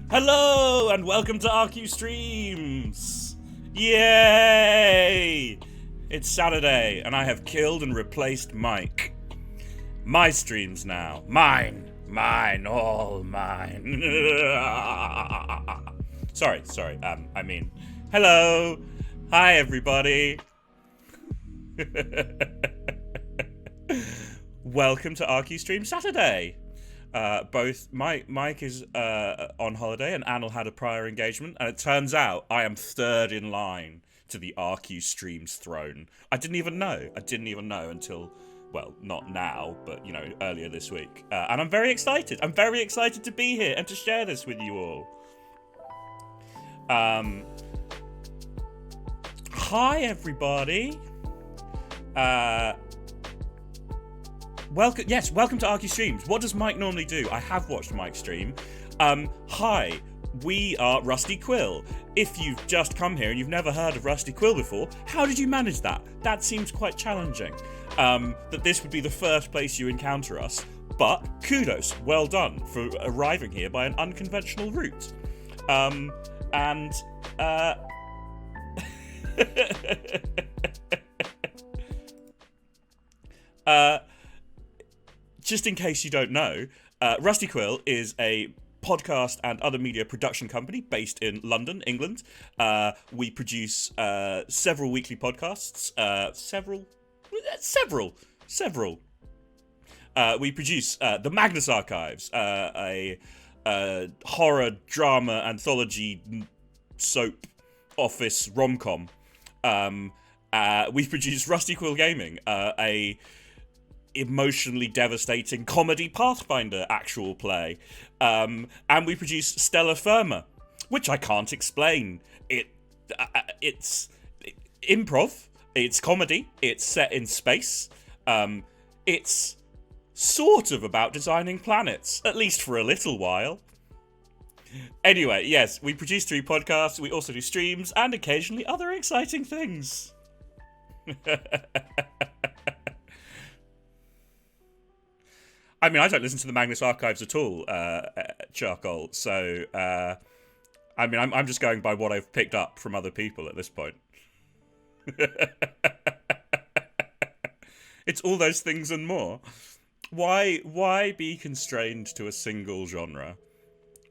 Hello and welcome to RQ Streams! Yay! It's Saturday and I have killed and replaced Mike. My streams now. Mine. Mine. All mine. Sorry. Hello. Hi everybody. Welcome to RQ Stream Saturday. Both Mike is on holiday and Anil had a prior engagement, and it turns out I am third in line to the RQ Streams throne. I didn't even know until, well, not now, but earlier this week. And I'm very excited. I'm very excited to be here and to share this with you all. Hi everybody. Welcome to RQ Streams. What does Mike normally do? I have watched Mike stream. Hi, we are Rusty Quill. If you've just come here and you've never heard of Rusty Quill before, how did you manage that? That seems quite challenging. That this would be the first place you encounter us. But kudos, well done for arriving here by an unconventional route. Just in case you don't know, Rusty Quill is a podcast and other media production company based in London, England. We produce several weekly podcasts. Several. We produce the Magnus Archives, a horror drama anthology soap office rom-com. We produce Rusty Quill Gaming, a emotionally devastating comedy Pathfinder actual play, and we produce Stella Firma, which I can't explain. It's improv, it's comedy, it's set in space, it's sort of about designing planets, at least for a little while. Anyway, yes, we produce 3 podcasts, we also do streams, and occasionally other exciting things. I mean, I don't listen to the Magnus Archives at all, Charcoal, so, I'm just going by what I've picked up from other people at this point. It's all those things and more. Why be constrained to a single genre?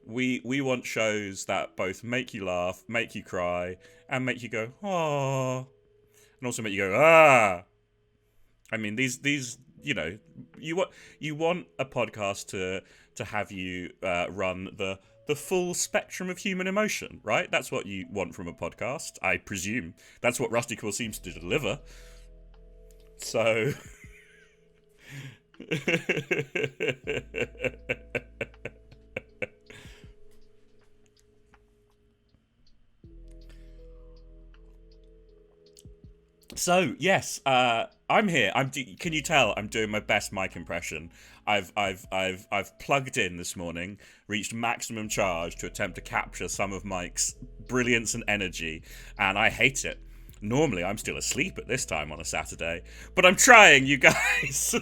We want shows that both make you laugh, make you cry, and make you go, "Aww," and also make you go, "Ah." I mean, these you want a podcast to have you run the full spectrum of human emotion, right? That's what you want from a podcast, I presume. That's what Rusty Quill seems to deliver. So So yes, I'm here. Can you tell I'm doing my best mic impression? I've plugged in this morning, reached maximum charge to attempt to capture some of Mike's brilliance and energy, and I hate it. Normally, I'm still asleep at this time on a Saturday, but I'm trying, you guys.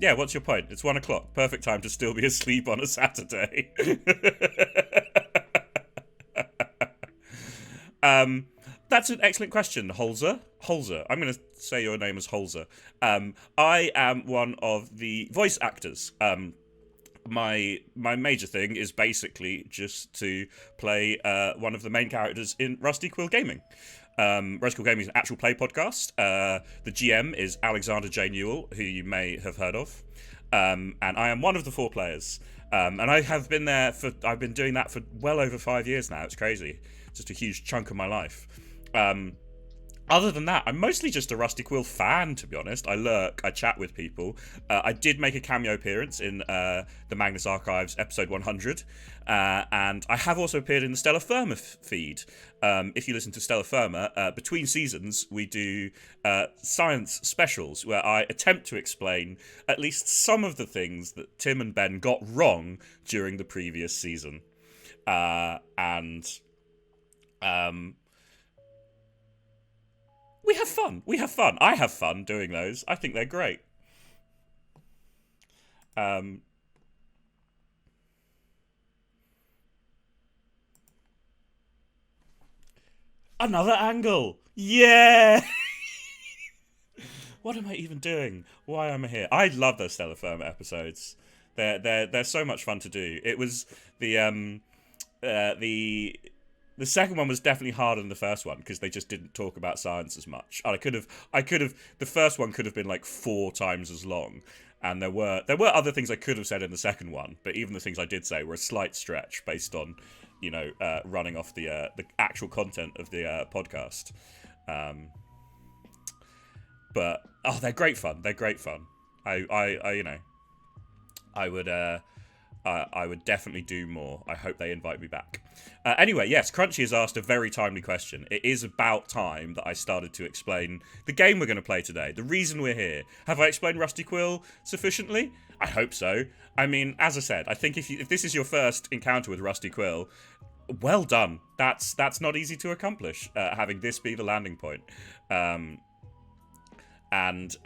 Yeah, what's your point? It's 1 o'clock. Perfect time to still be asleep on a Saturday. That's an excellent question, Holzer. I'm going to say your name as Holzer. I am one of the voice actors. My major thing is basically just to play one of the main characters in Rusty Quill Gaming. Rusty Quill Gaming is an actual play podcast. The GM is Alexander J. Newell, who you may have heard of. And I am one of the 4 players. And I've been doing that for well over 5 years now. It's crazy. It's just a huge chunk of my life. Other than that, I'm mostly just a Rusty Quill fan, to be honest. I lurk, I chat with people. I did make a cameo appearance in the Magnus Archives episode 100, and I have also appeared in the Stella Firma feed. If you listen to Stella Firma, between seasons, we do science specials where I attempt to explain at least some of the things that Tim and Ben got wrong during the previous season. we have fun. We have fun. I have fun doing those. I think they're great. Another angle. Yeah. What am I even doing? Why am I here? I love those Stellar Firma episodes. They're so much fun to do. It was the second one was definitely harder than the first one because they just didn't talk about science as much. And I could have. The first one could have been like 4 times as long, and there were other things I could have said in the second one, but even the things I did say were a slight stretch based on, running off the actual content of the podcast. But they're great fun. They're great fun. I would definitely do more. I hope they invite me back. Anyway, yes, Crunchy has asked a very timely question. It is about time that I started to explain the game we're going to play today, the reason we're here. Have I explained Rusty Quill sufficiently? I hope so. I mean, as I said, I think if this is your first encounter with Rusty Quill, well done. That's not easy to accomplish, having this be the landing point. And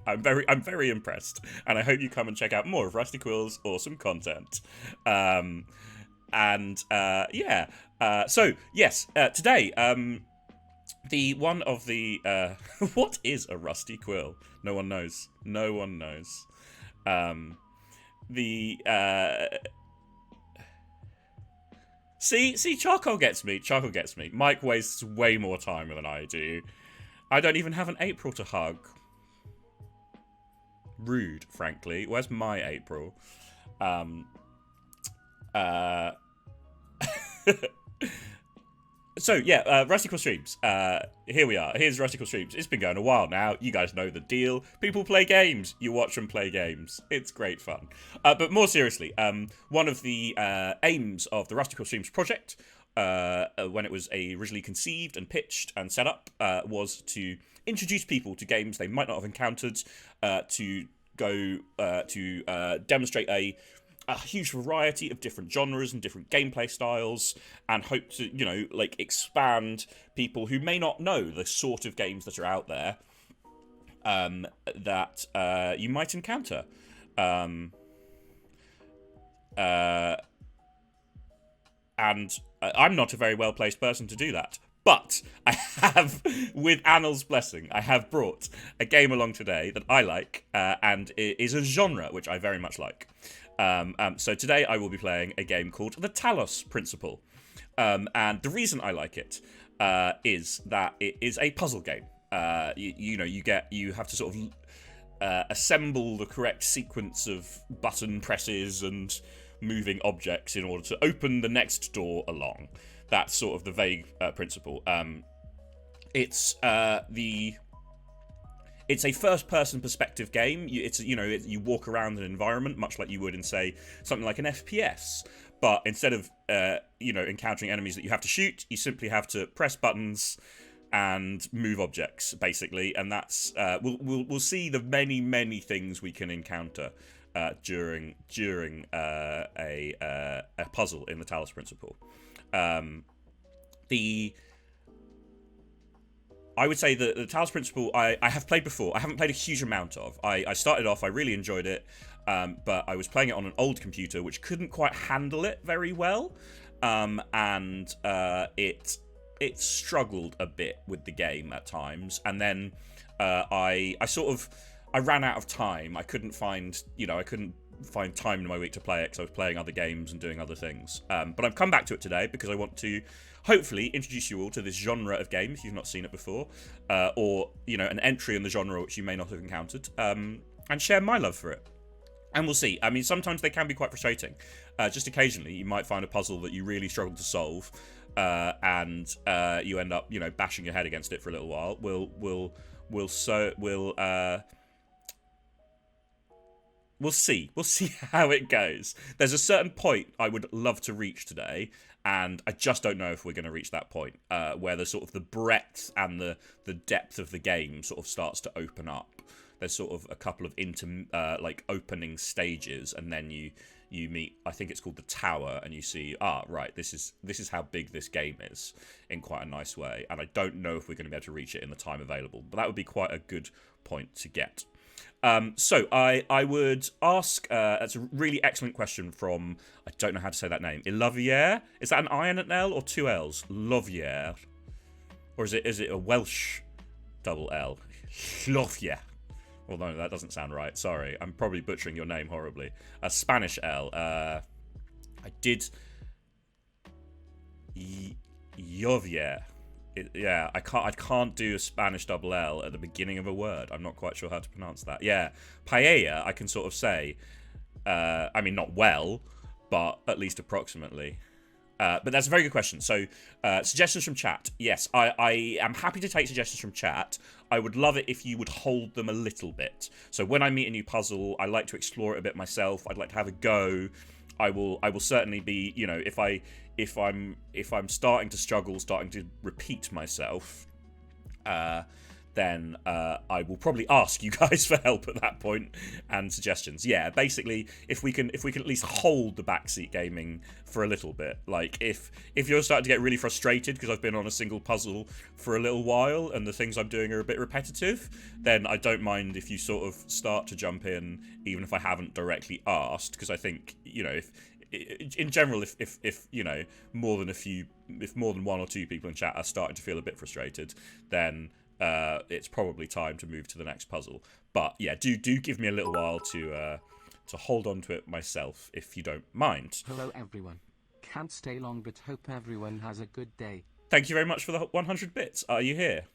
I'm very impressed, and I hope you come and check out more of Rusty Quill's awesome content. So yes, today, the one of the what is a Rusty Quill? No one knows. No one knows. See, Charcoal gets me. Charcoal gets me. Mike wastes way more time than I do. I don't even have an April to hug. Rude, frankly. Where's my April? So, yeah, Rusty Quill streams. Here we are. Here's Rusty Quill streams. It's been going a while now. You guys know the deal. People play games. You watch them play games. It's great fun. But more seriously, one of the aims of the Rusty Quill streams project, when it was originally conceived and pitched and set up, was to introduce people to games they might not have encountered, to demonstrate a huge variety of different genres and different gameplay styles, and hope to, expand people who may not know the sort of games that are out there that you might encounter. And I'm not a very well-placed person to do that. But I have, with Annal's blessing, I have brought a game along today that I like, and it is a genre which I very much like. So today I will be playing a game called the Talos Principle. And the reason I like it is that it is a puzzle game. You have to sort of assemble the correct sequence of button presses and moving objects in order to open the next door along. That's sort of the vague principle. It's a first-person perspective game. You walk around an environment much like you would in, say, something like an FPS. But instead of encountering enemies that you have to shoot, you simply have to press buttons and move objects, basically. And that's we'll see the many things we can encounter during a puzzle in the Talos Principle. I would say that the Talos Principle I have played before. I haven't played a huge amount of. I started off, I really enjoyed it, but I was playing it on an old computer which couldn't quite handle it very well, and it struggled a bit with the game at times. And then I ran out of time. I couldn't find time in my week to play it because I was playing other games and doing other things. But I've come back to it today because I want to hopefully introduce you all to this genre of game if you've not seen it before, or an entry in the genre which you may not have encountered, and share my love for it. And we'll see. I mean, sometimes they can be quite frustrating. Just occasionally, you might find a puzzle that you really struggle to solve, and you end up, bashing your head against it for a little while. We'll see. We'll see how it goes. There's a certain point I would love to reach today, and I just don't know if we're going to reach that point, where the sort of the breadth and the depth of the game sort of starts to open up. There's sort of a couple of opening stages, and then you you meet, I think it's called the Tower, and you see, right, this is how big this game is in quite a nice way. And I don't know if we're going to be able to reach it in the time available, but that would be quite a good point to get. So I would ask, that's a really excellent question from, I don't know how to say that name, Ilovier? Is that an I and an L or two L's? Lovier. Or is it a Welsh double L? Lovier. Well, no, that doesn't sound right. Sorry. I'm probably butchering your name horribly. A Spanish L. I did... Jovier. Yeah, I can't do a Spanish double L at the beginning of a word. I'm not quite sure how to pronounce that. Yeah. Paella, I can sort of say. I mean, not well, but at least approximately. But that's a very good question. So, suggestions from chat. Yes, I am happy to take suggestions from chat. I would love it if you would hold them a little bit. So when I meet a new puzzle, I like to explore it a bit myself. I'd like to have a go. I will certainly be, you know, if I'm starting to struggle, starting to repeat myself, then I will probably ask you guys for help at that point and suggestions. Yeah, basically, if we can at least hold the backseat gaming for a little bit. Like if you're starting to get really frustrated because I've been on a single puzzle for a little while and the things I'm doing are a bit repetitive, then I don't mind if you sort of start to jump in, even if I haven't directly asked, because I think, you know, in general, if you know, more than one or two people in chat are starting to feel a bit frustrated, then it's probably time to move to the next puzzle. But yeah, do give me a little while to hold on to it myself, if you don't mind. Hello everyone. Can't stay long, but hope everyone has a good day. Thank you very much for the 100 bits. Are you here?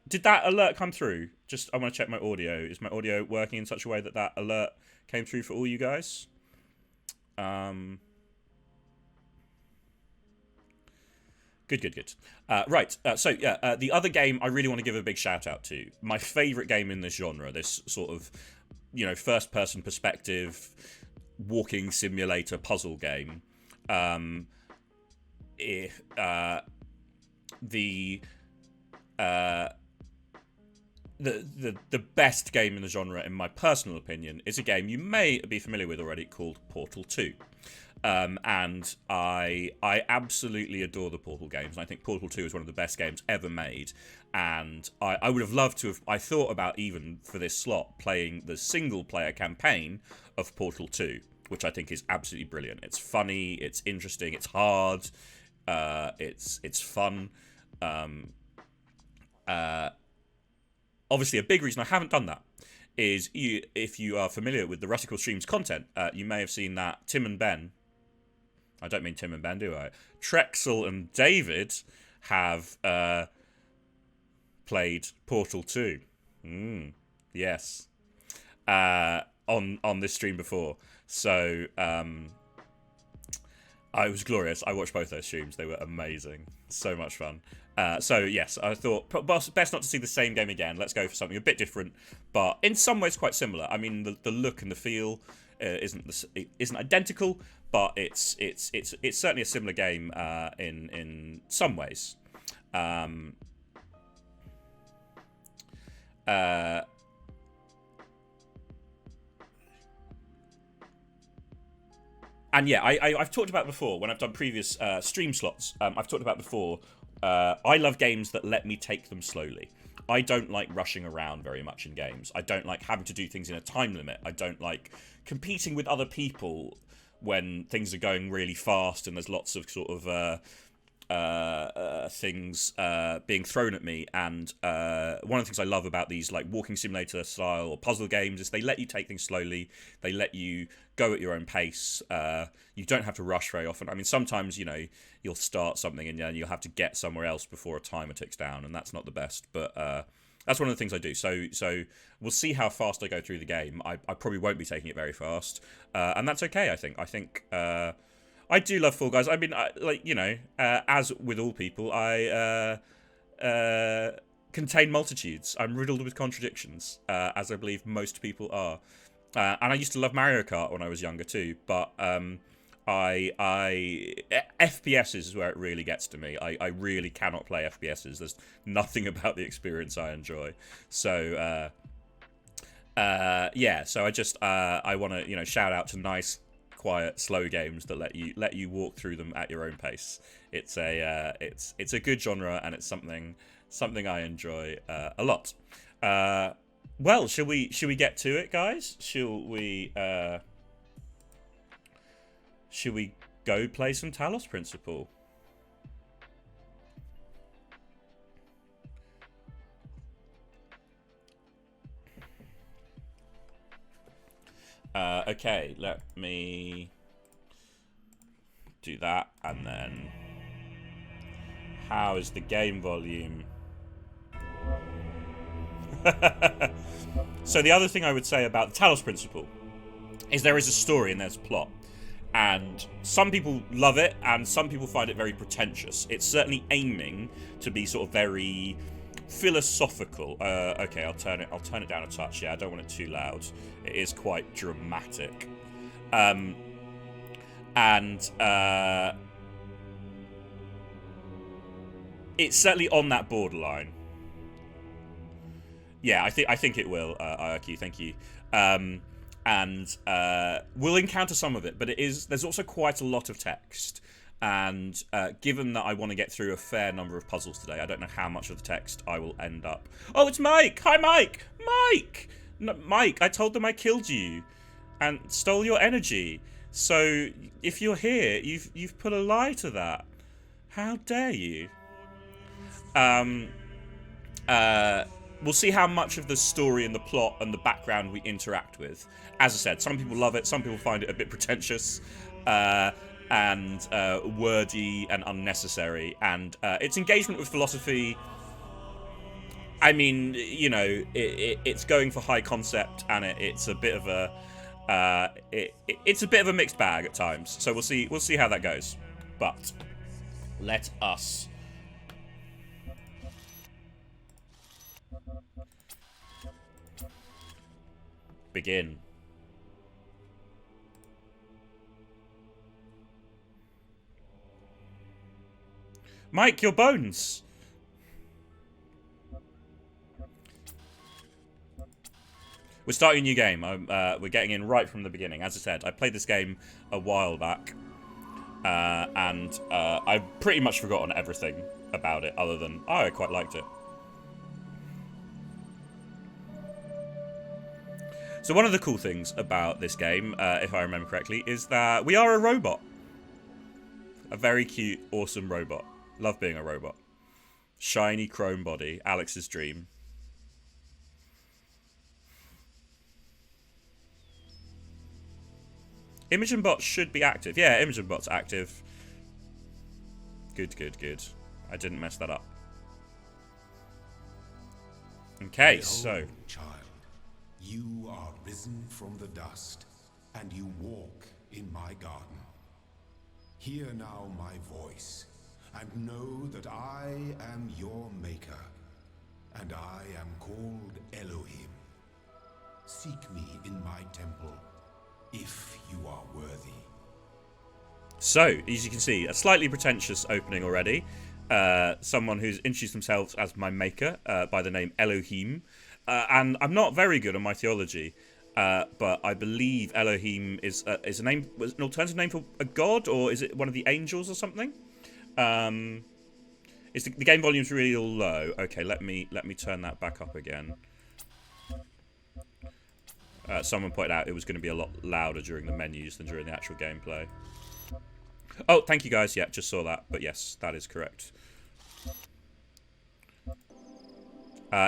Did that alert come through? Just, I want to check my audio. Is my audio working in such a way that alert came through for all you guys? Good. Right, so yeah, the other game I really want to give a big shout out to, my favourite game in this genre, this sort of, you know, first-person perspective, walking simulator puzzle game. The best game in the genre, in my personal opinion, is a game you may be familiar with already called Portal 2. And I absolutely adore the Portal games, and I think Portal 2 is one of the best games ever made. And I would have loved to have, I thought about, even for this slot, playing the single-player campaign of Portal 2, which I think is absolutely brilliant. It's funny, it's interesting, it's hard, it's fun. Obviously, a big reason I haven't done that is, if you are familiar with the Rusty Quill streams content, you may have seen that Tim and Ben, I don't mean Tim and Ben, do I? Trexel and David have played Portal 2. Yes. On this stream before. So, it was glorious. I watched both those streams. They were amazing. So much fun. So, yes, I thought, best not to see the same game again. Let's go for something a bit different, but in some ways quite similar. I mean, the look and the feel isn't identical, but it's certainly a similar game in some ways. And yeah, I've talked about before when I've done previous stream slots. I've talked about before. I love games that let me take them slowly. I don't like rushing around very much in games. I don't like having to do things in a time limit. I don't like competing with other people when things are going really fast and there's lots of sort of things being thrown at me. And one of the things I love about these like walking simulator style or puzzle games is they let you take things slowly. They let you go at your own pace. You don't have to rush very often. I mean, sometimes, you know, you'll start something and then you'll have to get somewhere else before a timer ticks down, and that's not the best. But that's one of the things I do. So we'll see how fast I go through the game. I probably won't be taking it very fast, and that's okay. I think I do love Fall Guys. I mean, as with all people, I contain multitudes. I'm riddled with contradictions, as I believe most people are. And I used to love Mario Kart when I was younger too, but FPS is where it really gets to me. I really cannot play FPSs. There's nothing about the experience I enjoy. So yeah, so I want to shout out to nice, quiet, slow games that let you walk through them at your own pace. It's a good genre, and it's something I enjoy a lot. Well, should we get to it, guys? Should we go play some Talos Principle? Okay, let me do that, and then how is the game volume? So the other thing I would say about the Talos Principle is there is a story and there's a plot, and some people love it and some people find it very pretentious. It's certainly aiming to be sort of very philosophical. Okay, I'll turn it down a touch. Yeah, I don't want it too loud. It is quite dramatic. It's certainly on that borderline. Yeah, I think it will, IRQ, thank you. We'll encounter some of it, but there's also quite a lot of text. And given that I want to get through a fair number of puzzles today, I don't know how much of the text I will end up. Oh, it's Mike! Hi, Mike! Mike! No, Mike, I told them I killed you and stole your energy. So if you're here, you've put a lie to that. How dare you? We'll see how much of the story and the plot and the background we interact with. As I said, some people love it, some people find it a bit pretentious. And wordy and unnecessary, and its engagement with philosophy, I mean, you know, it's going for high concept, and it's a bit of it's a bit of a mixed bag at times. So we'll see how that goes. But let us begin. Mike, your bones! We're starting a new game. We're getting in right from the beginning. As I said, I played this game a while back. And I've pretty much forgotten everything about it, other than, I quite liked it. So one of the cool things about this game, if I remember correctly, is that we are a robot. A very cute, awesome robot. Love being a robot. Shiny chrome body. Alex's dream. Imogen Bot should be active. Yeah, Imogen Bot's active. Good, good, good. I didn't mess that up. Okay, so... Child, you are risen from the dust, and you walk in my garden. Hear now my voice, and know that I am your maker, and I am called Elohim. Seek me in my temple, if you are worthy. So, as you can see, a slightly pretentious opening already. Someone who's introduced themselves as my maker by the name Elohim. And I'm not very good on my theology, but I believe Elohim is a name, was an alternative name for a god, or is it one of the angels or something? Is the game volume's really low? Okay, let me turn that back up again. Someone pointed out it was going to be a lot louder during the menus than during the actual gameplay. Oh, thank you guys. Yeah, just saw that. But yes, that is correct.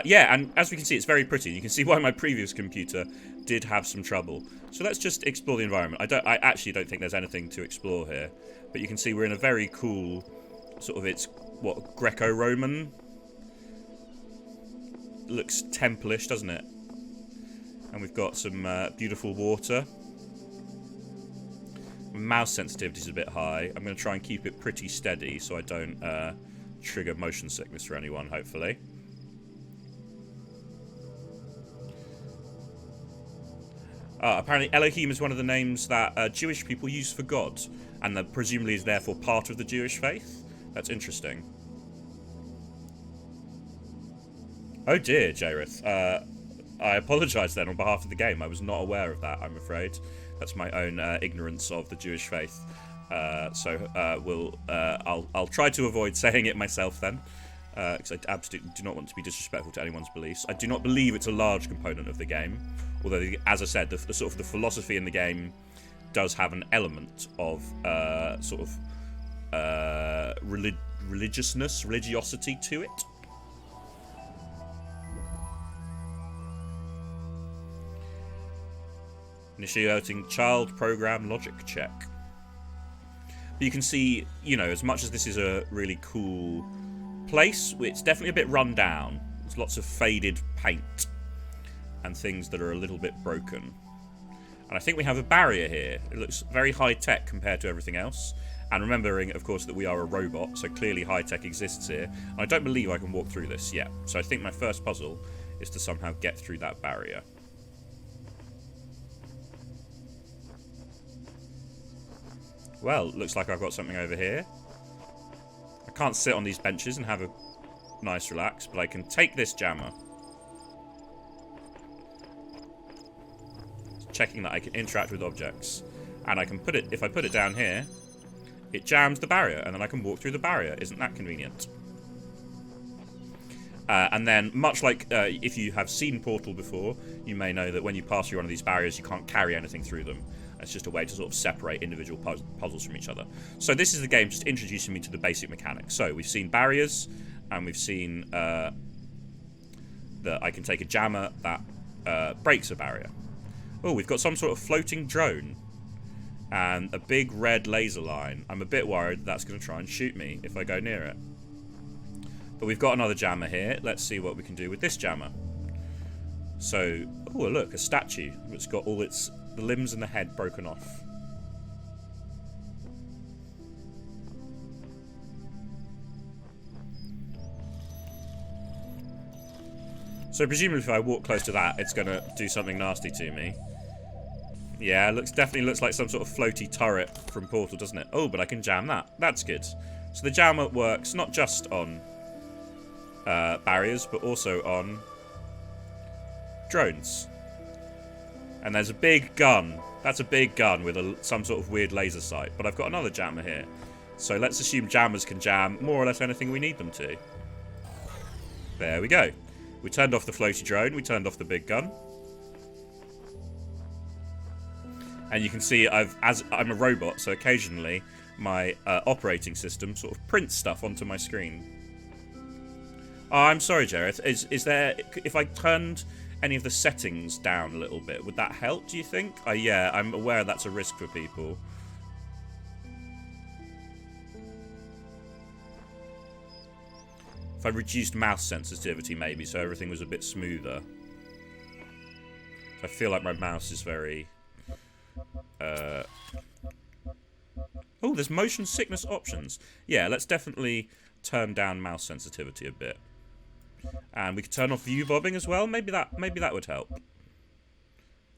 Yeah, and as we can see, it's very pretty. You can see why my previous computer did have some trouble. So let's just explore the environment. I actually don't think there's anything to explore here. But you can see we're in a very cool, sort of, it's, what, Greco-Roman? Looks temple-ish, doesn't it? And we've got some beautiful water. Mouse sensitivity is a bit high. I'm going to try and keep it pretty steady so I don't trigger motion sickness for anyone, hopefully. Apparently Elohim is one of the names that Jewish people use for God, and that presumably is therefore part of the Jewish faith. That's interesting. Oh dear, Jareth. I apologise then on behalf of the game. I was not aware of that, I'm afraid. That's my own ignorance of the Jewish faith. I'll try to avoid saying it myself then, because I absolutely do not want to be disrespectful to anyone's beliefs. I do not believe it's a large component of the game, although, as I said, the sort of the philosophy in the game does have an element of religiosity to it. Initiating child program logic check. But you can see, you know, as much as this is a really cool place, it's definitely a bit run down. There's lots of faded paint and things that are a little bit broken. And I think we have a barrier here. It looks very high-tech compared to everything else. And remembering, of course, that we are a robot, so clearly high-tech exists here. And I don't believe I can walk through this yet. So I think my first puzzle is to somehow get through that barrier. Well, looks like I've got something over here. I can't sit on these benches and have a nice relax, but I can take this jammer. Checking that I can interact with objects. And I can put it, if I put it down here, it jams the barrier, and then I can walk through the barrier. Isn't that convenient? And then, much like if you have seen Portal before, you may know that when you pass through one of these barriers, you can't carry anything through them. It's just a way to sort of separate individual puzzles from each other. So this is the game just introducing me to the basic mechanics. So we've seen barriers, and we've seen that I can take a jammer that breaks a barrier. Oh, we've got some sort of floating drone and a big red laser line. I'm a bit worried that's going to try and shoot me if I go near it. But we've got another jammer here. Let's see what we can do with this jammer. So, oh look, a statue that's got all its the limbs and the head broken off. So presumably if I walk close to that, it's going to do something nasty to me. Yeah, definitely looks like some sort of floaty turret from Portal, doesn't it? Oh, but I can jam that. That's good. So the jammer works not just on barriers, but also on drones. And there's a big gun. That's a big gun with some sort of weird laser sight. But I've got another jammer here. So let's assume jammers can jam more or less anything we need them to. There we go. We turned off the floaty drone. We turned off the big gun. And you can see as I'm a robot, so occasionally my operating system sort of prints stuff onto my screen. Oh, I'm sorry, Jareth. Is there... If I turned any of the settings down a little bit, would that help, do you think? Yeah, I'm aware that's a risk for people. If I reduced mouse sensitivity, maybe, so everything was a bit smoother. I feel like my mouse is very... Oh, there's motion sickness options. Yeah, let's definitely turn down mouse sensitivity a bit. And we could turn off view bobbing as well. Maybe that would help.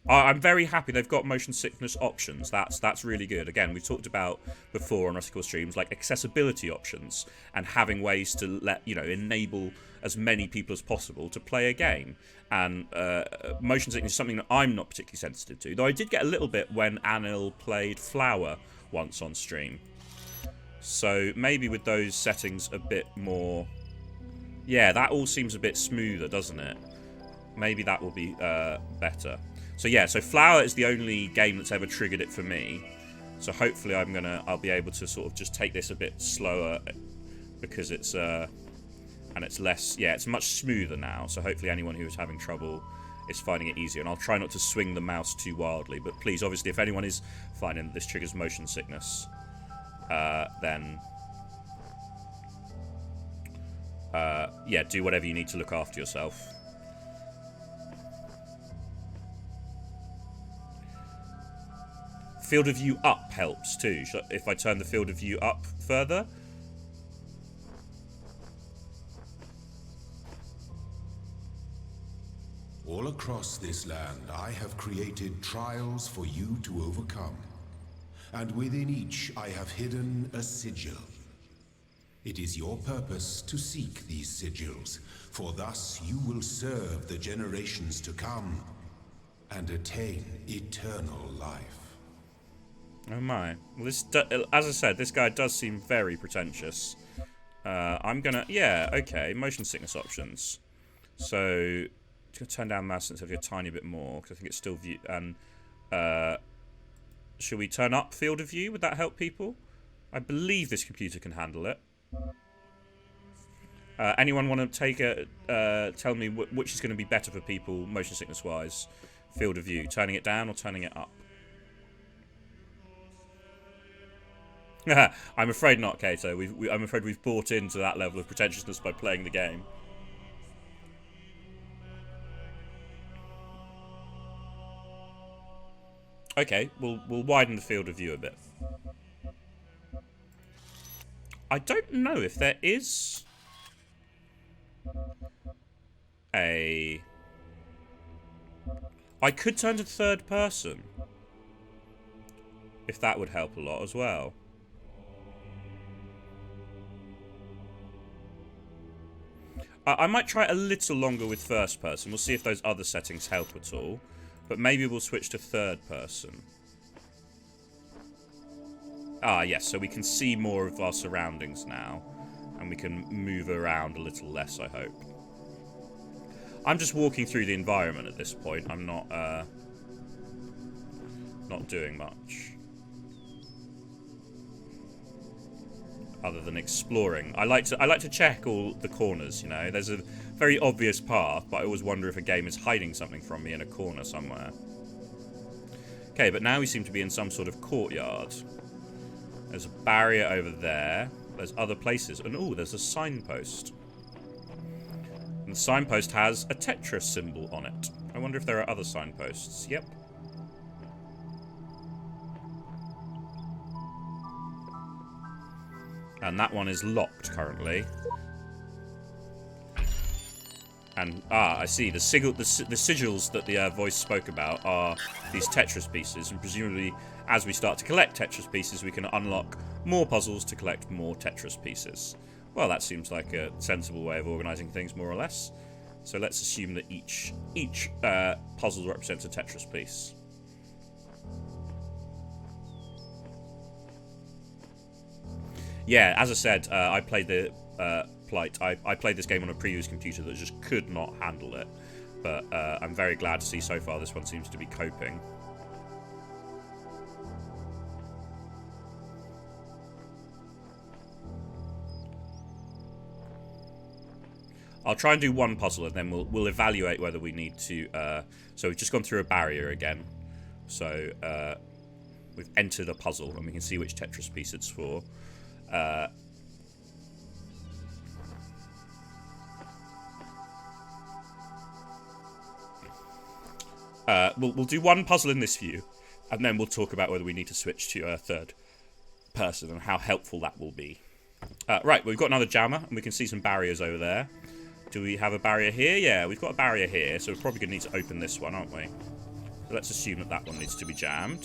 I'm very happy they've got motion sickness options. That's really good. Again, we've talked about before on Rusty Quill streams, like accessibility options and having ways to enable as many people as possible to play a game. And motion sickness is something that I'm not particularly sensitive to, though I did get a little bit when Anil played Flower once on stream. So maybe with those settings a bit more... Yeah, that all seems a bit smoother, doesn't it? Maybe that will be better. So yeah, so Flower is the only game that's ever triggered it for me. So hopefully I'll be able to sort of just take this a bit slower because it's and it's less, yeah, it's much smoother now. So hopefully anyone who is having trouble is finding it easier. And I'll try not to swing the mouse too wildly. But please, obviously, if anyone is finding that this triggers motion sickness, then yeah, do whatever you need to look after yourself. Field of view up helps too. If I turn the field of view up further. All across this land, I have created trials for you to overcome. And within each, I have hidden a sigil. It is your purpose to seek these sigils, for thus you will serve the generations to come and attain eternal life. Oh my. Well, this, as I said, this guy does seem very pretentious. I'm gonna, yeah, okay, motion sickness options. So, just gonna turn down mouse sensitivity a tiny bit more, because I think it's still view, and, should we turn up field of view? Would that help people? I believe this computer can handle it. Anyone want to take tell me which is going to be better for people, motion sickness wise? Field of view, turning it down or turning it up? I'm afraid not, Kato. I'm afraid we've bought into that level of pretentiousness by playing the game. Okay, we'll widen the field of view a bit. I don't know if there is a... I could turn to third person, if that would help a lot as well. I might try it a little longer with first person. We'll see if those other settings help at all. But maybe we'll switch to third person. Ah, yes, so we can see more of our surroundings now. And we can move around a little less, I hope. I'm just walking through the environment at this point. I'm not doing much. Other than exploring. I like to check all the corners, you know. There's a very obvious path, but I always wonder if a game is hiding something from me in a corner somewhere. Okay, but now we seem to be in some sort of courtyard. There's a barrier over there. There's other places. And oh, there's a signpost. And the signpost has a Tetris symbol on it. I wonder if there are other signposts. Yep. And that one is locked currently. And, I see. The sigils that the voice spoke about are these Tetris pieces. And presumably, as we start to collect Tetris pieces, we can unlock more puzzles to collect more Tetris pieces. Well, that seems like a sensible way of organising things, more or less. So let's assume that each puzzle represents a Tetris piece. Yeah, as I said, I played the Plight. I played this game on a previous computer that just could not handle it. But I'm very glad to see so far this one seems to be coping. I'll try and do one puzzle and then we'll evaluate whether we need to... so we've just gone through a barrier again. So we've entered a puzzle and we can see which Tetris piece it's for. We'll do one puzzle in this view, and then we'll talk about whether we need to switch to a third person and how helpful that will be. Right, we've got another jammer, and we can see some barriers over there. Do we have a barrier here? Yeah, we've got a barrier here, so we're probably going to need to open this one, aren't we? So let's assume that that one needs to be jammed.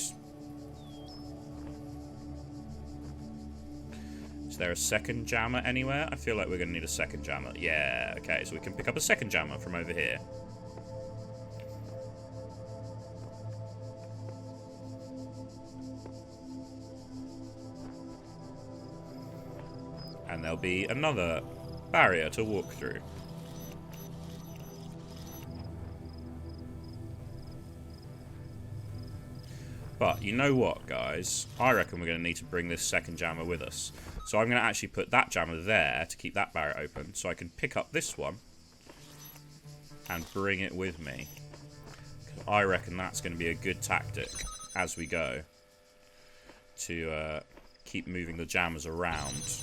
Is there a second jammer anywhere? I feel like we're going to need a second jammer. Yeah, okay, so we can pick up a second jammer from over here. And there'll be another barrier to walk through. But you know what, guys? I reckon we're going to need to bring this second jammer with us. So I'm going to actually put that jammer there to keep that barrier open, so I can pick up this one and bring it with me. I reckon that's going to be a good tactic as we go to keep moving the jammers around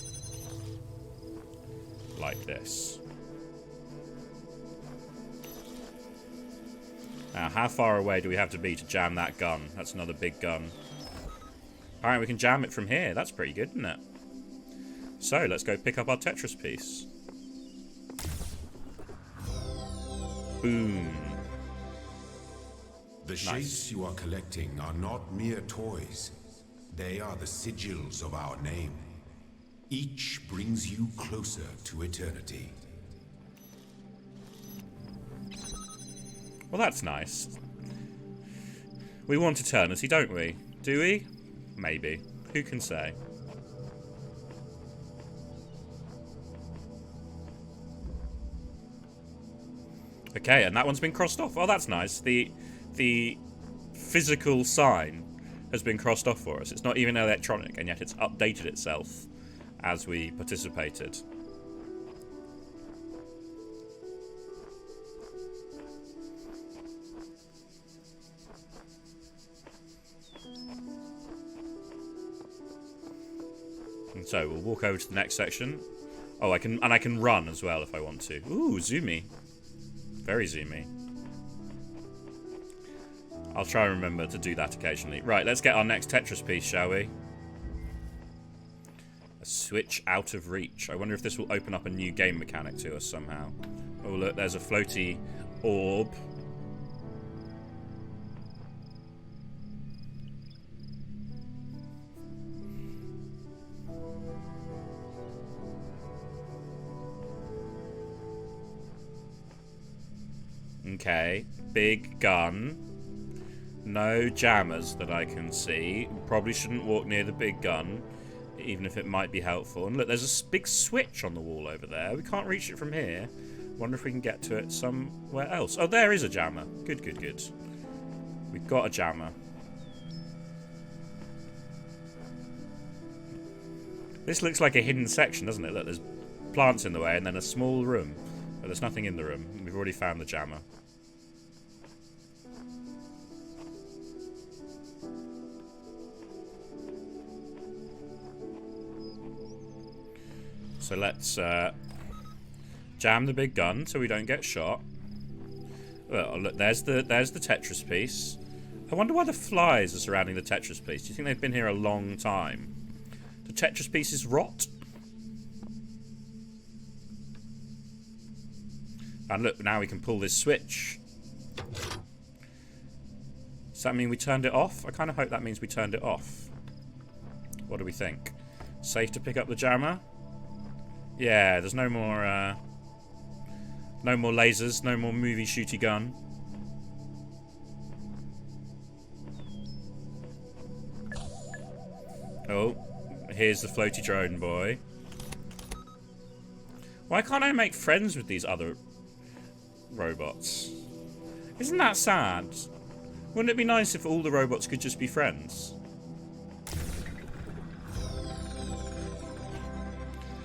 like this. Now, how far away do we have to be to jam that gun? That's another big gun. Alright, we can jam it from here. That's pretty good, isn't it? So, let's go pick up our Tetris piece. Boom. The shapes you are collecting are not mere toys. They are the sigils of our name. Each brings you closer to eternity. Well, that's nice. We want eternity, don't we? Do we? Maybe. Who can say? Okay, and that one's been crossed off. Oh, that's nice. The physical sign has been crossed off for us. It's not even electronic, and yet it's updated itself as we participated. And so we'll walk over to the next section. Oh, I can run as well if I want to. Ooh, zoomy. Very zoomy. I'll try and remember to do that occasionally. Right, let's get our next Tetris piece, shall we? A switch out of reach. I wonder if this will open up a new game mechanic to us somehow. Oh, look, there's a floaty orb. Okay, big gun. No jammers that I can see. Probably shouldn't walk near the big gun, even if it might be helpful. And look, there's a big switch on the wall over there. We can't reach it from here. Wonder if we can get to it somewhere else. Oh, there is a jammer. Good, good, good. We've got a jammer. This looks like a hidden section, doesn't it? Look, there's plants in the way and then a small room. But there's nothing in the room. We've already found the jammer. So let's jam the big gun so we don't get shot. Oh, look, there's the Tetris piece. I wonder why the flies are surrounding the Tetris piece. Do you think they've been here a long time? Do Tetris pieces rot? And look, now we can pull this switch. Does that mean we turned it off? I kind of hope that means we turned it off. What do we think? Safe to pick up the jammer? Yeah, there's no more lasers, no more movie shooty gun. Oh, here's the floaty drone boy. Why can't I make friends with these other robots? Isn't that sad? Wouldn't it be nice if all the robots could just be friends?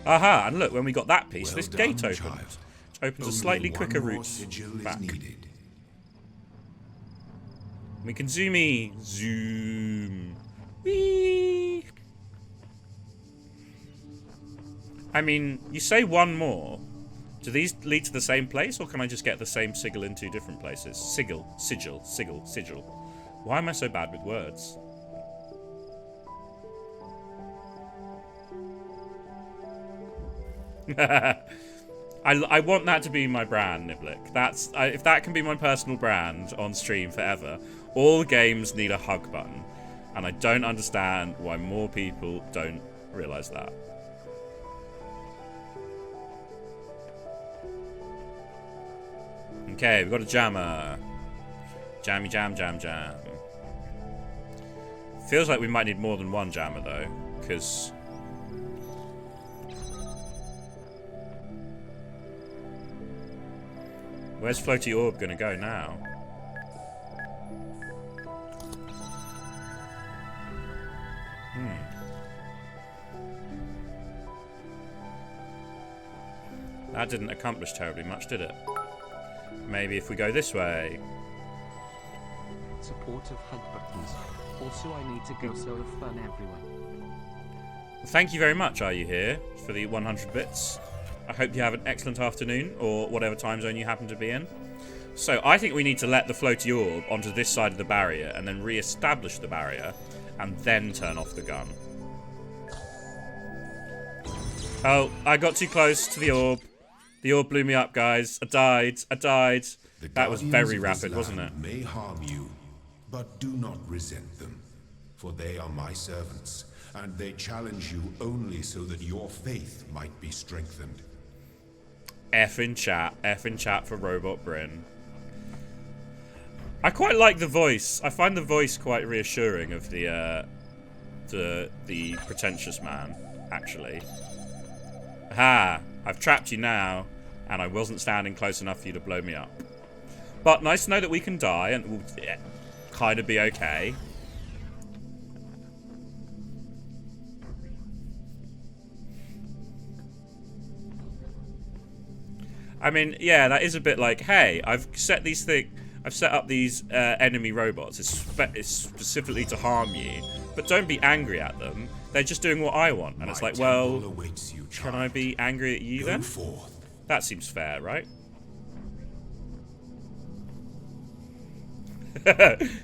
Aha, and look, when we got that piece, Well this done, gate opened. child. Which opens a Only slightly one quicker more route sigil is back. needed. We can zoomy. Zoom. Whee! I mean, you say one more. Do these lead to the same place, or can I just get the same sigil in two different places? Sigil. Why am I so bad with words? I want that to be my brand, Niblik. If that can be my personal brand on stream forever. All games need a hug button, and I don't understand why more people don't realise that. Okay, we've got a jammer. Jammy jam jam jam. Feels like we might need more than one jammer though, because where's Floaty Orb gonna go now? That didn't accomplish terribly much, did it? Maybe if we go this way. Support of hug buttons. Also, I need to go so have fun, everyone. Thank you very much, Are You Here, for the 100 bits. I hope you have an excellent afternoon, or whatever time zone you happen to be in. So, I think we need to let the floaty orb onto this side of the barrier, and then re-establish the barrier, and then turn off the gun. Oh, I got too close to the orb. The orb blew me up, guys. I died. The That was guardians very of this rapid, wasn't it? land may harm you, but do not resent them, for they are my servants, and they challenge you only so that your faith might be strengthened. F in chat for Robot Bryn. I quite like the voice. I find the voice quite reassuring of the the pretentious man, actually. Aha! I've trapped you now, and I wasn't standing close enough for you to blow me up. But nice to know that we can die, and we'll kind of be okay. I mean, yeah, that is a bit like, hey, I've set up these enemy robots. It's specifically to harm you, but don't be angry at them. They're just doing what I want, and it's like, well, can I be angry at you then? That seems fair, right?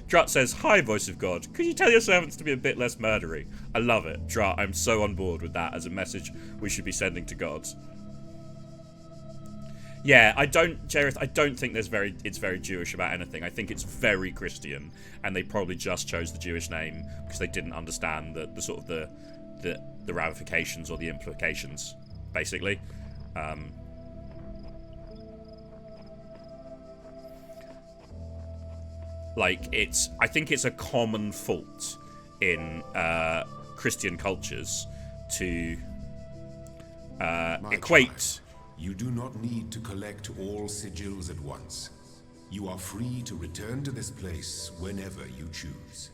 Drut says, hi, voice of God. Could you tell your servants to be a bit less murdery? I love it, Drut. I'm so on board with that as a message we should be sending to gods. Yeah, Jareth, I don't think it's very Jewish about anything. I think it's very Christian, and they probably just chose the Jewish name because they didn't understand the sort of the ramifications or the implications, basically. I think it's a common fault in Christian cultures to equate. You do not need to collect all sigils at once. You are free to return to this place whenever you choose.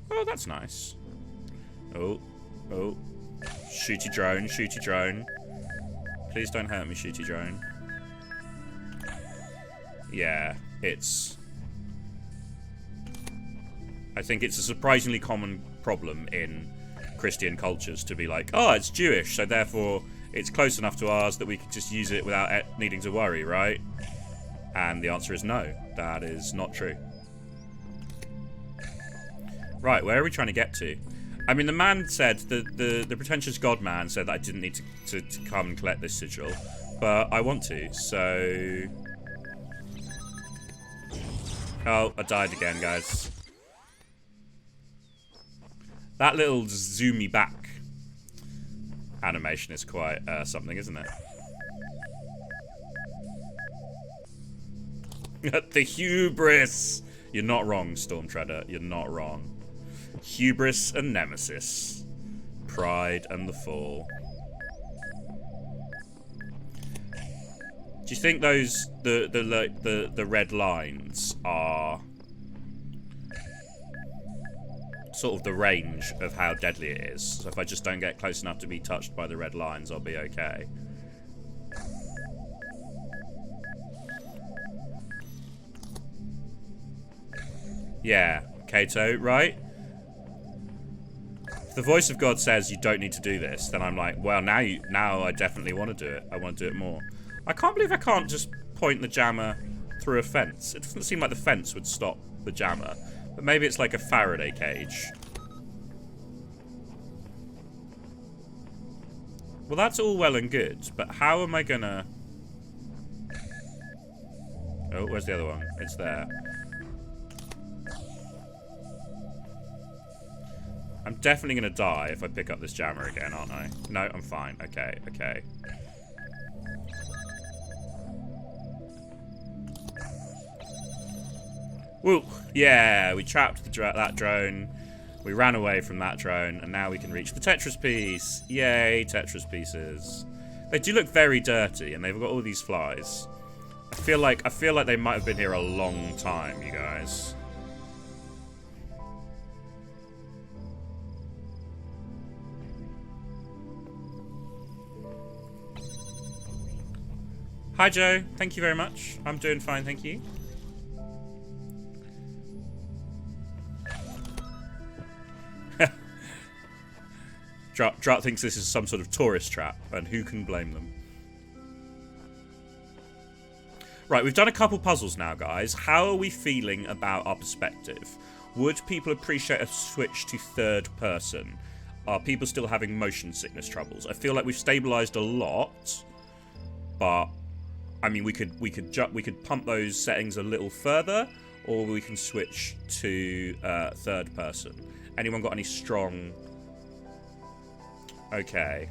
Oh, that's nice. Oh. Shooty drone. Please don't hurt me, shooty drone. Yeah, I think it's a surprisingly common problem in Christian cultures to be like, oh, it's Jewish, so therefore it's close enough to ours that we can just use it without needing to worry, right? And the answer is no. That is not true. Right, where are we trying to get to? I mean, the man said, the pretentious god man said that I didn't need to come and collect this sigil, but I want to, so... Oh, I died again, guys. That little zoomy back animation is quite something, isn't it? The hubris! You're not wrong, Storm Treader. You're not wrong. Hubris and Nemesis. Pride and the Fall. Do you think those the red lines are sort of the range of how deadly it is? So if I just don't get close enough to be touched by the red lines, I'll be okay. Yeah, Kato, right? If the voice of God says you don't need to do this, then I'm like, well, now I definitely want to do it. I want to do it more. I can't believe I can't just point the jammer through a fence. It doesn't seem like the fence would stop the jammer. But maybe it's like a Faraday cage. Well, that's all well and good, but how am I gonna... Oh, where's the other one? It's there. I'm definitely gonna die if I pick up this jammer again, aren't I? No, I'm fine. Okay, okay. Woo! Yeah, we trapped that drone. We ran away from that drone, and now we can reach the Tetris piece. Yay, Tetris pieces. They do look very dirty, and they've got all these flies. I feel like they might have been here a long time, you guys. Hi, Joe. Thank you very much. I'm doing fine, thank you. Drat thinks this is some sort of tourist trap, and who can blame them? Right, we've done a couple puzzles now, guys. How are we feeling about our perspective? Would people appreciate a switch to third person? Are people still having motion sickness troubles? I feel like we've stabilized a lot, but I mean, we could pump those settings a little further, or we can switch to third person. Anyone got any strong? Okay.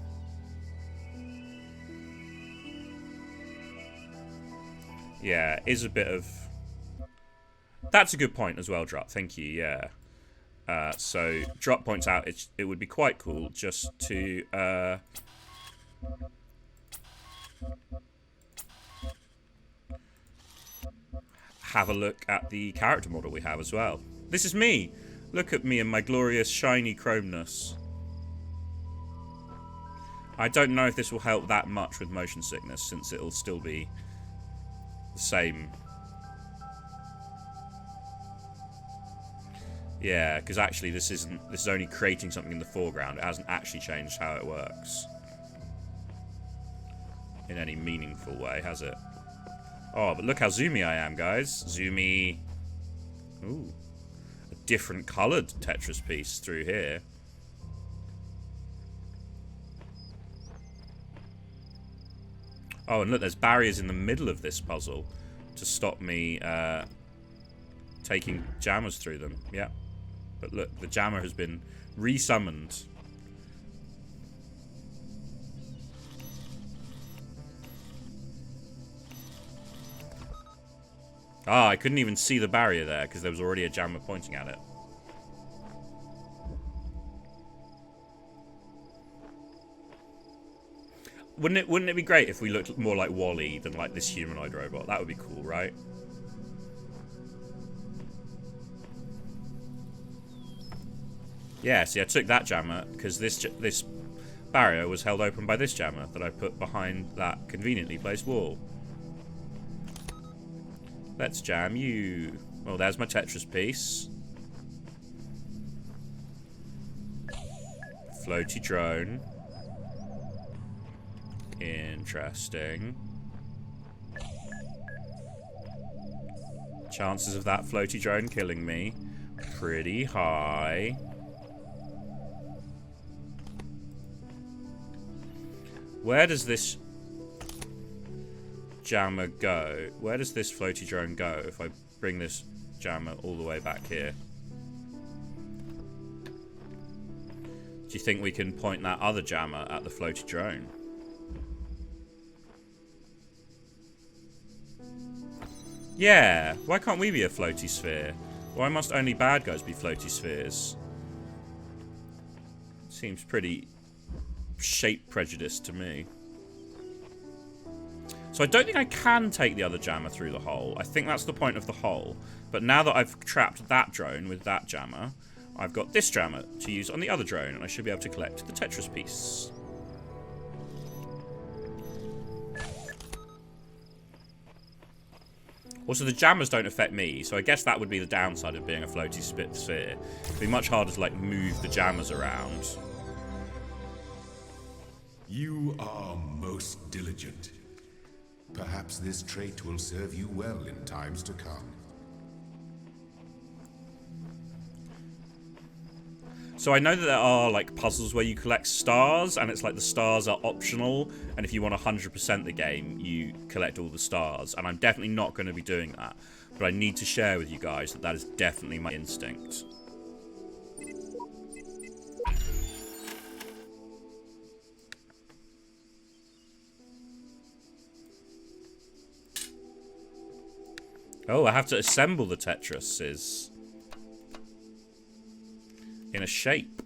Yeah, is a bit of... That's a good point as well, Drop. Thank you, yeah. So Drop points out it would be quite cool just to have a look at the character model we have as well. This is me. Look at me and my glorious shiny chromeness. I don't know if this will help that much with motion sickness, since it'll still be the same. Yeah, because actually this is only creating something in the foreground. It hasn't actually changed how it works in any meaningful way, has it? Oh, but look how zoomy I am, guys. Zoomy. Ooh. A different coloured Tetris piece through here. Oh, and look, there's barriers in the middle of this puzzle to stop me taking jammers through them. Yeah. But look, the jammer has been resummoned. Ah, I couldn't even see the barrier there because there was already a jammer pointing at it. Wouldn't it be great if we looked more like Wall-E than like this humanoid robot? That would be cool, right? Yeah, see, I took that jammer because this barrier was held open by this jammer that I put behind that conveniently placed wall. Let's jam you. Well, there's my Tetris piece. Floaty drone. Interesting. Chances of that floaty drone killing me, pretty high. Where does this jammer go? Where does this floaty drone go if I bring this jammer all the way back here? Do you think we can point that other jammer at the floaty drone? Yeah, why can't we be a floaty sphere? Why must only bad guys be floaty spheres? Seems pretty shape prejudice to me. So I don't think I can take the other jammer through the hole. I think that's the point of the hole. But now that I've trapped that drone with that jammer, I've got this jammer to use on the other drone, and I should be able to collect the Tetris piece. Also, the jammers don't affect me, so I guess that would be the downside of being a floaty sphere. It'd be much harder to, like, move the jammers around. You are most diligent. Perhaps this trait will serve you well in times to come. So I know that there are, like, puzzles where you collect stars, and it's like the stars are optional, and if you want 100% the game, you collect all the stars. And I'm definitely not going to be doing that. But I need to share with you guys that that is definitely my instinct. Oh, I have to assemble the Tetrises in a shape.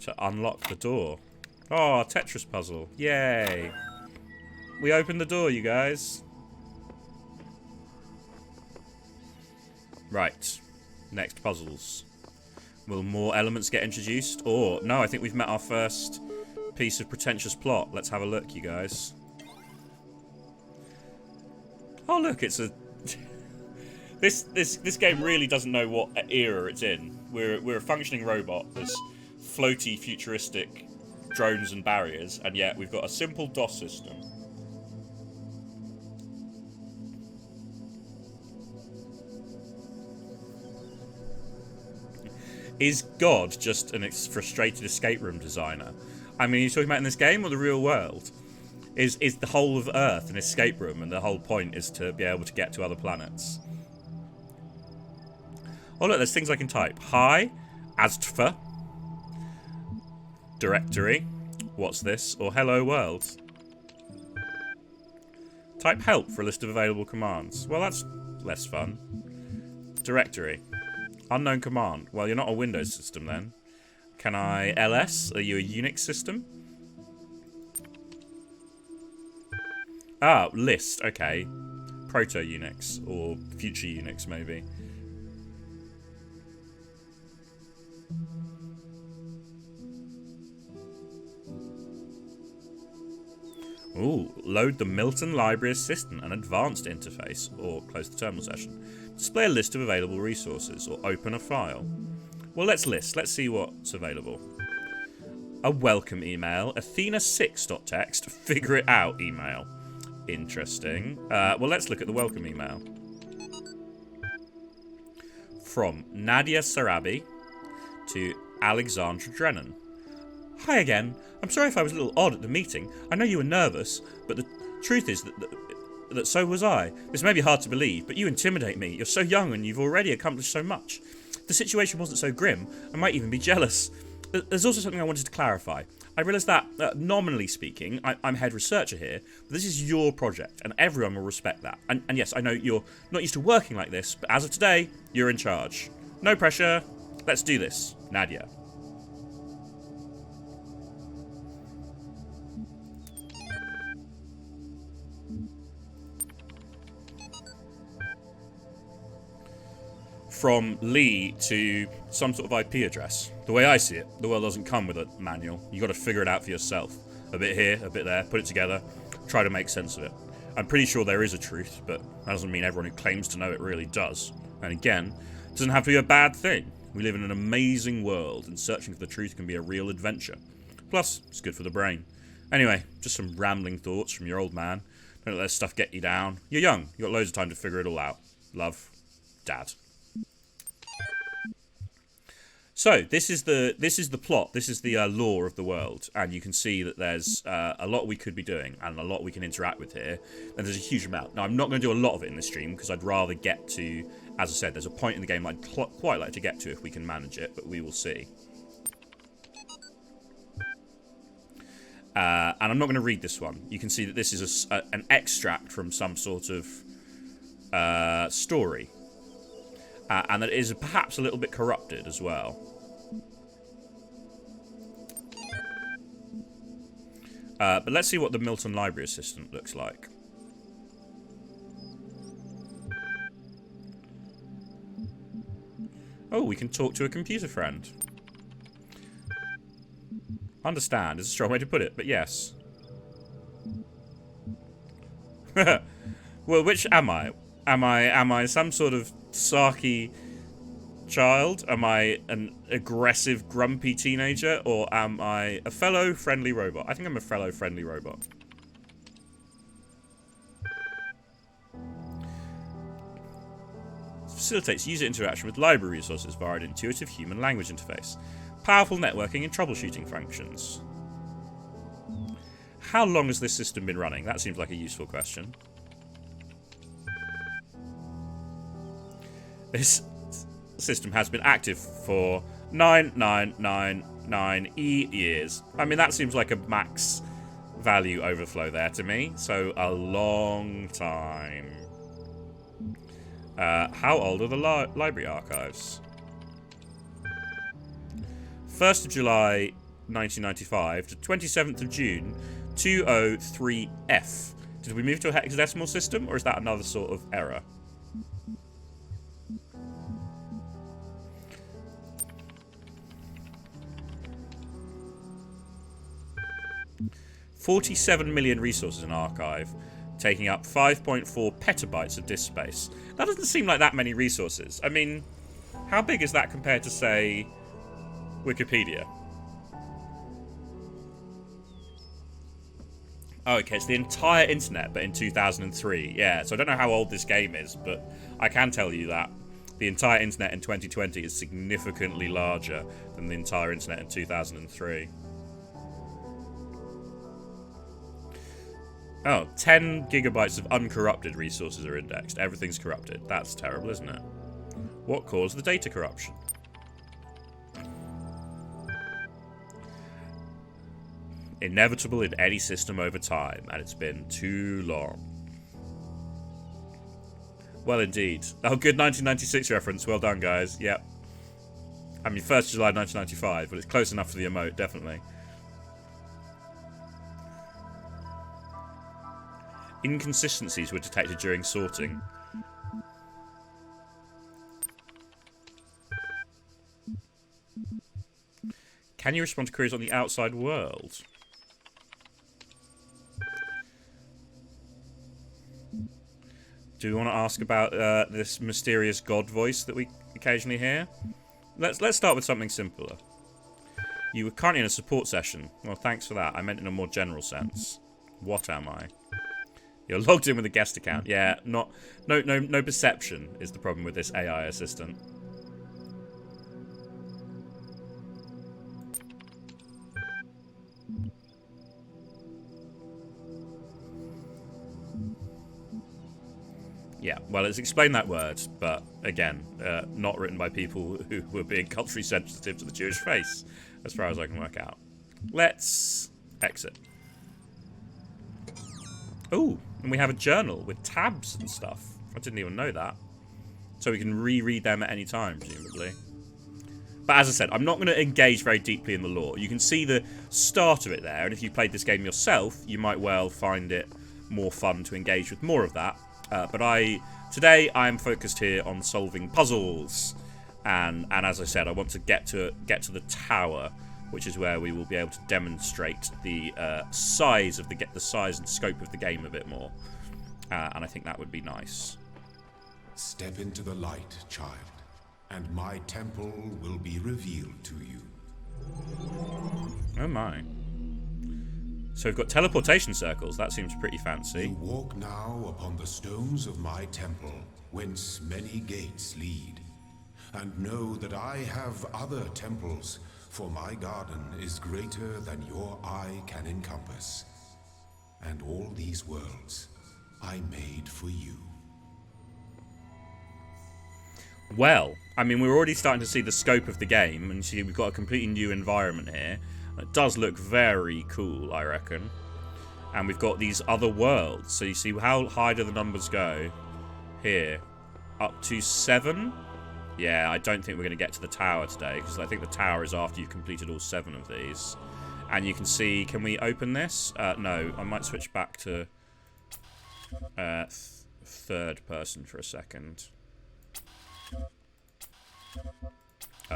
To unlock the door. Oh, Tetris puzzle. Yay. We opened the door, you guys. Right. Next puzzles. Will more elements get introduced? Or, no, I think we've met our first piece of pretentious plot. Let's have a look, you guys. Oh, look, it's a... This game really doesn't know what era it's in. We're a functioning robot. There's floaty, futuristic drones and barriers, and yet we've got a simple DOS system. Is God just an frustrated escape room designer? I mean, are you talking about in this game or the real world? Is the whole of Earth an escape room, and the whole point is to be able to get to other planets? Oh look, there's things I can type. Hi, Astfa. Directory. What's this? Or hello world. Type help for a list of available commands. Well, that's less fun. Directory. Unknown command. Well, you're not a Windows system then. Can I ls? Are you a Unix system? Ah, list. Okay. Proto-Unix. Or future Unix, maybe. Ooh, load the Milton Library Assistant, an advanced interface, or close the terminal session. Display a list of available resources, or open a file. Well, let's list. Let's see what's available. A welcome email, Athena6.txt, figure it out email. Interesting. Well, let's look at the welcome email. From Nadia Sarabi to Alexandra Drennan. Hi again. I'm sorry if I was a little odd at the meeting. I know you were nervous, but the truth is that so was I. This may be hard to believe, but you intimidate me. You're so young and you've already accomplished so much. If the situation wasn't so grim, I might even be jealous. There's also something I wanted to clarify. I realise that, nominally speaking, I'm head researcher here, but this is your project, and everyone will respect that. And yes, I know you're not used to working like this, but as of today, you're in charge. No pressure. Let's do this. Nadia. From Lee to some sort of IP address. The way I see it, the world doesn't come with a manual. You got to figure it out for yourself. A bit here, a bit there, put it together, try to make sense of it. I'm pretty sure there is a truth, but that doesn't mean everyone who claims to know it really does. And again, it doesn't have to be a bad thing. We live in an amazing world, and searching for the truth can be a real adventure. Plus, it's good for the brain. Anyway, just some rambling thoughts from your old man. Don't let that stuff get you down. You're young. You got loads of time to figure it all out. Love, Dad. So this is the plot. This is the lore of the world, and you can see that there's a lot we could be doing and a lot we can interact with here. And there's a huge amount. Now I'm not going to do a lot of it in this stream because I'd rather get to, as I said, there's a point in the game I'd quite like to get to if we can manage it, but we will see. And I'm not going to read this one. You can see that this is an extract from some sort of story, and that it is perhaps a little bit corrupted as well. But let's see what the Milton Library Assistant looks like. Oh, we can talk to a computer friend. Understand is a strong way to put it, but yes. Well, which am I? Am I some sort of sarky child? Am I an aggressive, grumpy teenager? Or am I a fellow friendly robot? I think I'm a fellow friendly robot. Facilitates user interaction with library resources via an intuitive human language interface. Powerful networking and troubleshooting functions. How long has this system been running? That seems like a useful question. This system has been active for 9999 years. I mean, that seems like a max value overflow there to me. So, a long time. How old are the library archives? 1st of July 1995 to 27th of June 203F. Did we move to a hexadecimal system, or is that another sort of error? $47 million resources in archive, taking up 5.4 petabytes of disk space. That doesn't seem like that many resources. I mean, how big is that compared to, say, Wikipedia? Oh, okay, it's the entire internet, but in 2003. Yeah, so I don't know how old this game is, but I can tell you that the entire internet in 2020 is significantly larger than the entire internet in 2003. Oh, 10 gigabytes of uncorrupted resources are indexed. Everything's corrupted. That's terrible, isn't it? What caused the data corruption? Inevitable in any system over time, and it's been too long. Well, indeed. Oh, good 1996 reference. Well done, guys. Yep. I mean, 1st July 1995, but it's close enough for the emote, definitely. Inconsistencies were detected during sorting. Can you respond to queries on the outside world? Do we want to ask about this mysterious god voice that we occasionally hear? Let's start with something simpler. You were currently in a support session. Well, thanks for that. I meant in a more general sense. What am I? You're logged in with a guest account. Yeah, no perception is the problem with this AI assistant. Yeah, well, it's explained that word, but again, not written by people who were being culturally sensitive to the Jewish face, as far as I can work out. Let's exit. Ooh, and we have a journal with tabs and stuff. I didn't even know that. So we can reread them at any time, presumably. But as I said, I'm not going to engage very deeply in the lore. You can see the start of it there, and if you played this game yourself, you might well find it more fun to engage with more of that. But today I am focused here on solving puzzles, and as I said, I want to get to the tower, which is where we will be able to demonstrate the size and scope of the game a bit more, and I think that would be nice. Step into the light, child, and my temple will be revealed to you. Oh my. So we've got teleportation circles. That seems pretty fancy. You walk now upon the stones of my temple, whence many gates lead. And know that I have other temples, for my garden is greater than your eye can encompass. And all these worlds I made for you. Well, I mean, we're already starting to see the scope of the game, and see we've got a completely new environment here. It does look very cool, I reckon. And we've got these other worlds. So you see, how high do the numbers go? Here. Up to 7? Yeah, I don't think we're going to get to the tower today, because I think the tower is after you've completed all 7 of these. And you can see, can we open this? No, I might switch back to third person for a second.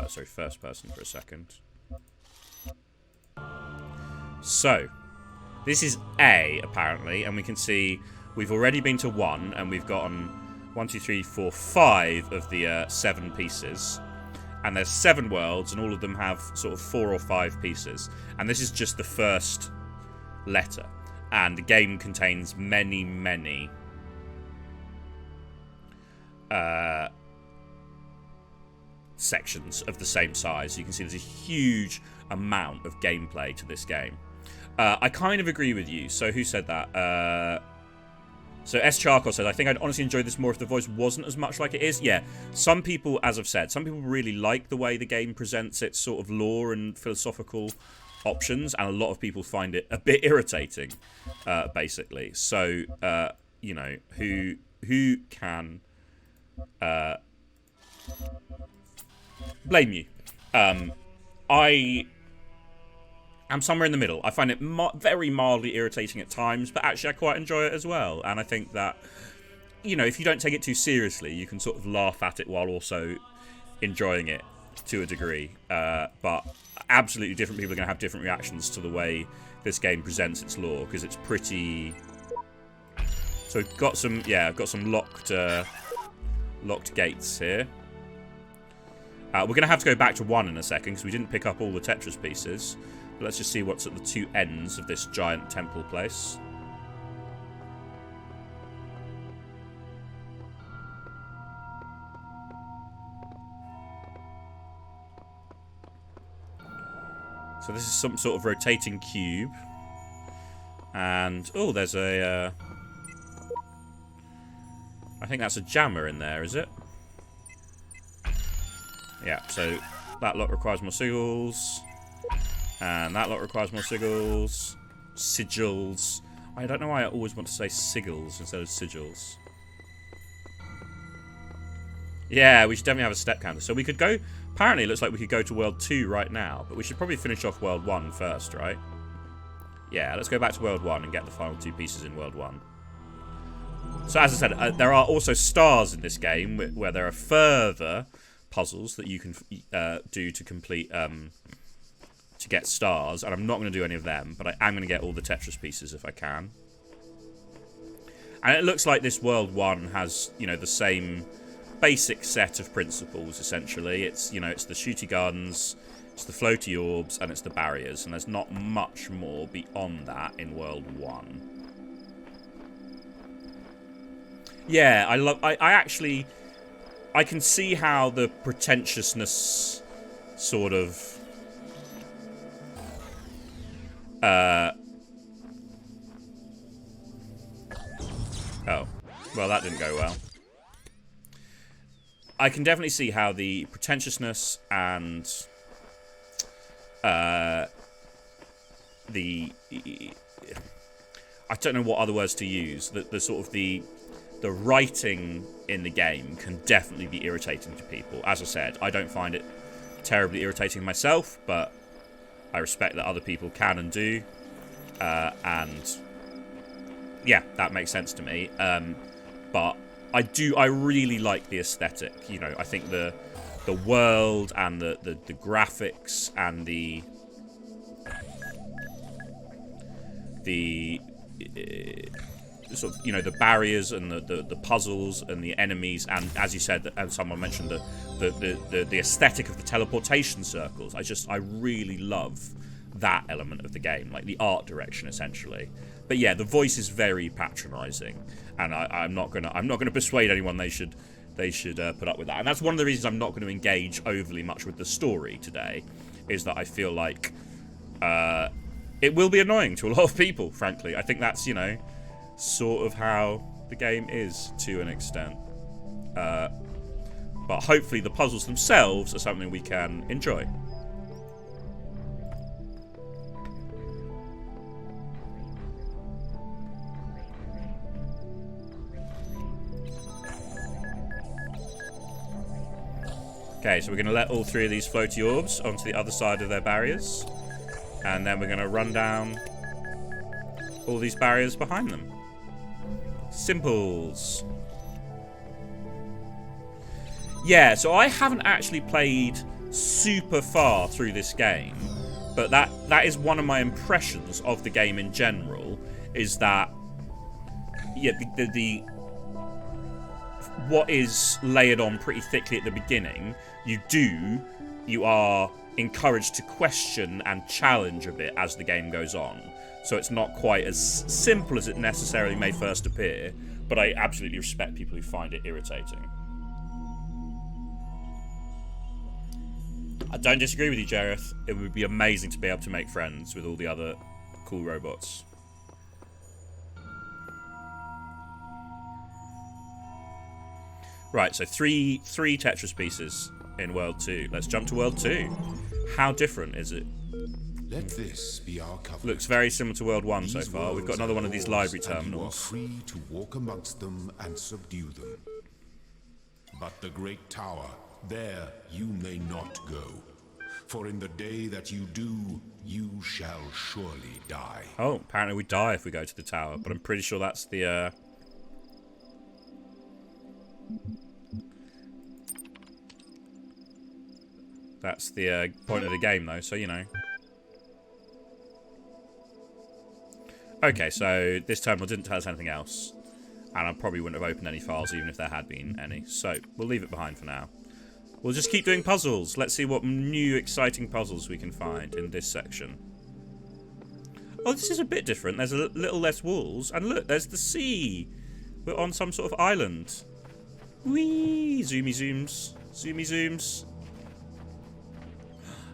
Sorry, first person for a second. So, this is A, apparently, and we can see we've already been to 1, and we've gotten 1, 2, 3, 4, 5 of the 7 pieces. And there's 7 worlds, and all of them have sort of 4 or 5 pieces. And this is just the first letter. And the game contains many, many sections of the same size. You can see there's a huge amount of gameplay to this game. I kind of agree with you. So who said that? So S. Charcoal said, I think I'd honestly enjoy this more if the voice wasn't as much like it is. Yeah, some people, as I've said, some people really like the way the game presents its sort of lore and philosophical options, and a lot of people find it a bit irritating, basically. So, you know, who can blame you? I'm somewhere in the middle. I find it very mildly irritating at times, but actually I quite enjoy it as well. And I think that, you know, if you don't take it too seriously, you can sort of laugh at it while also enjoying it to a degree. But absolutely different people are going to have different reactions to the way this game presents its lore, because it's pretty... So we've got some, yeah, I've got some locked gates here. We're going to have to go back to 1 in a second, because we didn't pick up all the Tetris pieces. But let's just see what's at the 2 ends of this giant temple place. So this is some sort of rotating cube. And, oh, there's a... I think that's a jammer in there, is it? Yeah, so that lot requires more sigils. And that lot requires more sigils. Sigils. I don't know why I always want to say sigils instead of sigils. Yeah, we should definitely have a step counter. So we could go... Apparently, it looks like we could go to World 2 right now. But we should probably finish off World 1 first, right? Yeah, let's go back to World 1 and get the final 2 pieces in World 1. So as I said, there are also stars in this game where there are further puzzles that you can do to complete... to get stars. And I'm not going to do any of them. But I am going to get all the Tetris pieces if I can. And it looks like this World 1 has, you know, the same basic set of principles, essentially. It's, you know, it's the shooty guns, it's the floaty orbs, and it's the barriers. And there's not much more beyond that in World 1. Yeah, I actually... I can see how the pretentiousness sort of... Oh, well, that didn't go well. I can definitely see how the pretentiousness and the... I don't know what other words to use. The sort of the writing in the game can definitely be irritating to people. As I said, I don't find it terribly irritating myself, but I respect that other people can and do. And... yeah, that makes sense to me. But I really like the aesthetic. You know, I think the world and the graphics and the sort of, you know, the barriers and the puzzles and the enemies, and as you said, and someone mentioned the aesthetic of the teleportation circles. I really love that element of the game, like the art direction, essentially. But yeah, the voice is very patronising, and I'm not gonna persuade anyone they should put up with that. And that's one of the reasons I'm not going to engage overly much with the story today, is that I feel like it will be annoying to a lot of people. Frankly, I think that's, you know, sort of how the game is to an extent. But hopefully the puzzles themselves are something we can enjoy. Okay, so we're going to let all 3 of these floaty orbs onto the other side of their barriers. And then we're going to run down all these barriers behind them. Simples. Yeah, so I haven't actually played super far through this game. But that is one of my impressions of the game in general. Is that... yeah, what is layered on pretty thickly at the beginning, you are encouraged to question and challenge a bit as the game goes on. So it's not quite as simple as it necessarily may first appear, but I absolutely respect people who find it irritating. I don't disagree with you, Jareth. It would be amazing to be able to make friends with all the other cool robots. Right, so three Tetris pieces in World 2. Let's jump to World 2. How different is it? Let this be our covenant. Looks very similar to World 1 so These far. We've got worlds another are one of these yours, library and you are terminals. free to walk amongst them and subdue them. But the great tower, there you may not go. For in the day that you do, you shall surely die. Oh, apparently we die if we go to the tower, but I'm pretty sure that's the point of the game, though, so you know. Okay, so this terminal didn't tell us anything else. And I probably wouldn't have opened any files even if there had been any. So, we'll leave it behind for now. We'll just keep doing puzzles. Let's see what new exciting puzzles we can find in this section. Oh, this is a bit different. There's a little less walls. And look, there's the sea. We're on some sort of island. Whee! Zoomy zooms. Zoomy zooms.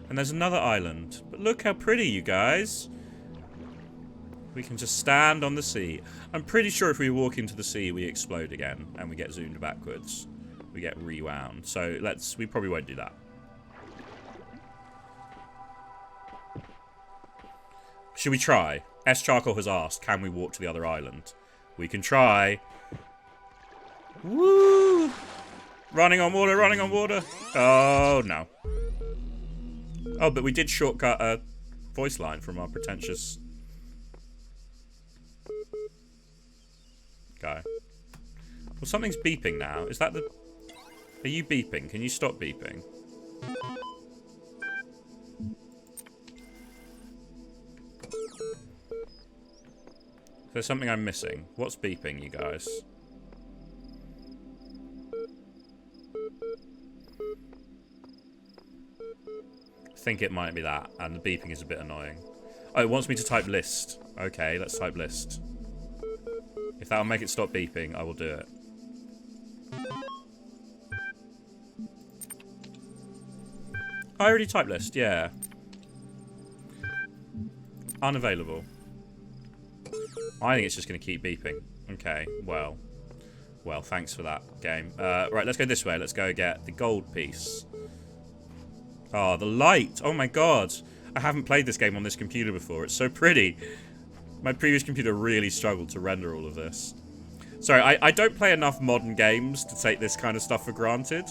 And there's another island. But look how pretty, you guys. We can just stand on the sea. I'm pretty sure if we walk into the sea, we explode again. And we get zoomed backwards. We get rewound. So we probably won't do that. Should we try? S. Charcoal has asked, can we walk to the other island? We can try. Woo! Running on water, running on water. Oh, no. Oh, but we did shortcut a voice line from our pretentious guy. Well, something's beeping now. Is that the... Are you beeping? Can you stop beeping? There's something I'm missing. What's beeping, you guys? I think it might be that, and the beeping is a bit annoying. Oh, it wants me to type list. Okay, let's type list. If that'll make it stop beeping, I will do it. I already typed list, yeah. Unavailable. I think it's just going to keep beeping. Okay, well. Well, thanks for that, game. Right, let's go this way. Let's go get the gold piece. Oh, the light. Oh my god. I haven't played this game on this computer before. It's so pretty. My previous computer really struggled to render all of this. Sorry, I don't play enough modern games to take this kind of stuff for granted.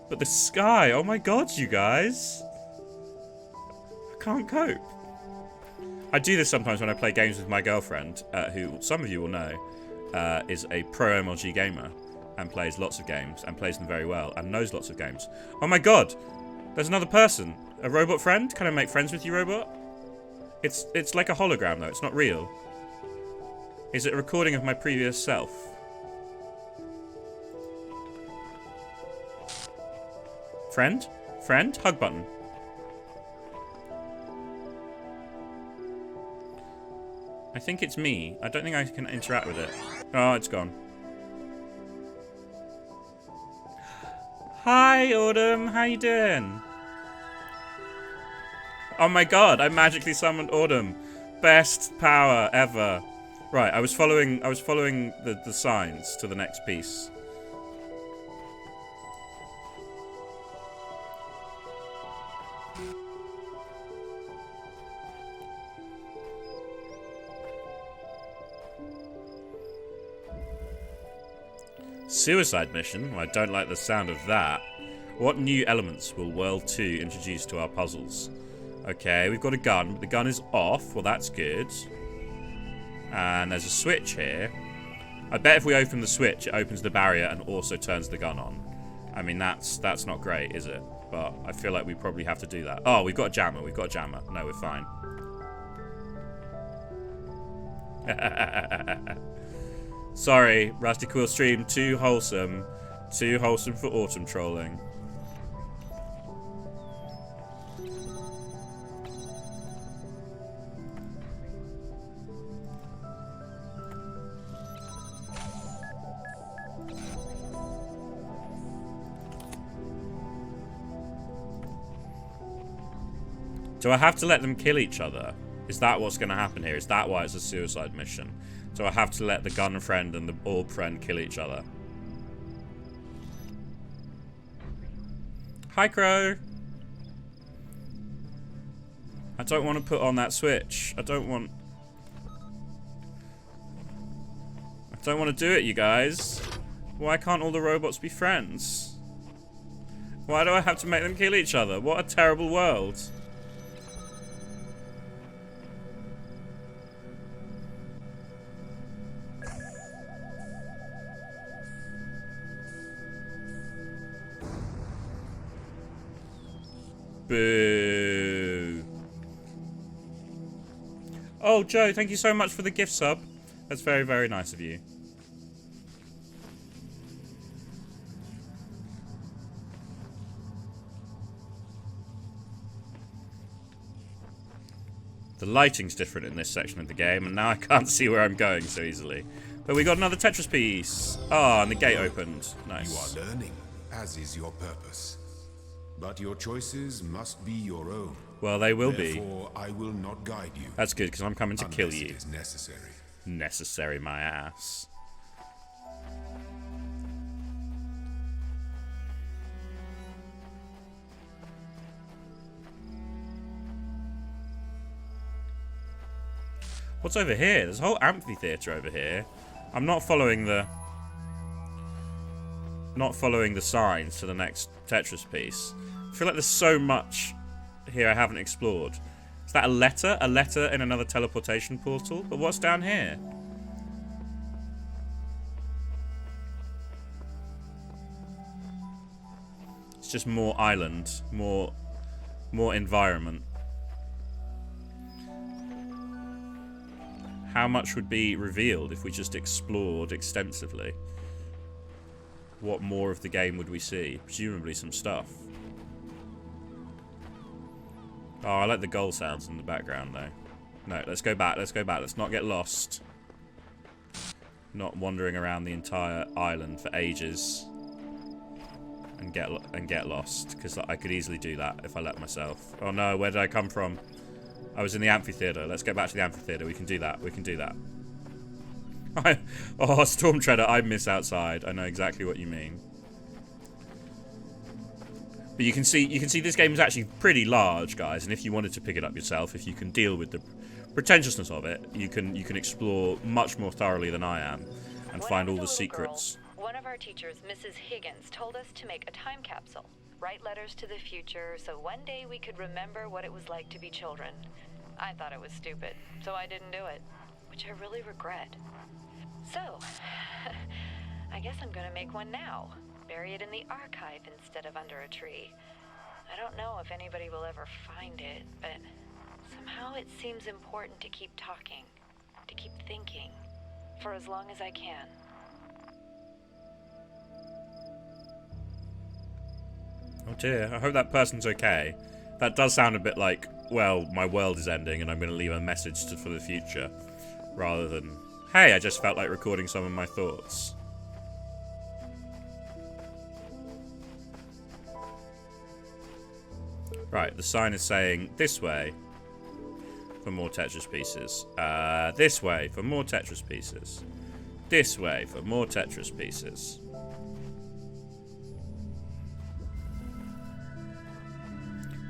But the sky, oh my god, you guys. I can't cope. I do this sometimes when I play games with my girlfriend, who some of you will know is a pro MLG gamer and plays lots of games and plays them very well and knows lots of games. Oh my god, there's another person. A robot friend? Can I make friends with you, robot? It's like a hologram though, it's not real. Is it a recording of my previous self? Friend? Friend? Hug button. I think it's me. I don't think I can interact with it. Oh, it's gone. Hi, Autumn. How you doing? Oh my god, I magically summoned Autumn. Best power ever. Right, I was following the signs to the next piece. Suicide mission? Well, I don't like the sound of that. What new elements will World 2 introduce to our puzzles? Okay, we've got a gun, but the gun is off. Well, that's good. And there's a switch here. I bet if we open the switch, it opens the barrier and also turns the gun on. I mean, that's not great, is it? But I feel like we probably have to do that. Oh, we've got a jammer. We've got a jammer. No, we're fine. Sorry, Rusty Quill stream, too wholesome. Too wholesome for autumn trolling. Do I have to let them kill each other? Is that what's going to happen here? Is that why it's a suicide mission? Do I have to let the gun friend and the orb friend kill each other? Hi, Crow. I don't want to put on that switch. I don't want to do it, you guys. Why can't all the robots be friends? Why do I have to make them kill each other? What a terrible world. Boo. Oh, Joe, thank you so much for the gift sub. That's very, very nice of you. The lighting's different in this section of the game, and now I can't see where I'm going so easily. But we got another Tetris piece. Oh, and the gate opened. Nice. You are learning, as is your purpose. But your choices must be your own. Well, they will be. Therefore, I will not guide you. That's good, because I'm coming to kill you. It is necessary. Necessary, my ass. What's over here? There's a whole amphitheater over here. I'm not following the not following the signs to the next Tetris piece. I feel like there's so much here I haven't explored. Is that a letter? A letter in another teleportation portal? But what's down here? It's just more island, more environment. How much would be revealed if we just explored extensively? What more of the game would we see? Presumably some stuff. Oh, I like the goal sounds in the background though. No, let's go back, let's go back. Let's not get lost. Not wandering around the entire island for ages. And get lost, because I could easily do that if I let myself. Oh no, where did I come from? I was in the amphitheater. Let's get back to the amphitheater. We can do that. We can do that. Oh, Storm Treader, I miss outside. I know exactly what you mean. But you can see this game is actually pretty large, guys. And if you wanted to pick it up yourself, if you can deal with the pretentiousness of it, you can explore much more thoroughly than I am, and find all the secrets. One of our teachers, Mrs. Higgins, told us to make a time capsule. Write letters to the future so one day we could remember what it was like to be children. I thought it was stupid, so I didn't do it, which I really regret. So, I guess I'm gonna make one now. Bury it in the archive instead of under a tree. I don't know if anybody will ever find it, but somehow it seems important to keep talking, to keep thinking, for as long as I can. Oh dear, I hope that person's okay. That does sound a bit like, well, my world is ending and I'm going to leave a message for the future. Rather than, hey, I just felt like recording some of my thoughts. Right, the sign is saying, this way for more Tetris pieces. This way for more Tetris pieces. This way for more Tetris pieces.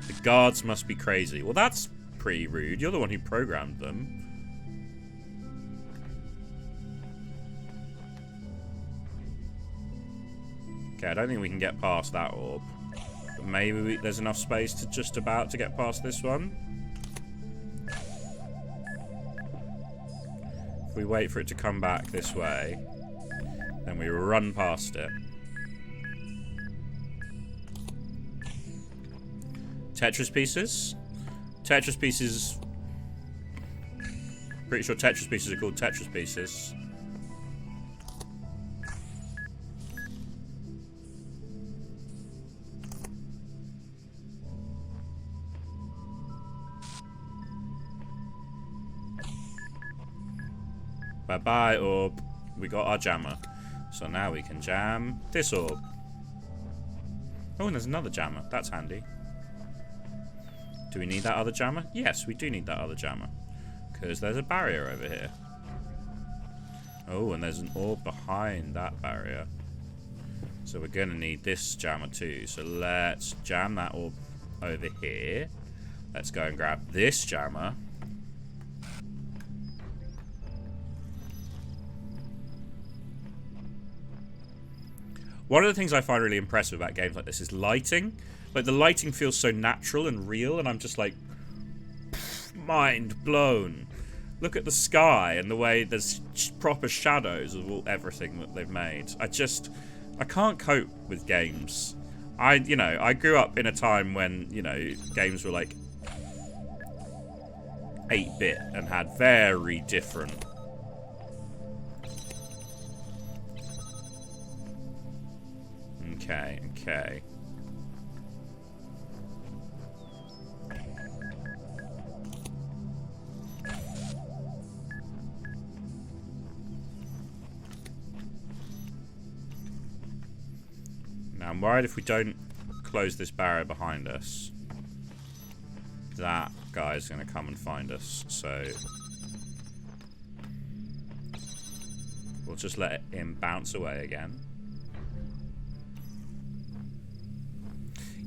The guards must be crazy. Well, that's pretty rude. You're the one who programmed them. Okay, I don't think we can get past that orb. But maybe there's enough space to just about to get past this one. If we wait for it to come back this way, then we run past it. Tetris pieces? Tetris pieces... Pretty sure Tetris pieces are called Tetris pieces. Bye-bye, orb. We got our jammer. So now we can jam this orb. Oh, and there's another jammer. That's handy. Do we need that other jammer? Yes, we do need that other jammer. Because there's a barrier over here. Oh, and there's an orb behind that barrier. So we're going to need this jammer too. So let's jam that orb over here. Let's go and grab this jammer. One of the things I find really impressive about games like this is lighting. Like, the lighting feels so natural and real, and I'm just like, mind blown. Look at the sky and the way there's proper shadows of everything that they've made. I can't cope with games. I grew up in a time when, games were like 8-bit and had very different... Okay. Now I'm worried if we don't close this barrier behind us, that guy's going to come and find us, so we'll just let him bounce away again.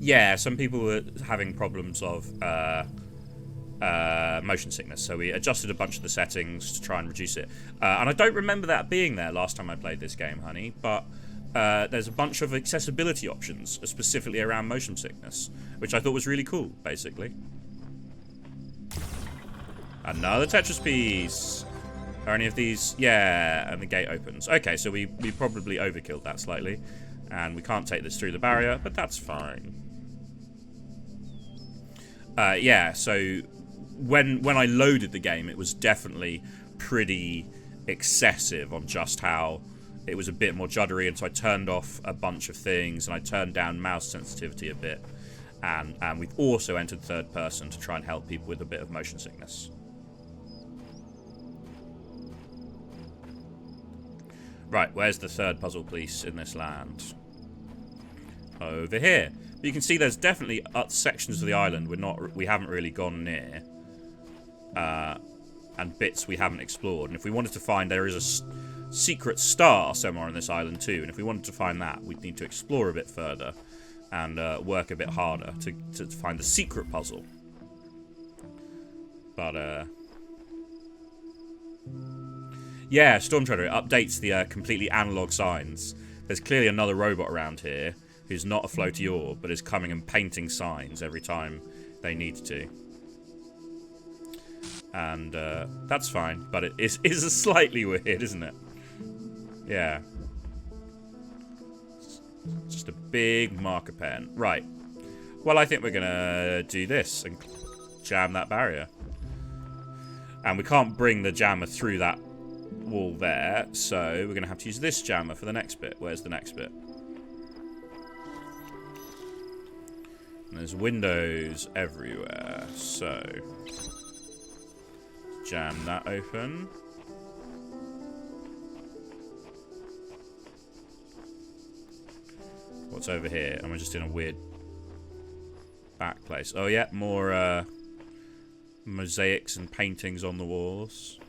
Yeah, some people were having problems of motion sickness, so we adjusted a bunch of the settings to try and reduce it. And I don't remember that being there last time I played this game, honey, but there's a bunch of accessibility options specifically around motion sickness, which I thought was really cool, basically. Another Tetris piece. Are any of these? Yeah, and the gate opens. Okay, so we probably overkilled that slightly. And we can't take this through the barrier, but that's fine. Yeah, so when I loaded the game, it was definitely pretty excessive on just how it was a bit more juddery, and so I turned off a bunch of things, and I turned down mouse sensitivity a bit. And we've also entered third person to try and help people with a bit of motion sickness. Right, where's the third puzzle piece in this land? Over here. But you can see there's definitely sections of the island we haven't really gone near, and bits we haven't explored. And if we wanted to find, there is a secret star somewhere on this island too. And if we wanted to find that, we'd need to explore a bit further and work a bit harder to find the secret puzzle. But yeah, Storm Treader, it updates the completely analog signs. There's clearly another robot around here who's not a floaty orb, but is coming and painting signs every time they need to. And that's fine, but it is slightly weird, isn't it? Yeah. Just a big marker pen. Right. Well, I think we're going to do this and jam that barrier. And we can't bring the jammer through that wall there, so we're going to have to use this jammer for the next bit. Where's the next bit? And there's windows everywhere, so jam that open. What's over here? Am I just in a weird back place? Oh yeah, more mosaics and paintings on the walls.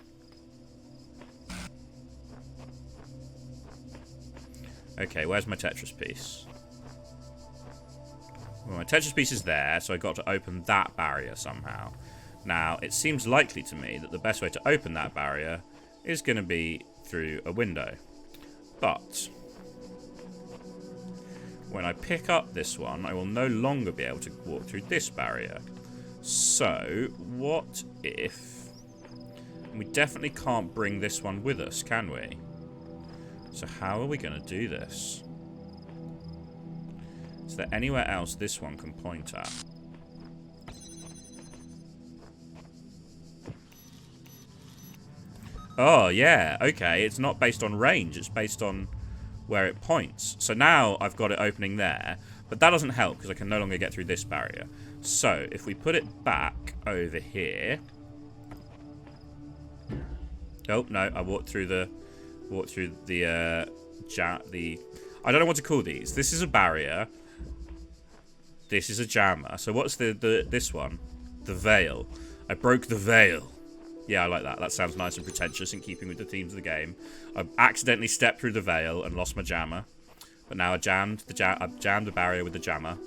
Okay, where's my Tetris piece? Well, my Tetris piece is there, so I got to open that barrier somehow. Now, it seems likely to me that the best way to open that barrier is going to be through a window. But when I pick up this one, I will no longer be able to walk through this barrier. So, what if... We definitely can't bring this one with us, can we? So how are we going to do this? Is there anywhere else this one can point at? Oh, yeah. Okay, it's not based on range. It's based on where it points. So now I've got it opening there. But that doesn't help because I can no longer get through this barrier. So if we put it back over here... Oh, no. I walked through the... I don't know what to call these. This is a barrier. This is a jammer. So what's this one? The veil. I broke the veil. Yeah, I like that. That sounds nice and pretentious in keeping with the themes of the game. I accidentally stepped through the veil and lost my jammer. But now I jammed the barrier with the jammer.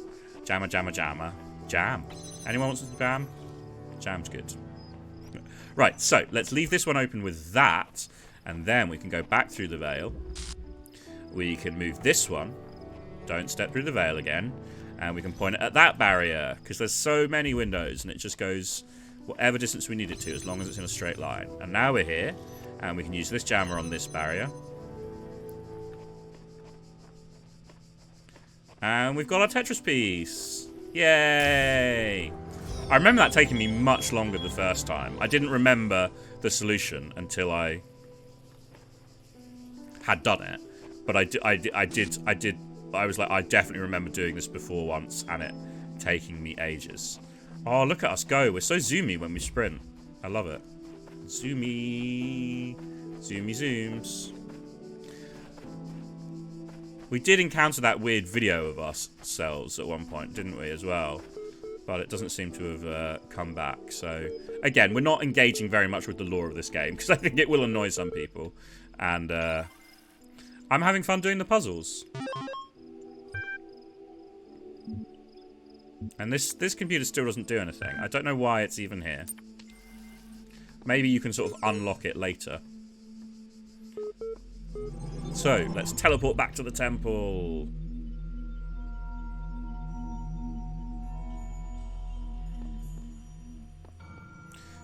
Jammer, jammer, jammer. Jam. Anyone wants to jam? Jam's good. Right, so let's leave this one open with that. And then we can go back through the veil. We can move this one. Don't step through the veil again. And we can point it at that barrier. Because there's so many windows. And it just goes whatever distance we need it to. As long as it's in a straight line. And now we're here. And we can use this jammer on this barrier. And we've got our Tetris piece. Yay! I remember that taking me much longer the first time. I didn't remember the solution until I had done it, but I was like, I definitely remember doing this before once, and it taking me ages. Oh, look at us go. We're so zoomy when we sprint. I love it. Zoomy. Zoomy zooms. We did encounter that weird video of ourselves at one point, didn't we, as well? But it doesn't seem to have come back. So, again, we're not engaging very much with the lore of this game, because I think it will annoy some people. And, I'm having fun doing the puzzles. And this computer still doesn't do anything. I don't know why it's even here. Maybe you can sort of unlock it later. So, let's teleport back to the temple.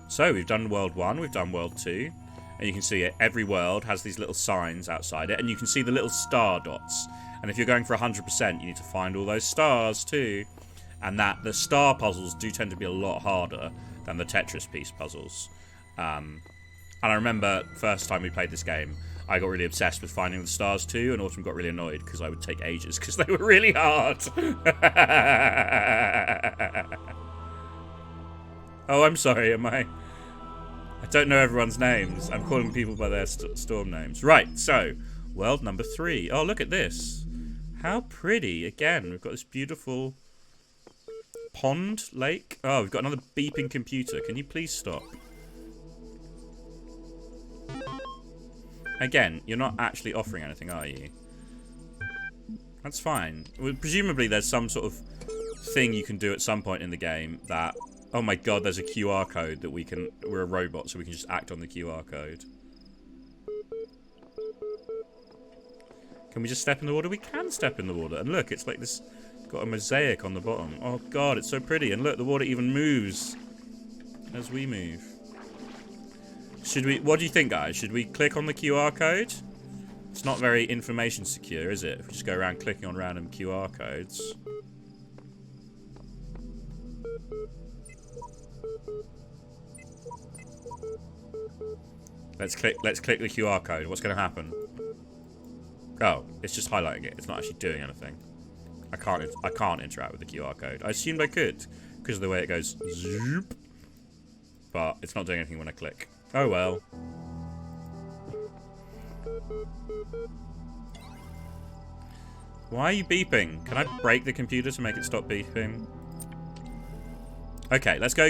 So, we've done World 1, we've done World 2. And you can see it, every world has these little signs outside it. And you can see the little star dots. And if you're going for 100%, you need to find all those stars too. And the star puzzles do tend to be a lot harder than the Tetris piece puzzles. And I remember first time we played this game, I got really obsessed with finding the stars too, and Autumn got really annoyed because I would take ages because they were really hard. Oh, I'm sorry, I don't know everyone's names. I'm calling people by their storm names. Right, so, world number 3. Oh, look at this. How pretty. Again, we've got this beautiful pond, lake. Oh, we've got another beeping computer. Can you please stop? Again, you're not actually offering anything, are you? That's fine. Well, presumably there's some sort of thing you can do at some point in the game that... Oh my god, there's a QR code that we're a robot, so we can just act on the QR code. Can we just step in the water? We can step in the water. And look, it's like this, got a mosaic on the bottom. Oh god, it's so pretty. And look, the water even moves as we move. What do you think, guys? Should we click on the QR code? It's not very information secure, is it? If we just go around clicking on random QR codes. Let's click the QR code. What's going to happen? Oh, it's just highlighting it. It's not actually doing anything. I can't interact with the QR code. I assumed I could because of the way it goes zoop. But it's not doing anything when I click. Oh well. Why are you beeping? Can I break the computer to make it stop beeping? Okay, let's go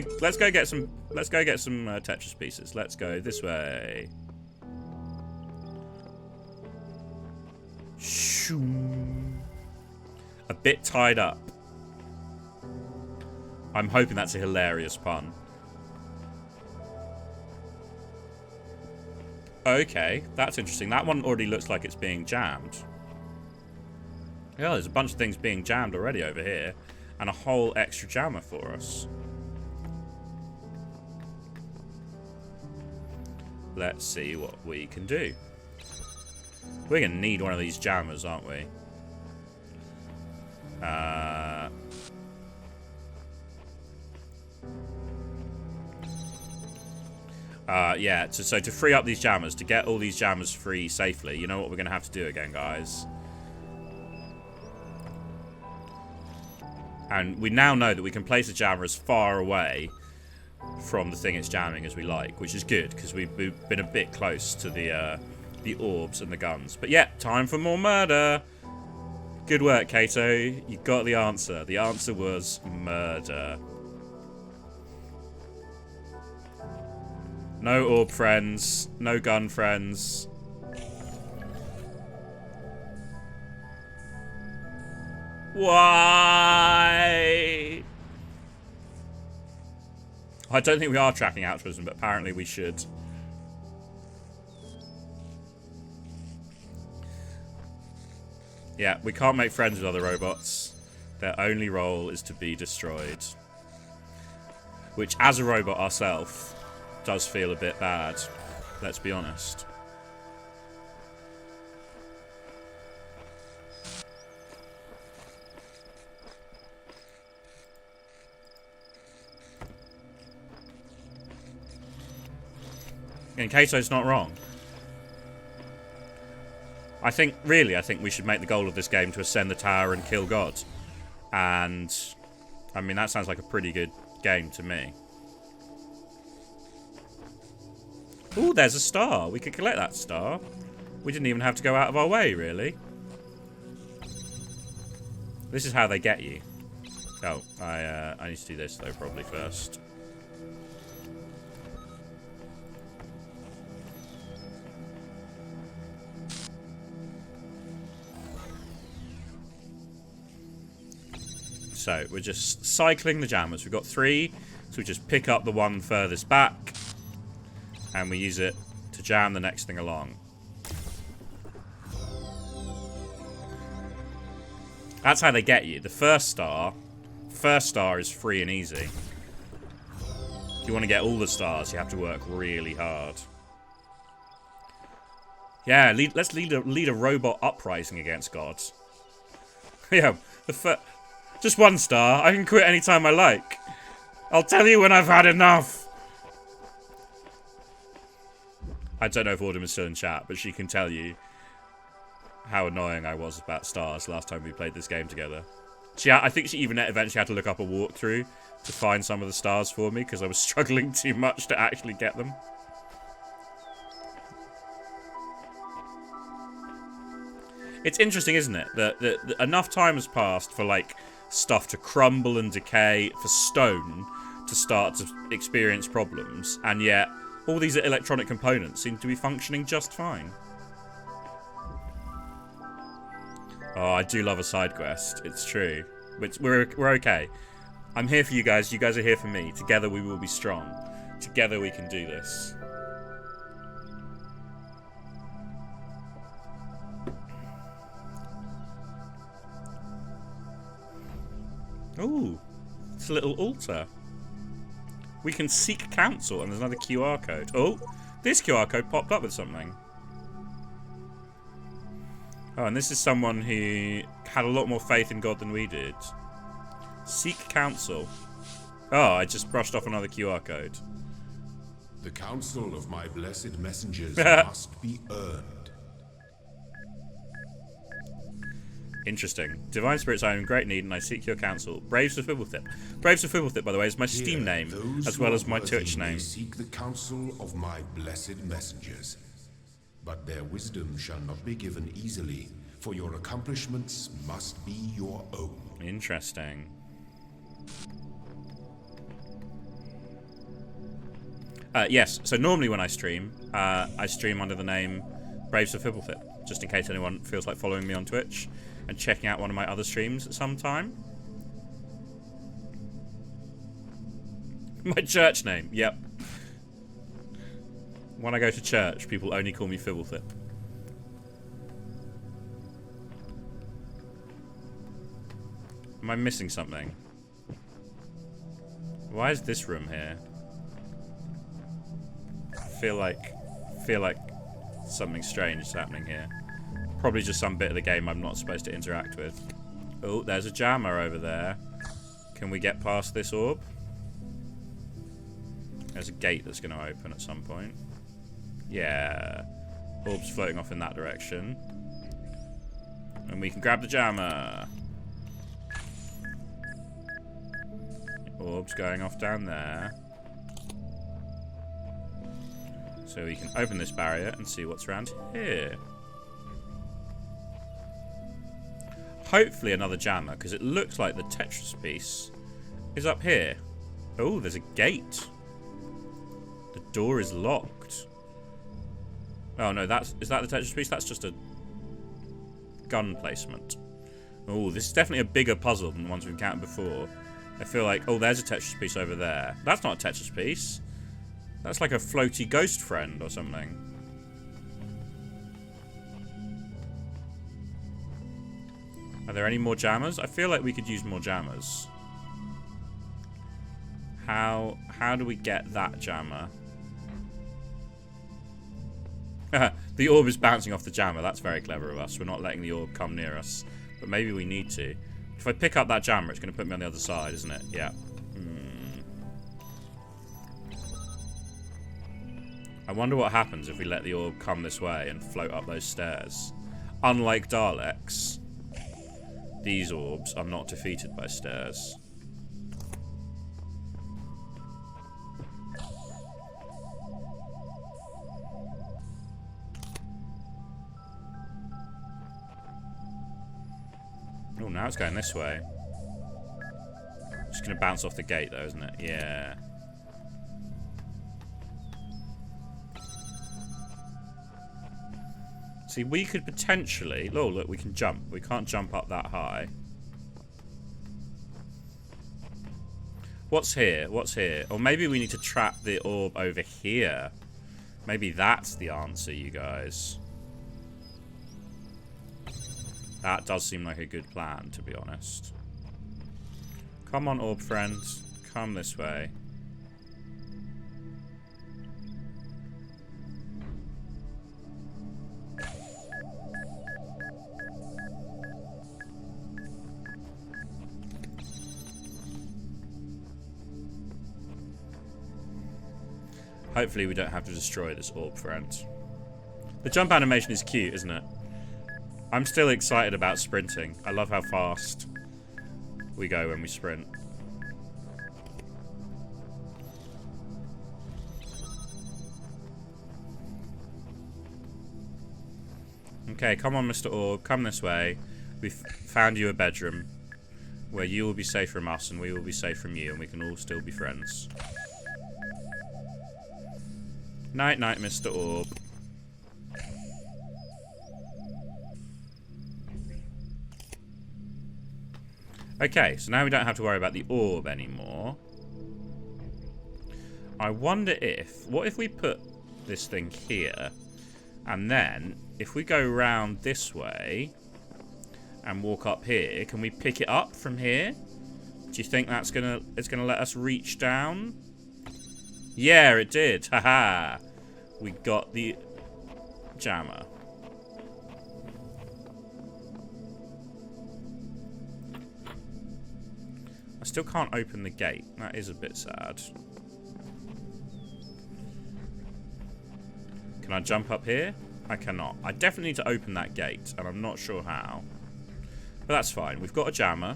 get some Tetris pieces. Let's go this way. Shoo. A bit tied up. I'm hoping that's a hilarious pun. Okay, that's interesting. That one already looks like it's being jammed. Yeah, there's a bunch of things being jammed already over here. And a whole extra jammer for us. Let's see what we can do. We're going to need one of these jammers, aren't we? Yeah, so to free up these jammers, to get all these jammers free safely, you know what we're going to have to do again, guys? And we now know that we can place a jammer as far away from the thing it's jamming as we like, which is good, because we've been a bit close to the orbs and the guns. But yeah, time for more murder! Good work, Kato. You got the answer. The answer was murder. No orb friends. No gun friends. Why? I don't think we are tracking altruism, but apparently we should. Yeah, we can't make friends with other robots. Their only role is to be destroyed. Which, as a robot ourselves, does feel a bit bad. Let's be honest. And Kato's not wrong. I think we should make the goal of this game to ascend the tower and kill God. And, I mean, that sounds like a pretty good game to me. Ooh, there's a star. We could collect that star. We didn't even have to go out of our way, really. This is how they get you. Oh, I need to do this, though, probably first. So, we're just cycling the jammers. We've got 3, so we just pick up the one furthest back, and we use it to jam the next thing along. That's how they get you. The first star is free and easy. If you want to get all the stars, you have to work really hard. Yeah, let's lead a robot uprising against gods. Yeah, just 1 star. I can quit anytime I like. I'll tell you when I've had enough. I don't know if Autumn is still in chat, but she can tell you how annoying I was about stars last time we played this game together. I think she even eventually had to look up a walkthrough to find some of the stars for me because I was struggling too much to actually get them. It's interesting, isn't it, that enough time has passed for, like, stuff to crumble and decay, for stone to start to experience problems, and yet all these electronic components seem to be functioning just fine. Oh, I do love a side quest. It's true. We're okay. I'm here for you guys. You guys are here for me. Together we will be strong. Together we can do this. Ooh, it's a little altar. We can seek counsel, and there's another QR code. Oh, this QR code popped up with something. Oh, and this is someone who had a lot more faith in God than we did. Seek counsel. Oh, I just brushed off another QR code. The counsel of my blessed messengers must be earned. Interesting. Divine spirits, I am in great need, and I seek your counsel. Braves of Fibblethip. Braves of Fibblethip, by the way, is my Steam name, as well as my Twitch name. Seek the counsel of my blessed messengers, but their wisdom shall not be given easily, for your accomplishments must be your own. Interesting. Yes, so normally when I stream under the name Braves of Fibblethip, just in case anyone feels like following me on Twitch and checking out one of my other streams at some time. My church name, yep. When I go to church, people only call me Fibblethip. Am I missing something? Why is this room here? I feel like something strange is happening here. Probably just some bit of the game I'm not supposed to interact with. Oh, there's a jammer over there. Can we get past this orb? There's a gate that's going to open at some point. Yeah. Orb's floating off in that direction. And we can grab the jammer. Orb's going off down there. So we can open this barrier and see what's around here. Hopefully another jammer, because it looks like the Tetris piece is up here. Oh, there's a gate. The door is locked. Oh no, is that the Tetris piece? That's just a gun placement. Oh, this is definitely a bigger puzzle than the ones we've encountered before. I feel like, oh, there's a Tetris piece over there. That's not a Tetris piece. That's like a floaty ghost friend or something. Are there any more jammers? I feel like we could use more jammers. How do we get that jammer? The orb is bouncing off the jammer. That's very clever of us. We're not letting the orb come near us. But maybe we need to. If I pick up that jammer, it's going to put me on the other side, isn't it? Yeah. I wonder what happens if we let the orb come this way and float up those stairs. Unlike Daleks, these orbs are not defeated by stairs. Oh, now it's going this way. Just going to bounce off the gate though, isn't it? Yeah. See, we could potentially... Oh, look, we can jump. We can't jump up that high. What's here? What's here? Or maybe we need to trap the orb over here. Maybe that's the answer, you guys. That does seem like a good plan, to be honest. Come on, orb friend. Come this way. Hopefully we don't have to destroy this orb friend. The jump animation is cute, isn't it? I'm still excited about sprinting. I love how fast we go when we sprint. Okay, come on, Mr. Orb. Come this way. We've found you a bedroom where you will be safe from us and we will be safe from you, and we can all still be friends. Night, night, Mr. Orb. Okay, so now we don't have to worry about the orb anymore. I wonder if... What if we put this thing here, and then if we go round this way and walk up here, can we pick it up from here? Do you think that's it's gonna let us reach down? Yeah, it did. Haha. We got the jammer. I still can't open the gate. That is a bit sad. Can I jump up here? I cannot. I definitely need to open that gate, and I'm not sure how. But that's fine. We've got a jammer.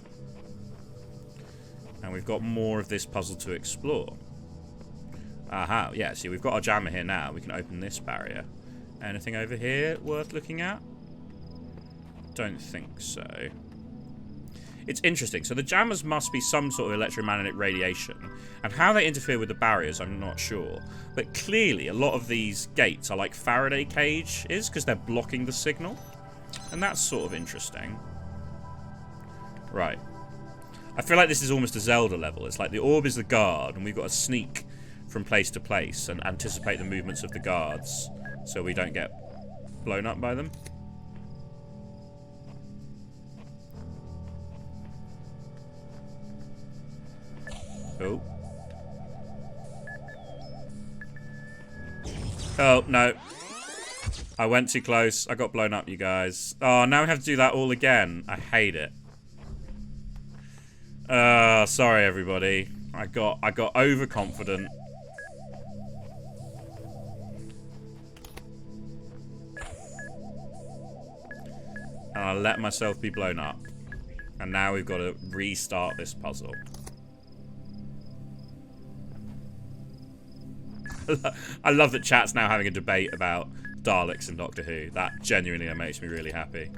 And we've got more of this puzzle to explore. Aha, yeah, see, we've got our jammer here now. We can open this barrier. Anything over here worth looking at? Don't think so. It's interesting. So the jammers must be some sort of electromagnetic radiation. And how they interfere with the barriers, I'm not sure. But clearly, a lot of these gates are like Faraday cage is, because they're blocking the signal. And that's sort of interesting. Right. I feel like this is almost a Zelda level. It's like the orb is the guard, and we've got to sneak from place to place and anticipate the movements of the guards so we don't get blown up by them. Oh. Oh, no. I went too close. I got blown up, you guys. Oh, now we have to do that all again. I hate it. Sorry, everybody. I got overconfident. And I let myself be blown up. And now we've got to restart this puzzle. I love that chat's now having a debate about Daleks and Doctor Who. That genuinely makes me really happy.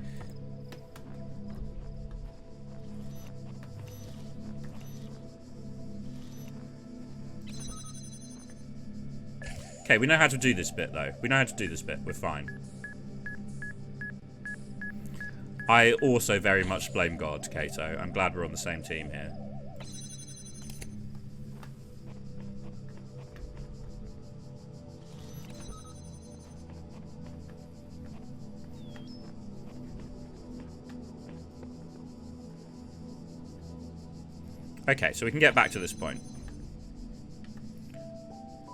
Okay, we know how to do this bit, though. We know how to do this bit. We're fine. I also very much blame God, Kato. I'm glad we're on the same team here. Okay, so we can get back to this point.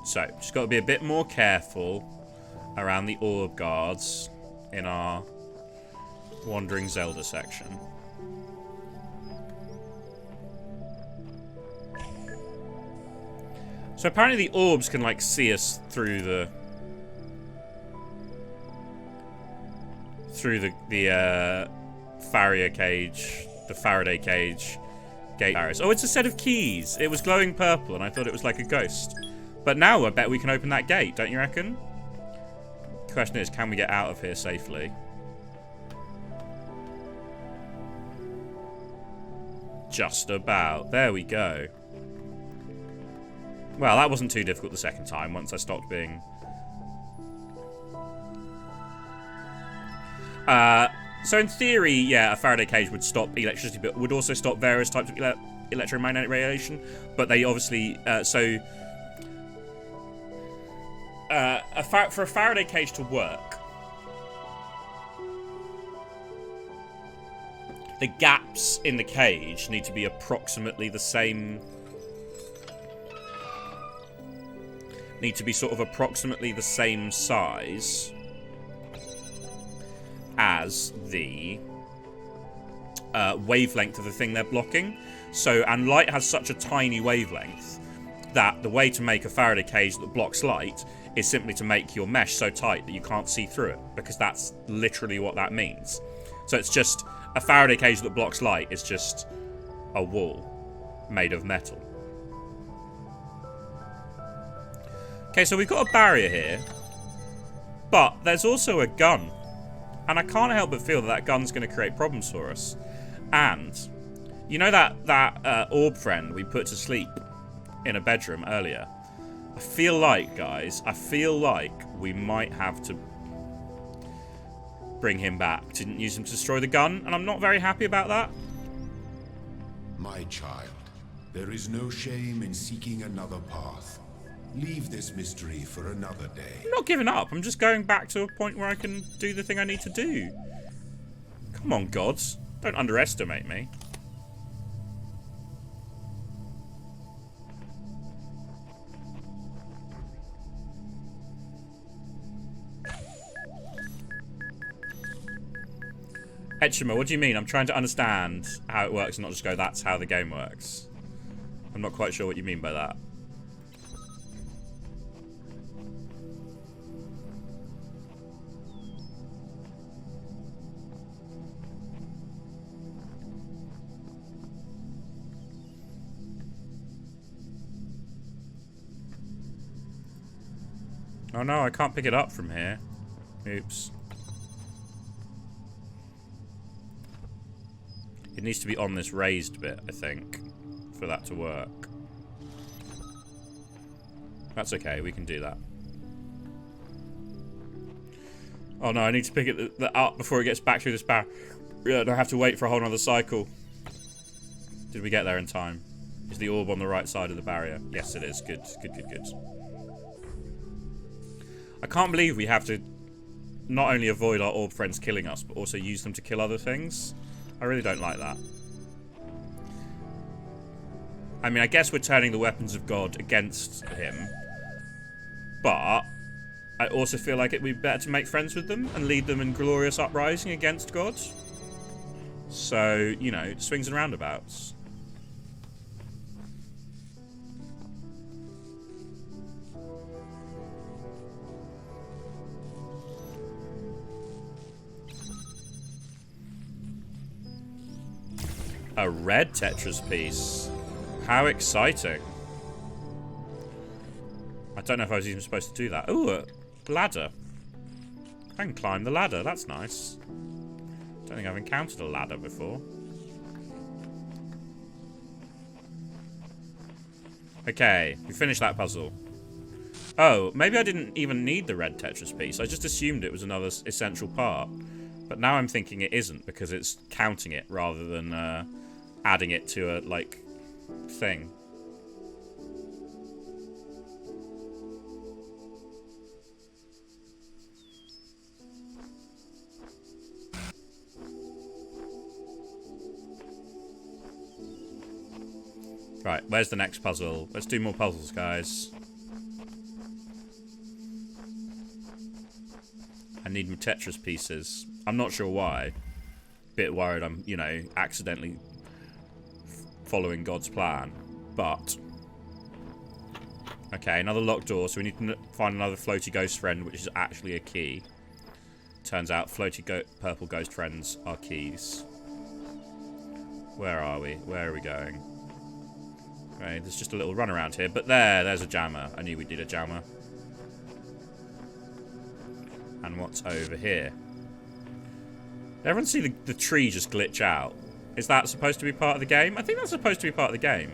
So, just got to be a bit more careful around the orb guards in our Wandering Zelda section. So apparently the orbs can, like, see us through the Faraday cage gate barriers. Oh, it's a set of keys. It was glowing purple, and I thought it was like a ghost. But now I bet we can open that gate, don't you reckon? The question is, can we get out of here safely? Just about. There we go. Well, that wasn't too difficult the second time, once I stopped being... So in theory, yeah, a Faraday cage would stop electricity, but would also stop various types of electromagnetic radiation. But they obviously... for a Faraday cage to work... the gaps in the cage need to be approximately the same. Need to be sort of approximately the same size as the wavelength of the thing they're blocking. So, and light has such a tiny wavelength that the way to make a Faraday cage that blocks light is simply to make your mesh so tight that you can't see through it, because that's literally what that means. So it's just a Faraday cage that blocks light is just a wall made of metal. Okay, so we've got a barrier here, but there's also a gun. And I can't help but feel that that gun's going to create problems for us. And, you know that orb friend we put to sleep in a bedroom earlier? I feel like, guys, we might have to bring him back to use him to destroy the gun, and I'm not very happy about that. My child, there is no shame in seeking another path. Leave this mystery for another day. I'm not giving up. I'm just going back to a point where I can do the thing I need to do. Come on, gods. Don't underestimate me. Etchima, what do you mean? I'm trying to understand how it works and not just go, that's how the game works. I'm not quite sure what you mean by that. Oh no, I can't pick it up from here. Oops. It needs to be on this raised bit, I think, for that to work. That's okay, we can do that. Oh no, I need to pick it up before it gets back through this barrier. I don't have to wait for a whole nother cycle. Did we get there in time? Is the orb on the right side of the barrier? Yes, it is. Good, good, good, good. I can't believe we have to not only avoid our orb friends killing us, but also use them to kill other things. I really don't like that. I mean, I guess we're turning the weapons of God against him, but I also feel like it'd be better to make friends with them and lead them in glorious uprising against God. So, you know, swings and roundabouts. A red Tetris piece. How exciting. I don't know if I was even supposed to do that. Ooh, a ladder. I can climb the ladder. That's nice. Don't think I've encountered a ladder before. Okay, we finished that puzzle. Oh, maybe I didn't even need the red Tetris piece. I just assumed it was another essential part. But now I'm thinking it isn't, because it's counting it rather than adding it to a, like, thing. Right, where's the next puzzle? Let's do more puzzles, guys. I need more Tetris pieces. I'm not sure why. Bit worried I'm, you know, accidentally following God's plan. But okay, another locked door, so we need to find another floaty ghost friend, which is actually a key. Turns out floaty purple ghost friends are keys. Where are we? Where are we going? Okay, there's just a little run around here, but there's a jammer. I knew we did a jammer. And what's over here? Did everyone see the tree just glitch out? Is that supposed to be part of the game? I think that's supposed to be part of the game.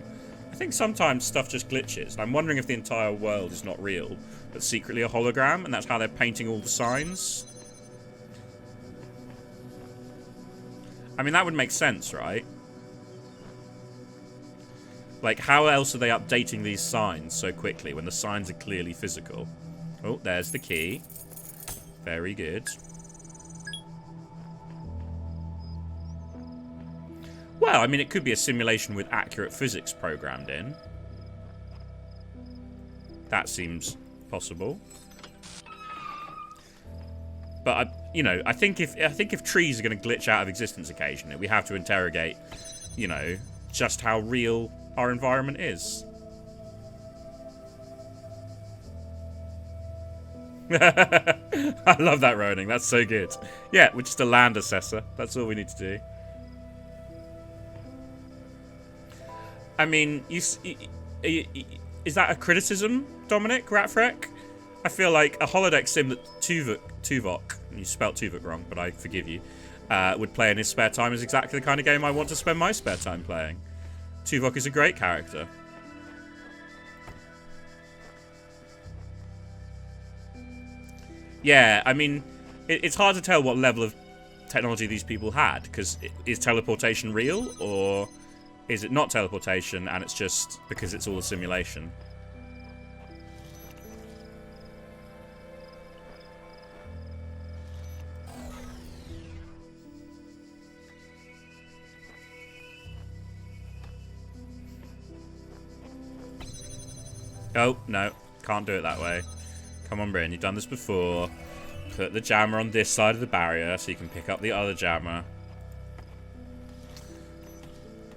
I think sometimes stuff just glitches. And I'm wondering if the entire world is not real, but secretly a hologram, and that's how they're painting all the signs. I mean, that would make sense, right? Like, how else are they updating these signs so quickly when the signs are clearly physical? Oh, there's the key. Very good. Well, I mean, it could be a simulation with accurate physics programmed in. That seems possible. But you know, I think if trees are going to glitch out of existence occasionally, we have to interrogate, you know, just how real our environment is. I love that, Roning. That's so good. Yeah, we're just a land assessor. That's all we need to do. I mean, is that a criticism, Dominic Ratfreck? I feel like a holodeck sim that Tuvok, you spelt Tuvok wrong, but I forgive you, would play in his spare time is exactly the kind of game I want to spend my spare time playing. Tuvok is a great character. Yeah, I mean, it's hard to tell what level of technology these people had, because is teleportation real, or is it not teleportation and it's just because it's all a simulation? Oh, no. Can't do it that way. Come on, Bryn. You've done this before. Put the jammer on this side of the barrier so you can pick up the other jammer.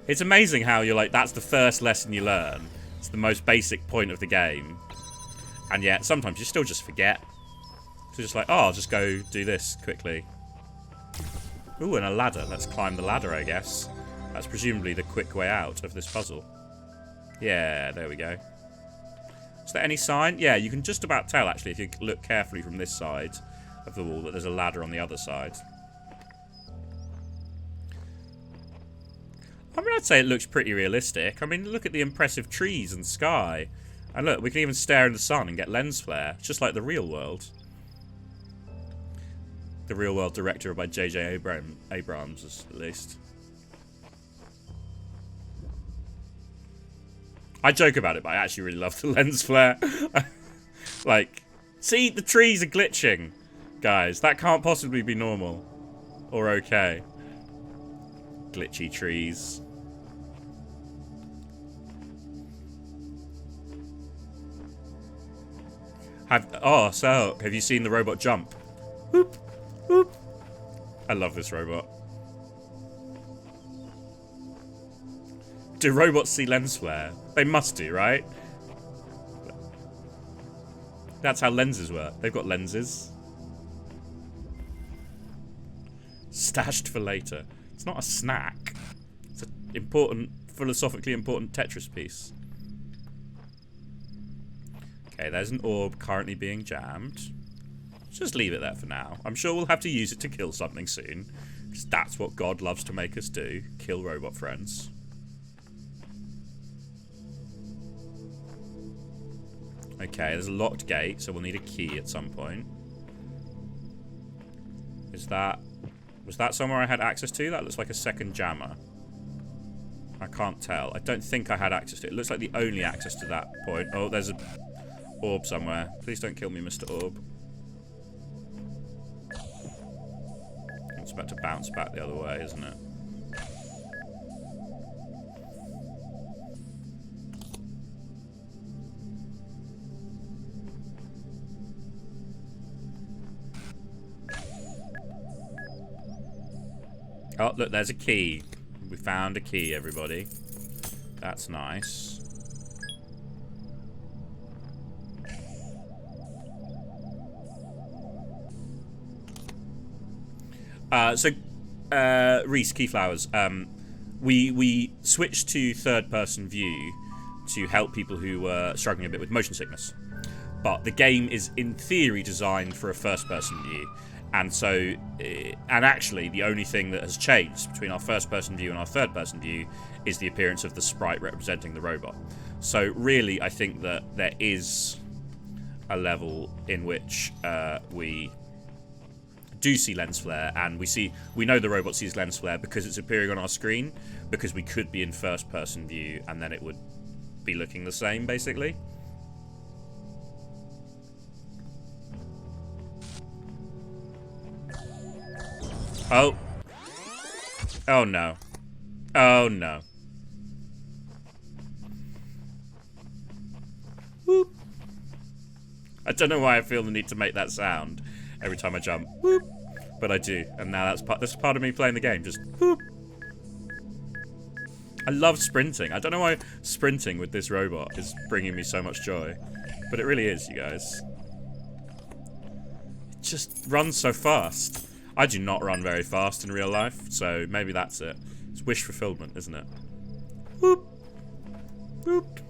It's amazing how you're like, that's the first lesson you learn. It's the most basic point of the game. And yet, sometimes you still just forget. So just like, oh, I'll just go do this quickly. Ooh, and a ladder. Let's climb the ladder, I guess. That's presumably the quick way out of this puzzle. Yeah, there we go. Is there any sign? Yeah, you can just about tell, actually, if you look carefully from this side of the wall, that there's a ladder on the other side. I mean, I'd say it looks pretty realistic. I mean, look at the impressive trees and sky. And look, we can even stare in the sun and get lens flare, just like the real world. The real world directed by J.J. Abrams, at least. I joke about it, but I actually really love the lens flare. Like, see, the trees are glitching, guys. That can't possibly be normal. Or okay. Glitchy trees. So, have you seen the robot jump? Whoop, whoop. I love this robot. Do robots see lens flare? They must do, right? That's how lenses work. They've got lenses. Stashed for later. It's not a snack. It's an important, philosophically important Tetris piece. Okay, there's an orb currently being jammed. Just leave it there for now. I'm sure we'll have to use it to kill something soon. Because that's what God loves to make us do. Kill robot friends. Okay, there's a locked gate, so we'll need a key at some point. Was that somewhere I had access to? That looks like a second jammer. I can't tell. I don't think I had access to it. It looks like the only access to that point. Oh, there's an orb somewhere. Please don't kill me, Mr. Orb. It's about to bounce back the other way, isn't it? Oh, look, there's a key. We found a key, everybody. That's nice. Reese, Keyflowers, we switched to third-person view to help people who were struggling a bit with motion sickness. But the game is, in theory, designed for a first-person view. And so, and actually, the only thing that has changed between our first-person view and our third-person view is the appearance of the sprite representing the robot. So, really, I think that there is a level in which we do see lens flare, and we know the robot sees lens flare because it's appearing on our screen, because we could be in first-person view, and then it would be looking the same, basically. Oh. Oh no. Oh no. Whoop. I don't know why I feel the need to make that sound every time I jump. Whoop. But I do, and now that's part of me playing the game. Just whoop. I love sprinting. I don't know why sprinting with this robot is bringing me so much joy, but it really is, you guys. It just runs so fast. I do not run very fast in real life, so maybe that's it. It's wish fulfillment, isn't it? Whoop. Whoop.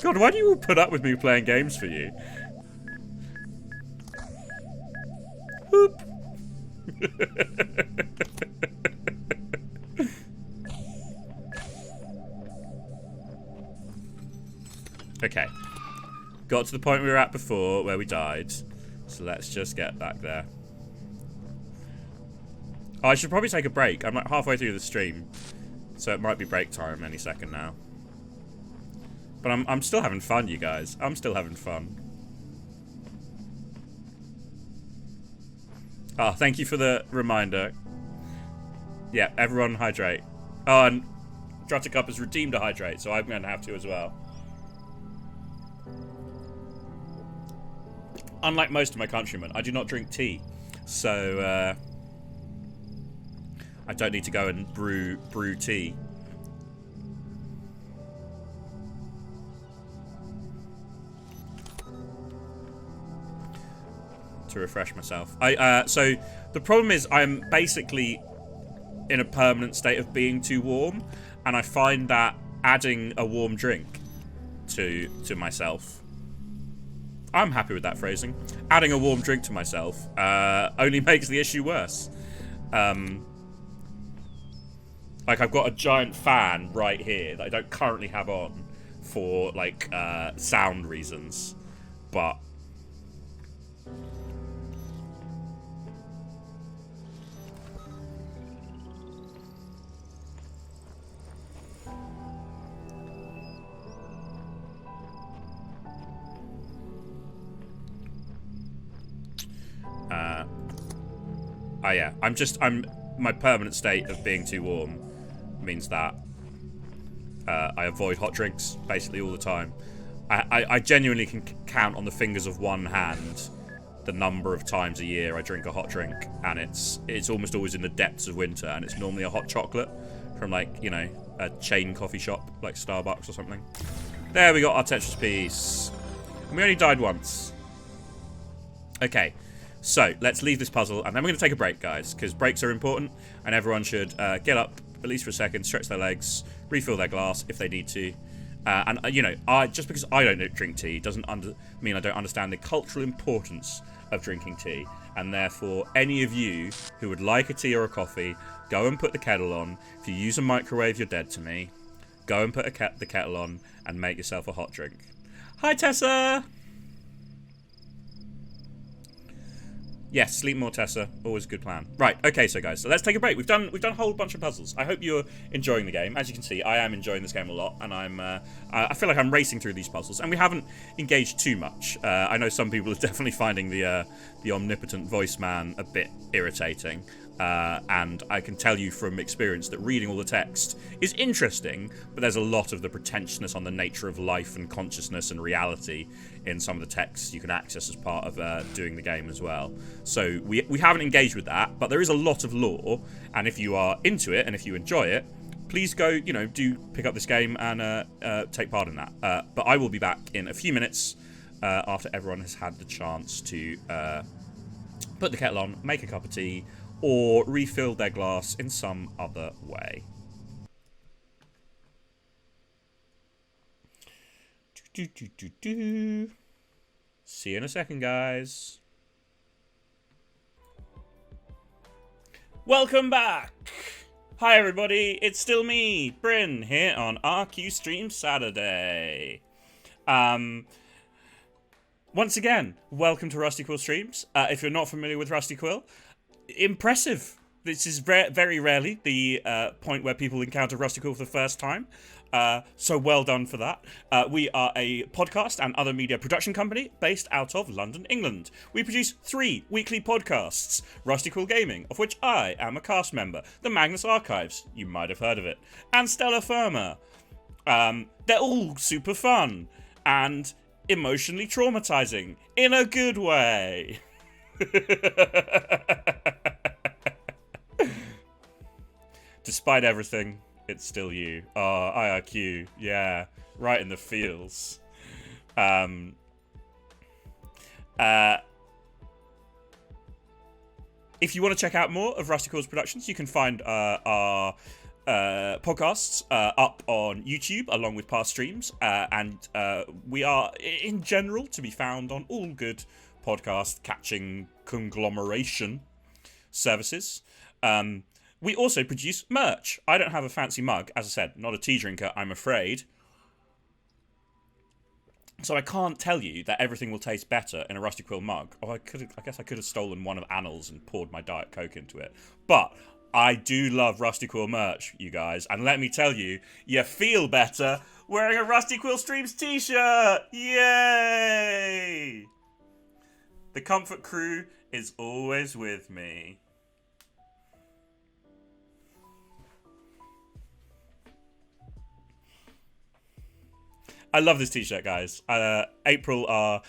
God, why do you all put up with me playing games for you? Whoop. Okay. Got to the point we were at before where we died. So let's just get back there. Oh, I should probably take a break. I'm like halfway through the stream. So it might be break time any second now. But I'm still having fun, you guys. I'm still having fun. Oh, thank you for the reminder. Yeah, everyone hydrate. Oh, and Druttercup has redeemed a hydrate, so I'm going to have to as well. Unlike most of my countrymen, I do not drink tea. So, I don't need to go and brew tea. To refresh myself. So the problem is I'm basically in a permanent state of being too warm, and I find that adding a warm drink to myself, I'm happy with that phrasing. Adding a warm drink to myself only makes the issue worse. Like I've got a giant fan right here that I don't currently have on for like sound reasons, but yeah, my permanent state of being too warm means that I avoid hot drinks basically all the time. I genuinely can count on the fingers of one hand the number of times a year I drink a hot drink, and it's almost always in the depths of winter, and it's normally a hot chocolate from like, you know, a chain coffee shop like Starbucks or something. There we got our Tetris piece. And we only died once. Okay. So, let's leave this puzzle, and then we're going to take a break, guys, because breaks are important, and everyone should get up, at least for a second, stretch their legs, refill their glass if they need to. And, you know, just because I don't drink tea doesn't mean I don't understand the cultural importance of drinking tea, and therefore, any of you who would like a tea or a coffee, go and put the kettle on. If you use a microwave, you're dead to me. Go and put the kettle on and make yourself a hot drink. Hi, Tessa! Yes, sleep more, Tessa. Always a good plan. Right, okay, so guys, so let's take a break. We've done a whole bunch of puzzles. I hope you're enjoying the game. As you can see, I am enjoying this game a lot, and I feel like I'm racing through these puzzles, and we haven't engaged too much. I know some people are definitely finding the omnipotent voice man a bit irritating. And I can tell you from experience that reading all the text is interesting, but there's a lot of the pretentiousness on the nature of life and consciousness and reality in some of the texts you can access as part of doing the game as well. So we haven't engaged with that, but there is a lot of lore, and if you are into it and if you enjoy it, please go, you know, do pick up this game and take part in that. But I will be back in a few minutes after everyone has had the chance to put the kettle on, make a cup of tea, or refill their glass in some other way. See you in a second, guys. Welcome back! Hi everybody, it's still me, Bryn, here on RQ Stream Saturday. Once again, welcome to Rusty Quill Streams. If you're not familiar with Rusty Quill, impressive. This is very rarely the point where people encounter Rusty Quill for the first time. So well done for that. We are a podcast and other media production company based out of London, England. We produce 3 weekly podcasts. Rusty Quill Gaming, of which I am a cast member. The Magnus Archives, you might have heard of it. And Stella Firma. They're all super fun and emotionally traumatizing in a good way. Despite everything, it's still you. Oh, IRQ. Yeah, right in the feels. If you want to check out more of Rusty Quill's productions, you can find our podcasts up on YouTube along with past streams, and we are in general to be found on all good podcast catching conglomeration services. We also produce merch. I don't have a fancy mug, as I said, not a tea drinker, I'm afraid. So I can't tell you that everything will taste better in a Rusty Quill mug. Or I guess I could have stolen one of Annal's and poured my Diet Coke into it. But I do love Rusty Quill merch, you guys. And let me tell you, you feel better wearing a Rusty Quill Streams t-shirt. Yay! The Comfort Crew is always with me. I love this t-shirt, guys. April, our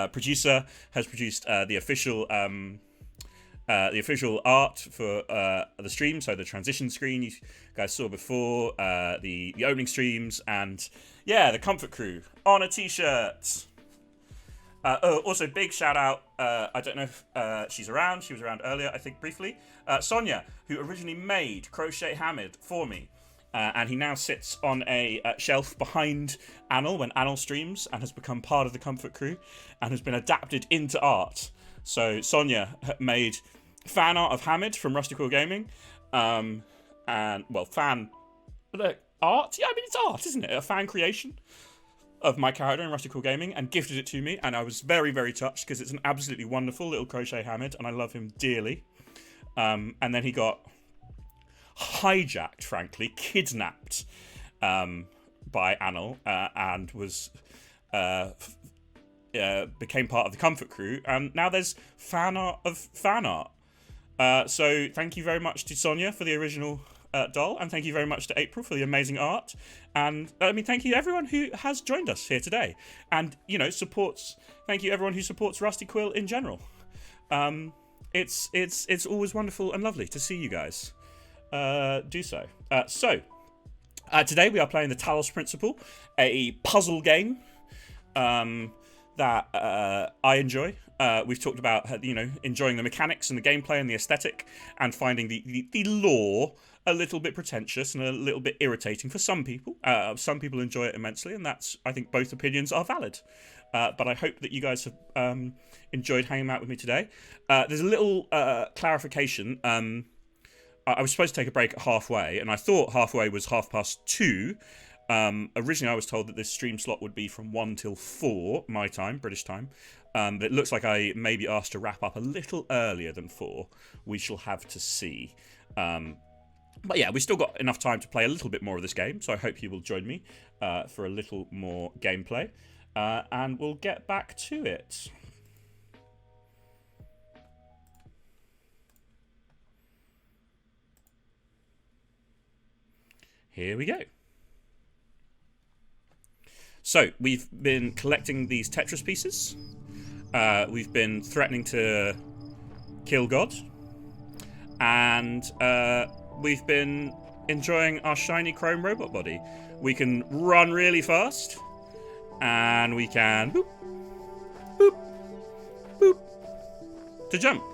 producer, has produced the official art for the stream. So the transition screen you guys saw before, the opening streams, and yeah, the Comfort Crew on a t-shirt. Also, big shout out. I don't know if she's around. She was around earlier, I think, briefly. Sonia, who originally made Crochet Hamid for me. And he now sits on a shelf behind Annal when Annal streams and has become part of the Comfort Crew and has been adapted into art. So Sonia made fan art of Hamid from Rusty Quill Gaming. And, well, fan art? Yeah, I mean, it's art, isn't it? A fan creation of my character in Rusty Quill Gaming and gifted it to me. And I was very, very touched because it's an absolutely wonderful little Crochet Hamid and I love him dearly. And then he got hijacked, frankly, kidnapped by Annal and was became part of the Comfort Crew, and now there's fan art of fan art. So thank you very much to Sonia for the original doll, and thank you very much to April for the amazing art, and I mean thank you to everyone who has joined us here today, and you know thank you everyone who supports Rusty Quill in general. It's always wonderful and lovely to see you guys do so. Today we are playing the Talos Principle, a puzzle game that I enjoy. We've talked about enjoying the mechanics and the gameplay and the aesthetic, and finding the lore a little bit pretentious and a little bit irritating for some people. Some people enjoy it immensely, and that's, I think, both opinions are valid. But I hope that you guys have enjoyed hanging out with me today. There's a little clarification. I was supposed to take a break at halfway, and I thought halfway was 2:30. Originally, I was told that this stream slot would be from 1 till 4, my time, British time. But it looks like I may be asked to wrap up a little earlier than 4. We shall have to see. But yeah, we've still got enough time to play a little bit more of this game, so I hope you will join me for a little more gameplay. And we'll get back to it. Here we go. So, we've been collecting these Tetris pieces. We've been threatening to kill God. And we've been enjoying our shiny chrome robot body. We can run really fast. And we can boop, boop, boop, to jump.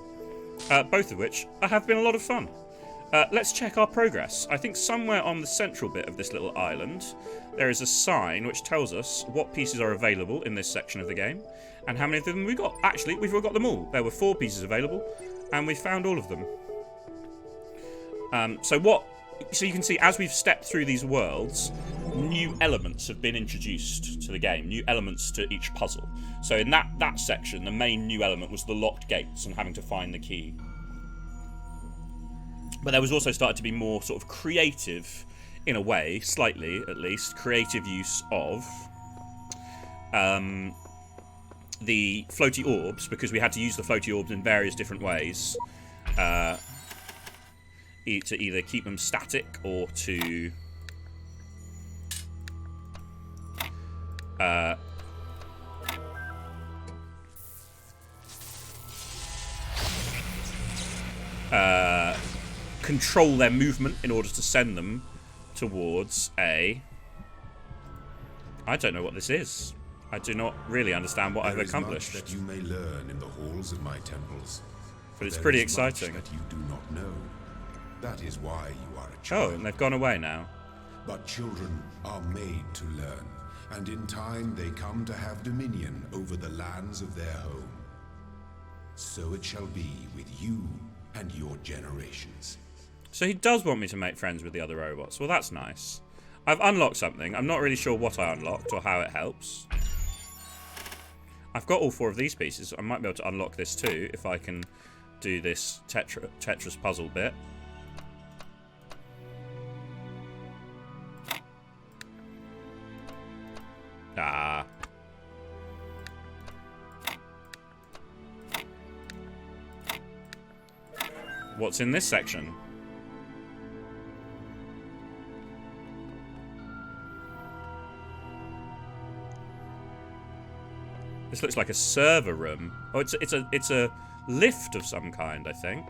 Both of which have been a lot of fun. Let's check our progress. I think somewhere on the central bit of this little island, there is a sign which tells us what pieces are available in this section of the game, and how many of them we got. Actually, we've got them all. There were 4 pieces available, and we found all of them. So you can see, as we've stepped through these worlds, new elements have been introduced to the game, new elements to each puzzle. So in that section, the main new element was the locked gates and having to find the key. But there was also started to be more sort of creative in a way, slightly at least, creative use of the floaty orbs, because we had to use the floaty orbs in various different ways to either keep them static or to control their movement in order to send them towards a... I don't know what this is. I do not really understand what I've accomplished. There is much that you may learn in the halls of my temples. But it's There pretty is much exciting. that you do not know. That is why you are a Oh, child. and they've gone away now. But children are made to learn, and in time they come to have dominion over the lands of their home. So it shall be with you and your generations. So he does want me to make friends with the other robots. Well, that's nice. I've unlocked something. I'm not really sure what I unlocked or how it helps. I've got all 4 of these pieces. I might be able to unlock this too if I can do this Tetris puzzle bit. Ah. What's in this section? This looks like a server room. Oh, it's a lift of some kind, I think.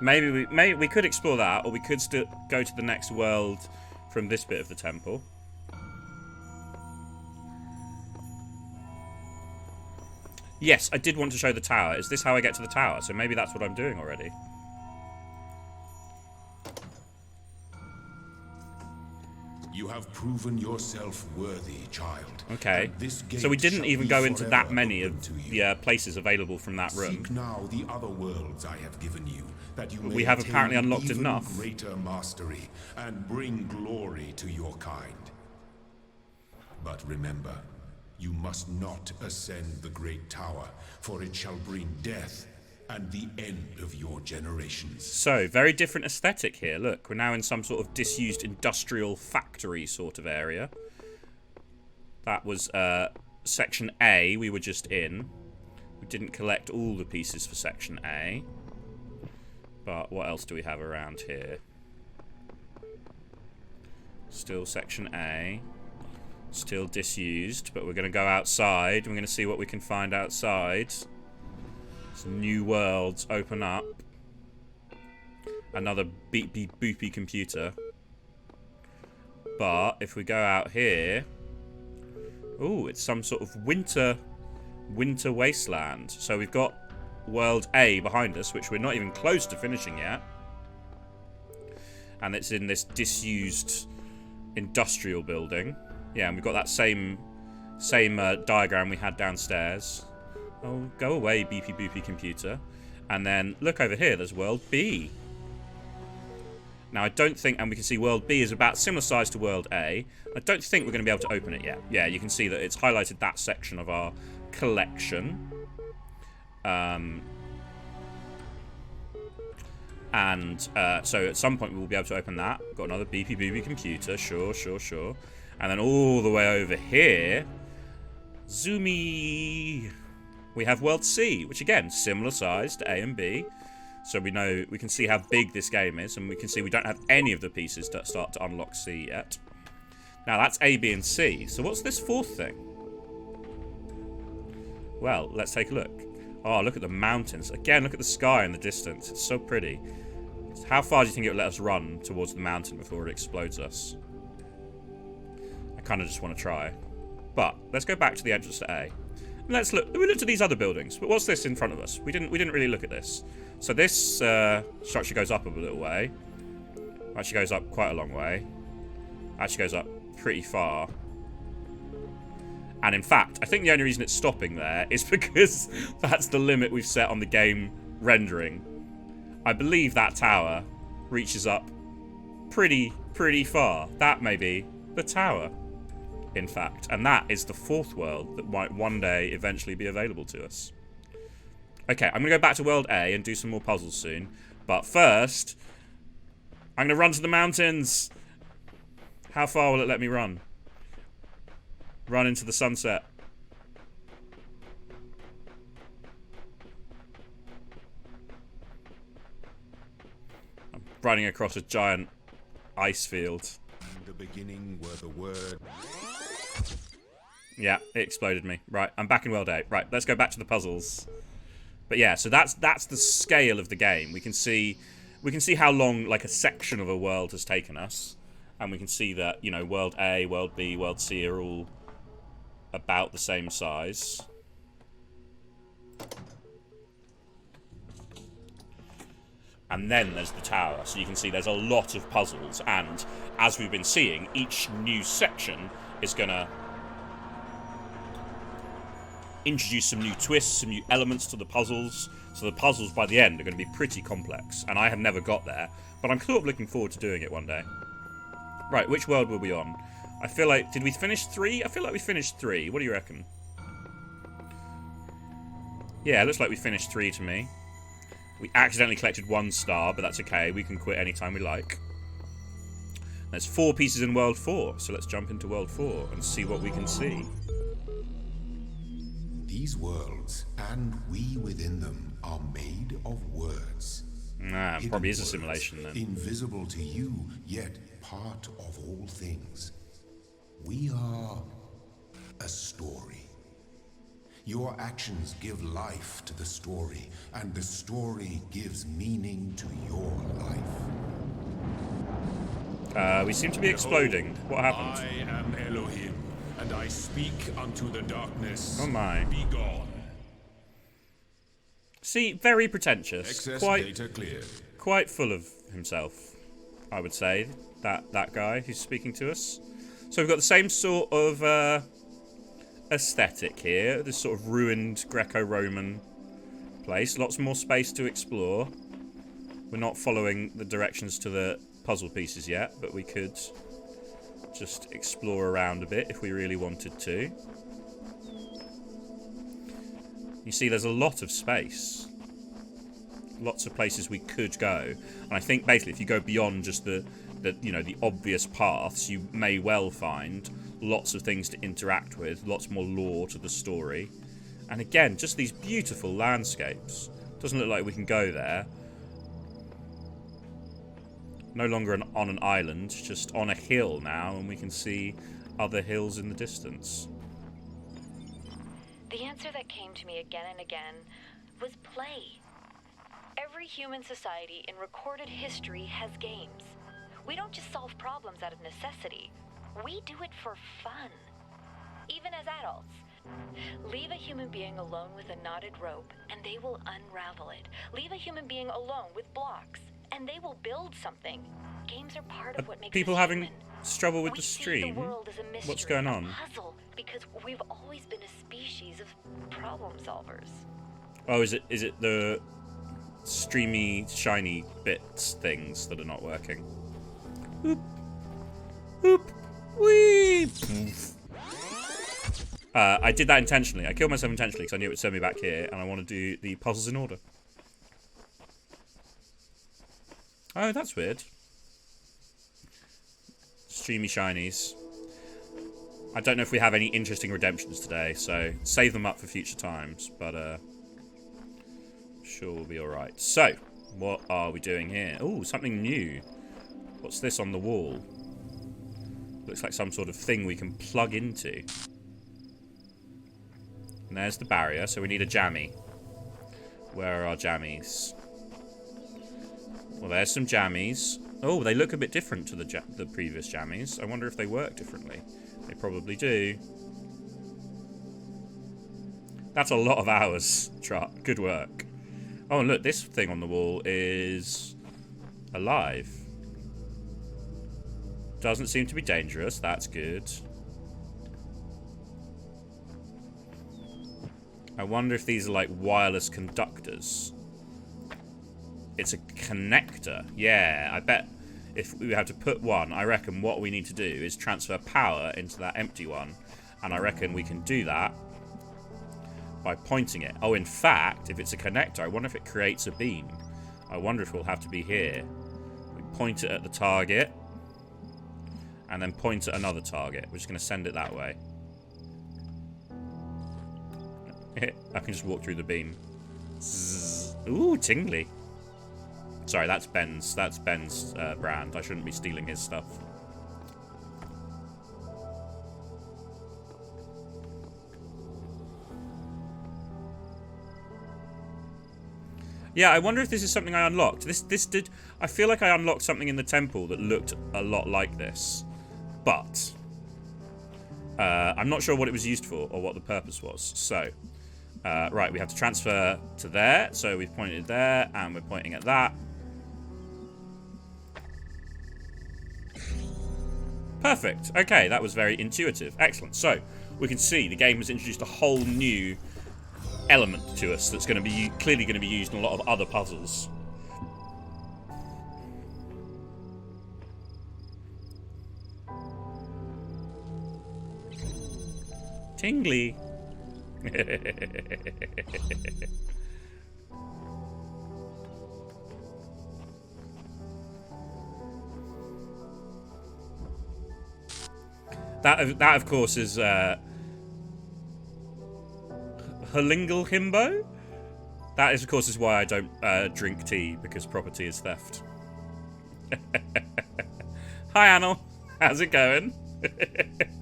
Maybe we could explore that, or we could still go to the next world from this bit of the temple. Yes, I did want to show the tower. Is this how I get to the tower? So maybe that's what I'm doing already. You have proven yourself worthy, child. Okay. And this gate So we didn't shall even be go into that forever many open of to you. the places available from that room. Seek now the other worlds I have given you, that you may We have attain apparently unlocked even enough. greater mastery and bring glory to your kind. But remember, you must not ascend the great tower, for it shall bring death and the end of your generations. So, very different aesthetic here. Look, we're now in some sort of disused industrial factory sort of area. That was Section A we were just in. We didn't collect all the pieces for Section A. But what else do we have around here? Still Section A. Still disused, but we're going to go outside. We're going to see what we can find outside. Some new worlds open up. Another beepy boopy computer. But if we go out here... Ooh, it's some sort of winter wasteland. So we've got World A behind us, which we're not even close to finishing yet. And it's in this disused industrial building. Yeah, and we've got that same diagram we had downstairs. Oh, go away, beepy boopy computer. And then, look over here, there's World B. Now, I don't think, and we can see World B is about similar size to World A. I don't think we're going to be able to open it yet. Yeah, you can see that it's highlighted that section of our collection. So at some point we will be able to open that. Got another beepy boopy computer, sure. And then all the way over here, zoomy, we have World C, which again, similar size to A and B. So we can see how big this game is, and we can see we don't have any of the pieces that start to unlock C yet. Now that's A, B, and C. So what's this 4th thing? Well, let's take a look. Oh, look at the mountains. Again, look at the sky in the distance. It's so pretty. How far do you think it would let us run towards the mountain before it explodes us? I kind of just want to try. But let's go back to the entrance to A. And let's look. We looked at these other buildings, but what's this in front of us? We didn't really look at this. So this structure goes up a little way. Actually goes up quite a long way. Actually goes up pretty far. And in fact, I think the only reason it's stopping there is because that's the limit we've set on the game rendering. I believe that tower reaches up pretty far. That may be the tower, in fact. And that is the 4th world that might one day eventually be available to us. Okay, I'm going to go back to World A and do some more puzzles soon. But first, I'm going to run to the mountains. How far will it let me run? Run into the sunset. I'm running across a giant ice field. In the beginning were the word. Yeah, it exploded me. Right, I'm back in World 8. Right, let's go back to the puzzles. But yeah, so that's the scale of the game. We can see how long like a section of a world has taken us, and we can see that, you know, World A, World B, World C are all about the same size. And then there's the tower, so you can see there's a lot of puzzles, and as we've been seeing, each new section is gonna introduce some new twists, some new elements to the puzzles, so the puzzles by the end are going to be pretty complex, and I have never got there, but I'm sort of looking forward to doing it one day. Right, which world were we on? I feel like, did we finish 3? I feel like we finished 3. What do you reckon? Yeah, it looks like we finished 3 to me. We accidentally collected 1 star, but that's okay, we can quit anytime we like. There's 4 pieces in World 4, so let's jump into World 4 and see what we can see. These worlds, and we within them, are made of words. Nah, Hidden probably is a words, simulation then. Invisible to you, yet part of all things. We are a story. Your actions give life to the story, and the story gives meaning to your life. We seem to be exploding. What happened? I am Elohim, and I speak unto the darkness. Oh my. Be gone. See, very pretentious. Excess Quite data cleared. quite full of himself, I would say, that guy who's speaking to us. So we've got the same sort of aesthetic here, this sort of ruined Greco-Roman place. Lots more space to explore. We're not following the directions to the puzzle pieces yet, but we could just explore around a bit if we really wanted to. You see, there's a lot of space. Lots of places we could go. And I think basically if you go beyond just the obvious paths, you may well find lots of things to interact with, lots more lore to the story. And again, just these beautiful landscapes. Doesn't look like we can go there. No longer on an island, just on a hill now, and we can see other hills in the distance. The answer that came to me again and again was play. Every human society in recorded history has games. We don't just solve problems out of necessity. We do it for fun. Even as adults. Leave a human being alone with a knotted rope, and they will unravel it. Leave a human being alone with blocks, and they will build something. Games are part of what makes People us having human. struggle with We the see stream? the world as a mystery, What's going on? a puzzle, because we've always been a species of problem solvers. Oh, is it the streamy, shiny bits things that are not working? Oop. Oop. Wee. I did that intentionally. I killed myself intentionally because I knew it would send me back here, and I want to do the puzzles in order. Oh, that's weird. Streamy shinies. I don't know if we have any interesting redemptions today, so save them up for future times, but sure we'll be alright. So, what are we doing here? Ooh, something new. What's this on the wall? Looks like some sort of thing we can plug into. And there's the barrier, so we need a jammy. Where are our jammies? Well, there's some jammies. Oh, they look a bit different to the previous jammies. I wonder if they work differently. They probably do. That's a lot of hours, Trot. Good work. Oh, and look, this thing on the wall is alive. Doesn't seem to be dangerous. That's good. I wonder if these are like wireless conductors. It's a connector. Yeah, I bet if we have to put one, I reckon what we need to do is transfer power into that empty one. And I reckon we can do that by pointing it. Oh, in fact, if it's a connector, I wonder if it creates a beam. I wonder if we'll have to be here. point it at the target, and then point at another target. We're just going to send it that way. I can just walk through the beam. Zzz. Ooh, tingly. Sorry, that's Ben's. That's Ben's brand. I shouldn't be stealing his stuff. Yeah, I wonder if this is something I unlocked. This did. I feel like I unlocked something in the temple that looked a lot like this, but I'm not sure what it was used for or what the purpose was. So, right, we have to transfer to there. So we've pointed there, and we're pointing at that. Perfect. Okay, that was very intuitive. Excellent. So we can see the game has introduced a whole new element to us that's going to be clearly going to be used in a lot of other puzzles. Tingly. That of course is Herlingal Himbo? That is, of course, is why I don't drink tea, because property is theft. Hi, Anil. How's it going?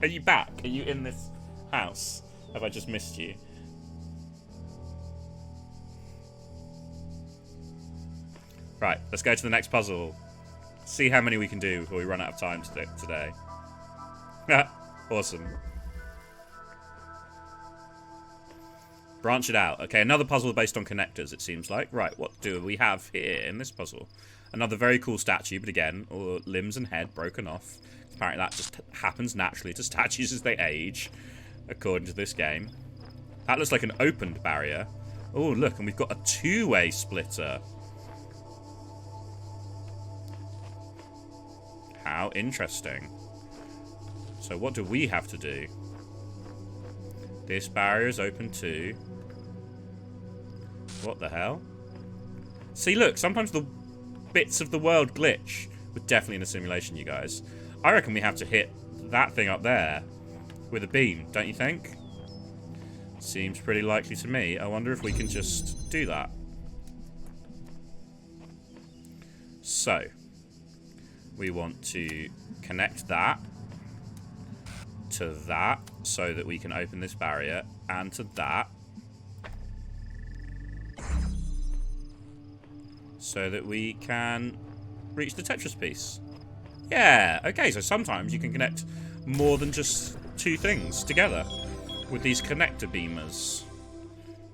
Are you back? Are you in this house? Have I just missed you? Right, let's go to the next puzzle. See how many we can do before we run out of time today. Awesome. Branch it out. Okay, another puzzle based on connectors, it seems like. Right, what do we have here in this puzzle? Another very cool statue, but again, all limbs and head broken off. Apparently that just happens naturally to statues as they age, according to this game. That looks like an opened barrier. Oh, look, and we've got a two-way splitter. How interesting. So what do we have to do? This barrier is open too. What the hell? See, look, sometimes the bits of the world glitch. We're definitely in a simulation, you guys. I reckon we have to hit that thing up there with a beam, don't you think? Seems pretty likely to me. I wonder if we can just do that. So, we want to connect that to that so that we can open this barrier, and to that so that we can reach the Tetris piece. Yeah, okay, so sometimes you can connect more than just two things together with these connector beamers.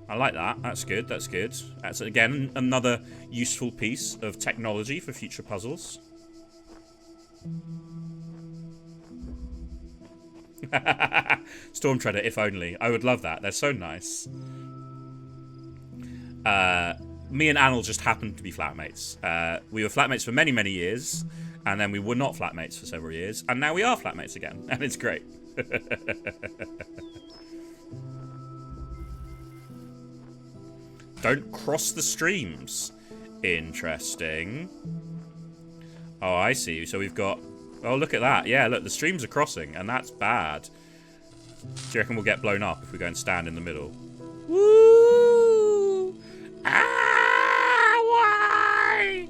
I like that. That's good, that's good. That's, again, another useful piece of technology for future puzzles. Storm Treader, if only. I would love that. They're so nice. Me and Anil just happened to be flatmates. We were flatmates for many, many years, and then we were not flatmates for several years, and now we are flatmates again, and it's great. Don't cross the streams. Interesting. Oh, I see. So we've got... Oh, look at that. Yeah, look, the streams are crossing, and that's bad. Do you reckon we'll get blown up if we go and stand in the middle? Woo! Ah, why?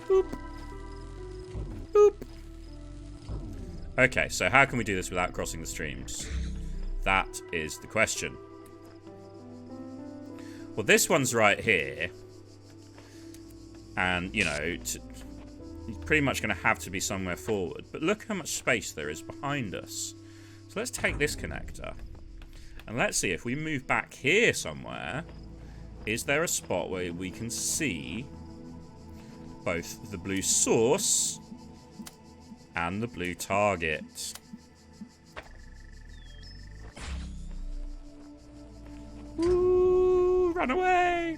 Boop. Boop. Okay, so how can we do this without crossing the streams? That is the question. Well, this one's right here. And, you know, it's pretty much going to have to be somewhere forward. But look how much space there is behind us. So let's take this connector. And let's see if we move back here somewhere. Is there a spot where we can see both the blue source and the blue target? Woo! Run away!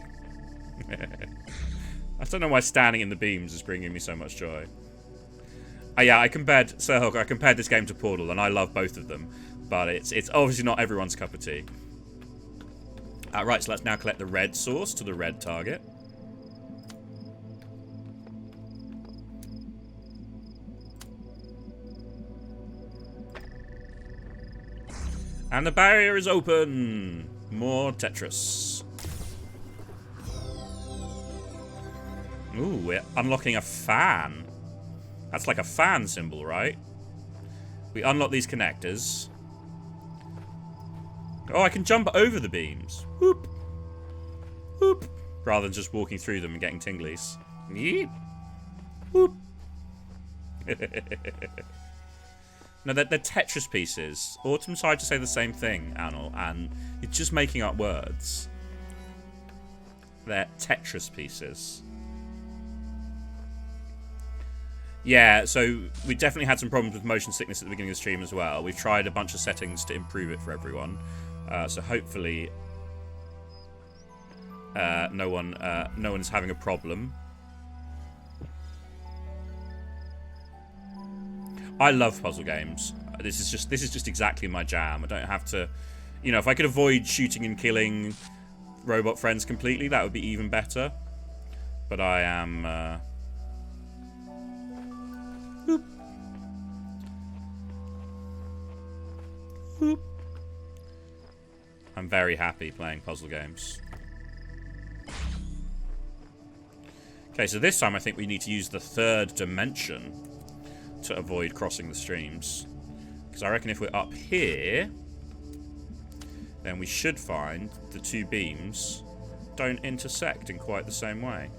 I don't know why standing in the beams is bringing me so much joy. Yeah, I compared this game to Portal, and I love both of them, but it's obviously not everyone's cup of tea. Right, so let's now collect the red source to the red target. And the barrier is open. More Tetris. Ooh, we're unlocking a fan. That's like a fan symbol, right? We unlock these connectors. Oh, I can jump over the beams. Whoop. Whoop. Rather than just walking through them and getting tinglies. Yeep. Whoop. No, they're Tetris pieces. Autumn tried to say the same thing, Anil, and it's just making up words. They're Tetris pieces. Yeah, so we definitely had some problems with motion sickness at the beginning of the stream as well. We've tried a bunch of settings to improve it for everyone. So hopefully no one's having a problem. I love puzzle games. This is just exactly my jam. I don't have to, you know, if I could avoid shooting and killing robot friends completely, that would be even better. But I am boop. Boop. I'm very happy playing puzzle games. Okay, so this time I think we need to use the third dimension to avoid crossing the streams. Because I reckon if we're up here, then we should find the two beams don't intersect in quite the same way.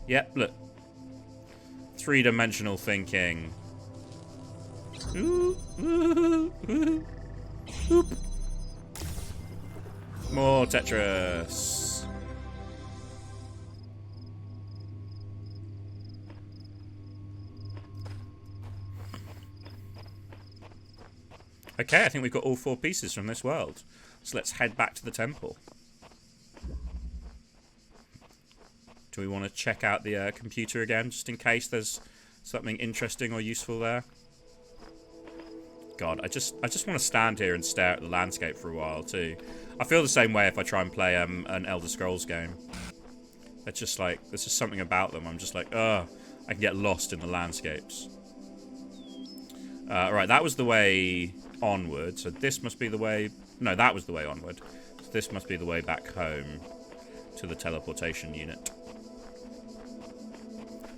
Yep, look. Three-dimensional thinking. Ooh, ooh, ooh, ooh. More Tetris. Okay, I think we've got all 4 pieces from this world. So let's head back to the temple. Do we want to check out the computer again, just in case there's something interesting or useful there? God, I just want to stand here and stare at the landscape for a while too. I feel the same way if I try and play an Elder Scrolls game. It's just like, there's just something about them. I'm just like, ugh, I can get lost in the landscapes. Right, that was the way onward, so this must be the way... No, that was the way onward. So this must be the way back home to the teleportation unit.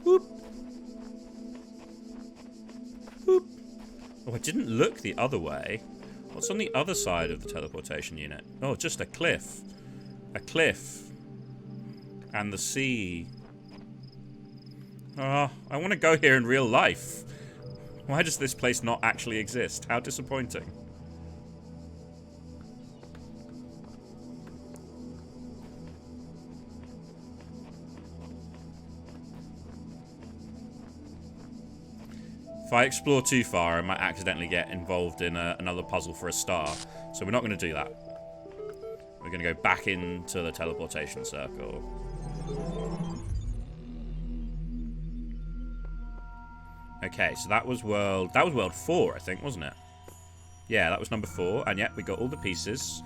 Whoop. Whoop. Oh, I didn't look the other way. What's on the other side of the teleportation unit? Oh, just a cliff. A cliff. And the sea. Oh, I want to go here in real life. Why does this place not actually exist? How disappointing. If I explore too far, I might accidentally get involved in another puzzle for a star. So we're not going to do that. We're going to go back into the teleportation circle. Okay, so that was world 4, I think, wasn't it? Yeah, that was number 4, and yet we got all the pieces.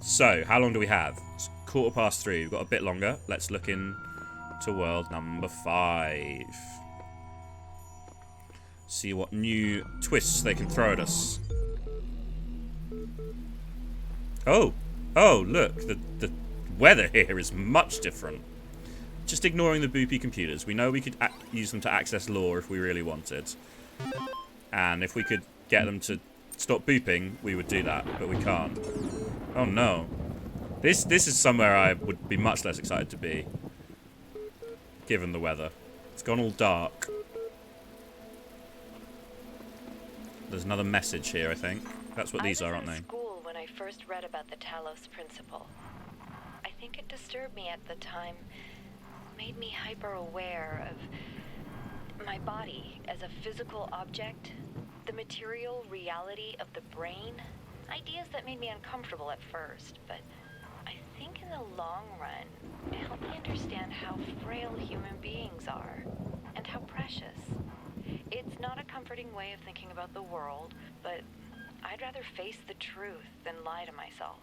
So, how long do we have? It's 3:15. We've got a bit longer. Let's look into world number 5. See what new twists they can throw at us. Oh, look, the weather here is much different. Just ignoring the boopy computers. We know we could use them to access lore if we really wanted. And if we could get them to stop booping, we would do that. But we can't. Oh no. This is somewhere I would be much less excited to be. Given the weather. It's gone all dark. There's another message here, I think. That's what these are, aren't they? I was in school when I first read about the Talos Principle. I think it disturbed me at the time. Made me hyper-aware of my body as a physical object, the material reality of the brain, ideas that made me uncomfortable at first, but I think in the long run, it helped me understand how frail human beings are, and how precious. It's not a comforting way of thinking about the world, but I'd rather face the truth than lie to myself.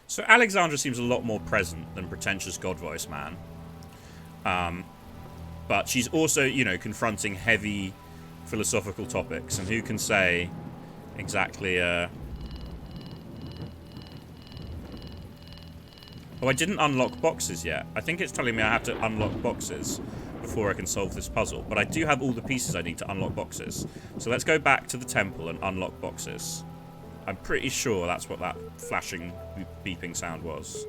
So Alexandra seems a lot more present than pretentious God Voice Man. But she's also, you know, confronting heavy philosophical topics, and who can say exactly... Oh, I didn't unlock boxes yet. I think it's telling me I have to unlock boxes before I can solve this puzzle. But I do have all the pieces I need to unlock boxes. So let's go back to the temple and unlock boxes. I'm pretty sure that's what that flashing, beeping sound was.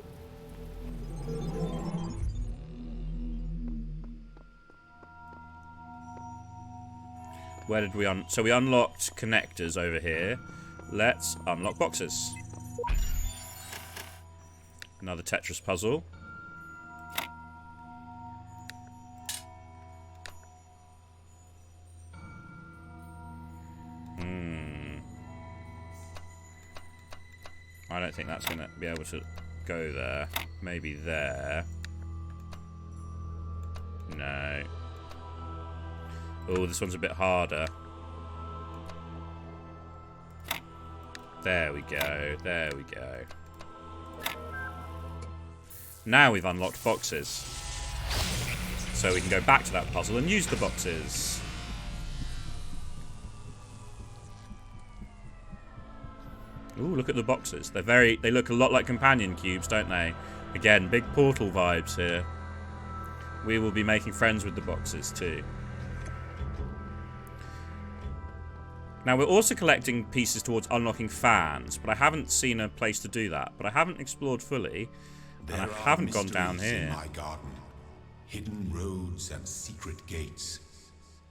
Where did we So we unlocked connectors over here. Let's unlock boxes. Another Tetris puzzle. I don't think that's going to be able to go there. Maybe there. No. Oh, this one's a bit harder. There we go. There we go. Now we've unlocked boxes. So we can go back to that puzzle and use the boxes. Ooh, look at the boxes. They look a lot like companion cubes, don't they? Again, big Portal vibes here. We will be making friends with the boxes too. Now we're also collecting pieces towards unlocking fans, but I haven't seen a place to do that. But I haven't explored fully. And I haven't gone down here. In my garden, hidden roads and secret gates.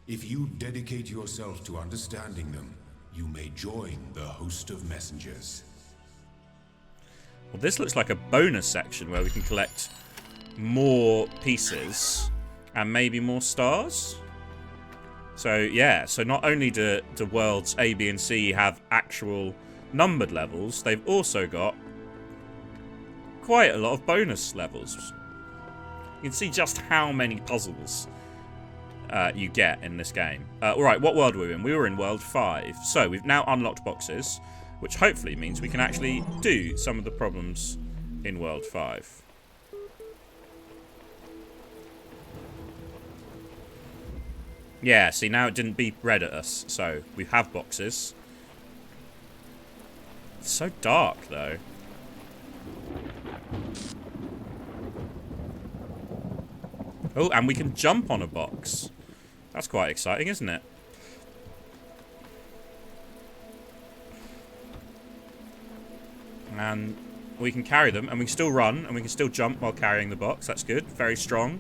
If you dedicate yourself to understanding them, you may join the host of messengers. Well, this looks like a bonus section where we can collect more pieces and maybe more stars. So yeah, so not only do worlds A, B, and C have actual numbered levels, they've also got quite a lot of bonus levels. You can see just how many puzzles you get in this game. Alright, what world were we in? We were in World 5. So, we've now unlocked boxes, which hopefully means we can actually do some of the problems in World 5. Yeah, see, now it didn't beep red at us, so we have boxes. It's so dark, though. Oh, and we can jump on a box. That's quite exciting, isn't it? And we can carry them, and we can still run, and we can still jump while carrying the box. That's good. Very strong.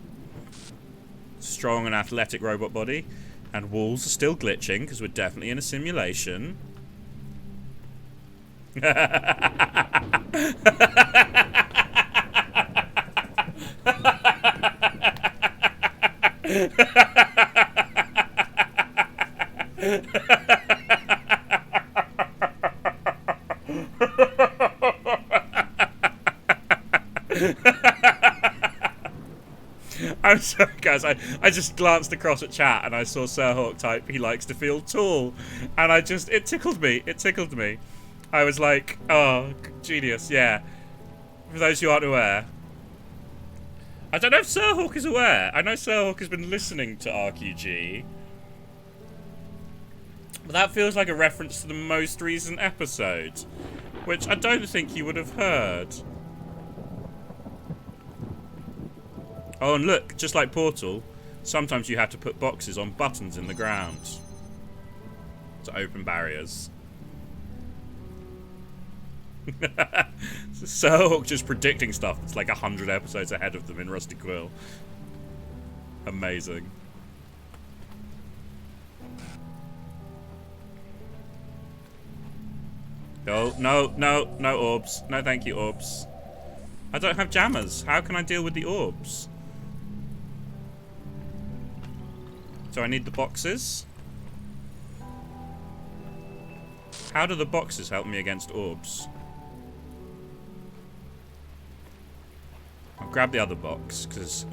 Strong and athletic robot body. And walls are still glitching, because we're definitely in a simulation. I'm sorry, guys. I just glanced across at chat and I saw Sir Hawk type, he likes to feel tall. And it tickled me. It tickled me. I was like, oh, genius, yeah. For those who aren't aware. I don't know if Sir Hawk is aware. I know Sir Hawk has been listening to RQG. But that feels like a reference to the most recent episode. Which I don't think he would have heard. Oh, and look, just like Portal, sometimes you have to put boxes on buttons in the ground to open barriers. Sir Hawk just predicting stuff that's like 100 episodes ahead of them in Rusty Quill. Amazing. Oh, no orbs. No thank you, orbs. I don't have jammers. How can I deal with the orbs? So I need the boxes. How do the boxes help me against orbs? I'll grab the other box, because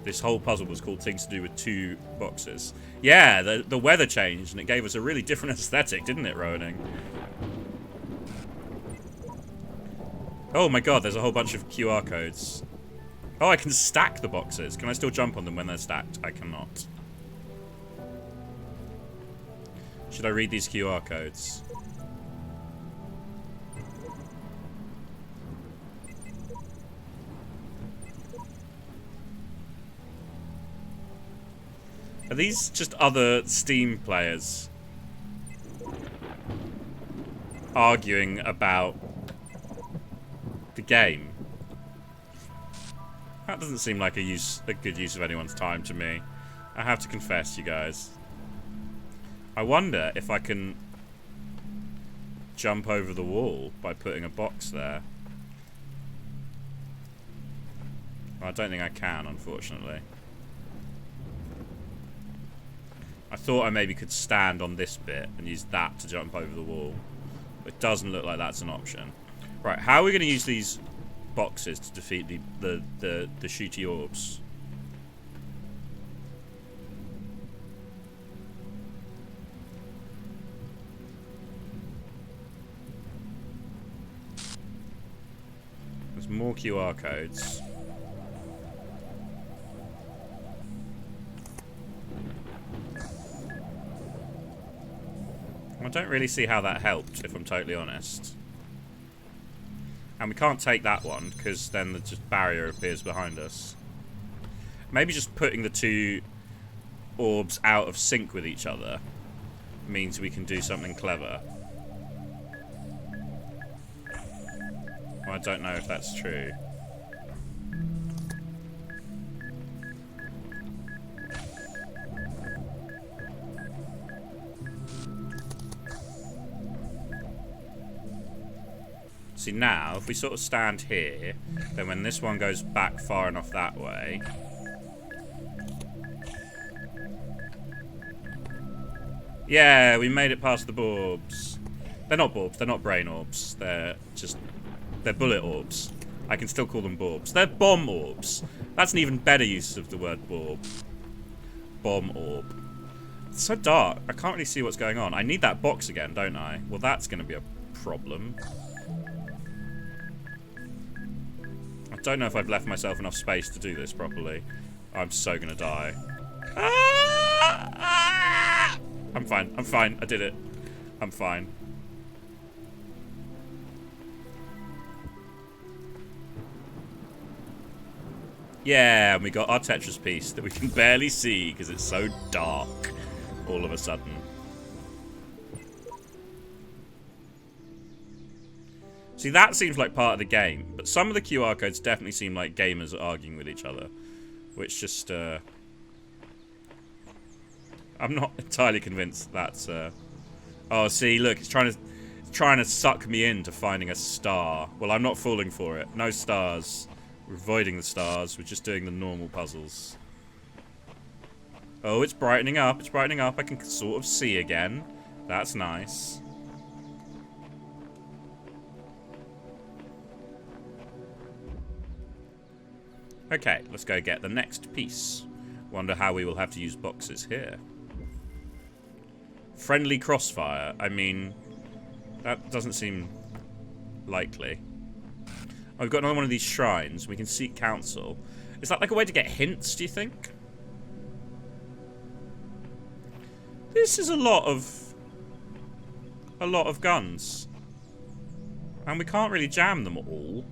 this whole puzzle was called Things to Do with 2 boxes. Yeah, the weather changed, and it gave us a really different aesthetic, didn't it, Roaning? Oh my god, there's a whole bunch of QR codes. Oh, I can stack the boxes. Can I still jump on them when they're stacked? I cannot. Should I read these QR codes? Are these just other Steam players arguing about the game? That doesn't seem like a good use of anyone's time to me. I have to confess, you guys. I wonder if I can jump over the wall by putting a box there. I don't think I can, unfortunately. I thought I maybe could stand on this bit and use that to jump over the wall. But it doesn't look like that's an option. Right, how are we going to use these boxes to defeat the shooty orbs? There's more QR codes. I don't really see how that helped, if I'm totally honest. And we can't take that one, because then the just barrier appears behind us. Maybe just putting the two orbs out of sync with each other means we can do something clever. Well, I don't know if that's true. See, now, if we sort of stand here, then when this one goes back far enough that way... Yeah, we made it past the Borbs. They're not Borbs, they're not brain orbs. They're just... They're bullet orbs. I can still call them Borbs. They're bomb orbs. That's an even better use of the word Borb. Bomb orb. It's so dark, I can't really see what's going on. I need that box again, don't I? Well, that's going to be a problem. I don't know if I've left myself enough space to do this properly. I'm so gonna die. I'm fine, I'm fine, I did it. I'm fine. Yeah, and we got our Tetris piece that we can barely see because it's so dark all of a sudden. See, that seems like part of the game, but some of the QR codes definitely seem like gamers arguing with each other, which just, I'm not entirely convinced that's, oh, see, look, it's trying to suck me into finding a star. Well, I'm not falling for it. No stars. We're avoiding the stars. We're just doing the normal puzzles. Oh, it's brightening up. It's brightening up. I can sort of see again. That's nice. Okay, let's go get the next piece. Wonder how we will have to use boxes here. Friendly crossfire. I mean, that doesn't seem likely. Oh, we've got another one of these shrines. We can seek counsel. Is that like a way to get hints, do you think? This is a lot of guns. And we can't really jam them all.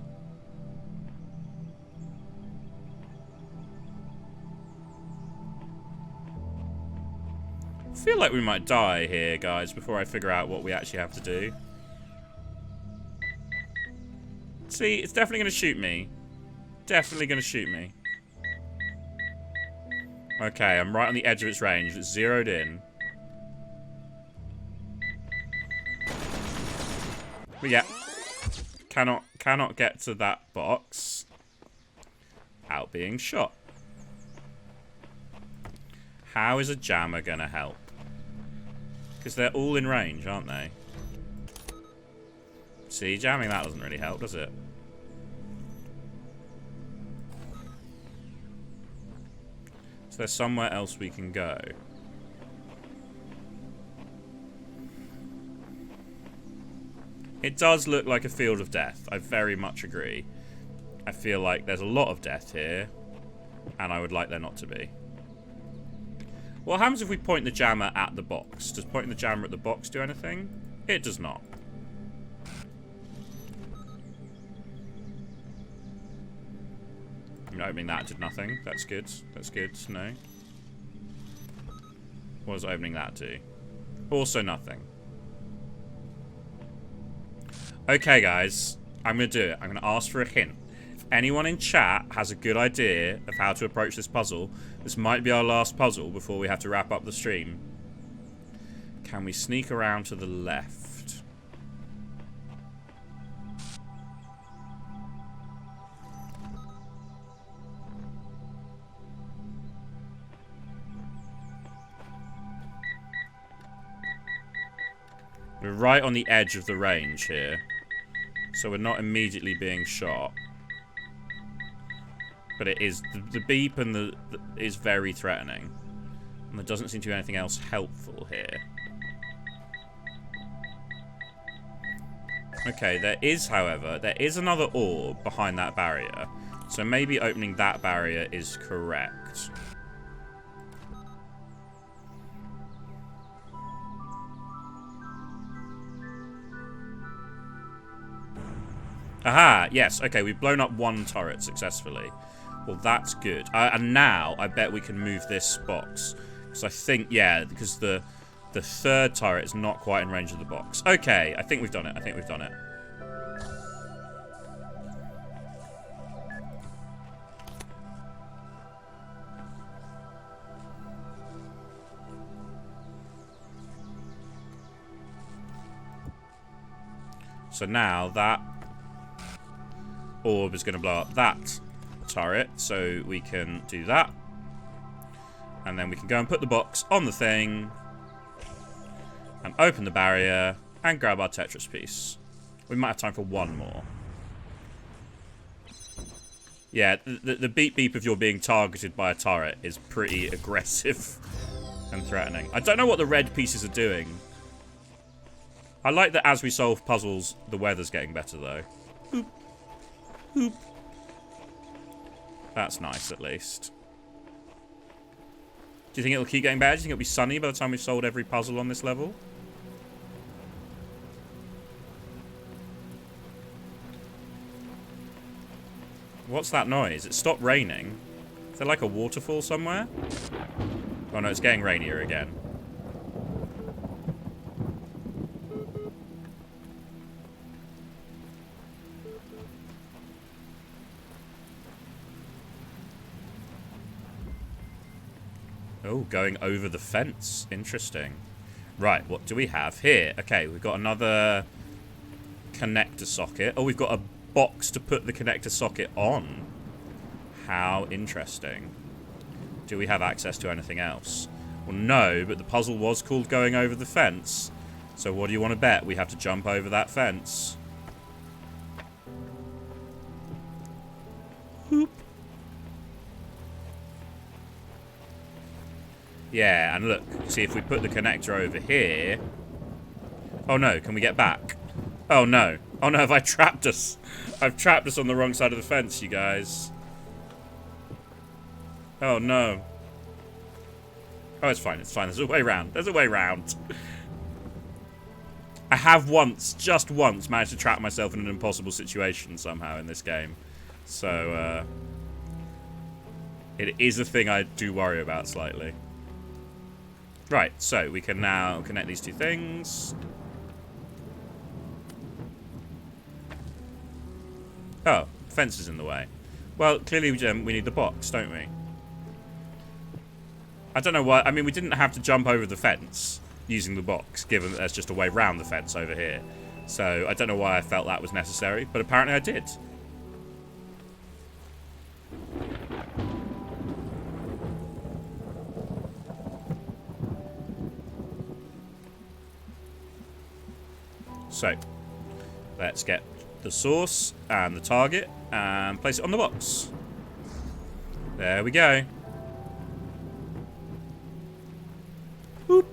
I feel like we might die here, guys, before I figure out what we actually have to do. See, it's definitely going to shoot me. Definitely going to shoot me. Okay, I'm right on the edge of its range. It's zeroed in. But yeah. Cannot get to that box without being shot. How is a jammer going to help? Because they're all in range, aren't they? See, jamming that doesn't really help, does it? Is there somewhere else we can go? It does look like a field of death. I very much agree. I feel like there's a lot of death here, and I would like there not to be. What happens if we point the jammer at the box? Does pointing the jammer at the box do anything? It does not. Opening that did nothing. That's good. That's good. No. What does opening that do? Also nothing. Okay, guys. I'm going to do it. I'm going to ask for a hint. If anyone in chat has a good idea of how to approach this puzzle, this might be our last puzzle before we have to wrap up the stream. Can we sneak around to the left? We're right on the edge of the range here, so we're not immediately being shot. But it is the beep and the is very threatening, and there doesn't seem to be anything else helpful here. Okay, there is, however, there is another orb behind that barrier, so maybe opening that barrier is correct. Aha, yes, okay, we've blown up one turret successfully. Well, that's good. And now, I bet we can move this box. Because I think, yeah, because the third turret is not quite in range of the box. Okay, I think we've done it. I think we've done it. So now that orb is going to blow up that turret, so we can do that. And then we can go and put the box on the thing and open the barrier and grab our Tetris piece. We might have time for one more. Yeah, the beep beep of you're being targeted by a turret is pretty aggressive and threatening. I don't know what the red pieces are doing. I like that as we solve puzzles, the weather's getting better though. Boop. Boop. That's nice, at least. Do you think it'll keep getting better? Do you think it'll be sunny by the time we've solved every puzzle on this level? What's that noise? It stopped raining. Is there like a waterfall somewhere? Oh no, it's getting rainier again. Oh, going over the fence. Interesting. Right, what do we have here? Okay, we've got another connector socket. Oh, we've got a box to put the connector socket on. How interesting. Do we have access to anything else? Well, no, but the puzzle was called going over the fence. So what do you want to bet? We have to jump over that fence. Whoop. Yeah, and look, see if we put the connector over here. Oh no, can we get back? Oh no. Oh no, have I trapped us? I've trapped us on the wrong side of the fence, you guys. Oh no. Oh, it's fine, it's fine. There's a way round. There's a way round. I have once, just once, managed to trap myself in an impossible situation somehow in this game. So, it is a thing I do worry about slightly. Right, so we can now connect these two things. Oh, fence is in the way. Well, clearly we need the box, don't we? I don't know why. I mean, we didn't have to jump over the fence using the box, given that there's just a way round the fence over here. So I don't know why I felt that was necessary, but apparently I did. So, let's get the source and the target and place it on the box. There we go. Boop.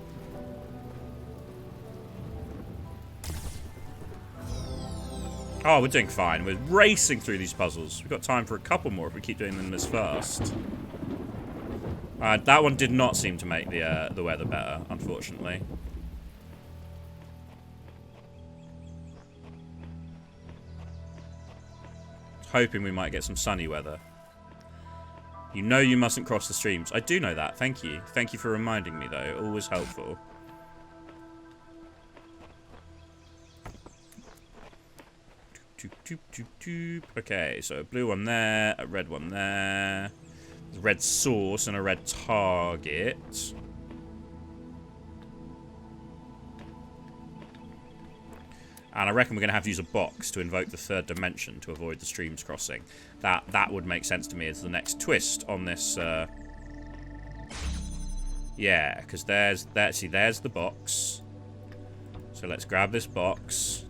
Oh, we're doing fine. We're racing through these puzzles. We've got time for a couple more if we keep doing them this fast. That one did not seem to make the weather better, unfortunately. Hoping we might get some sunny weather. You know you mustn't cross the streams. I do know that. Thank you. Thank you for reminding me, though. Always helpful. Okay, so a blue one there, a red one there, a red source and a red target. And I reckon we're going to have to use a box to invoke the third dimension to avoid the streams crossing. That would make sense to me as the next twist on this. Yeah, because there's the box. So let's grab this box.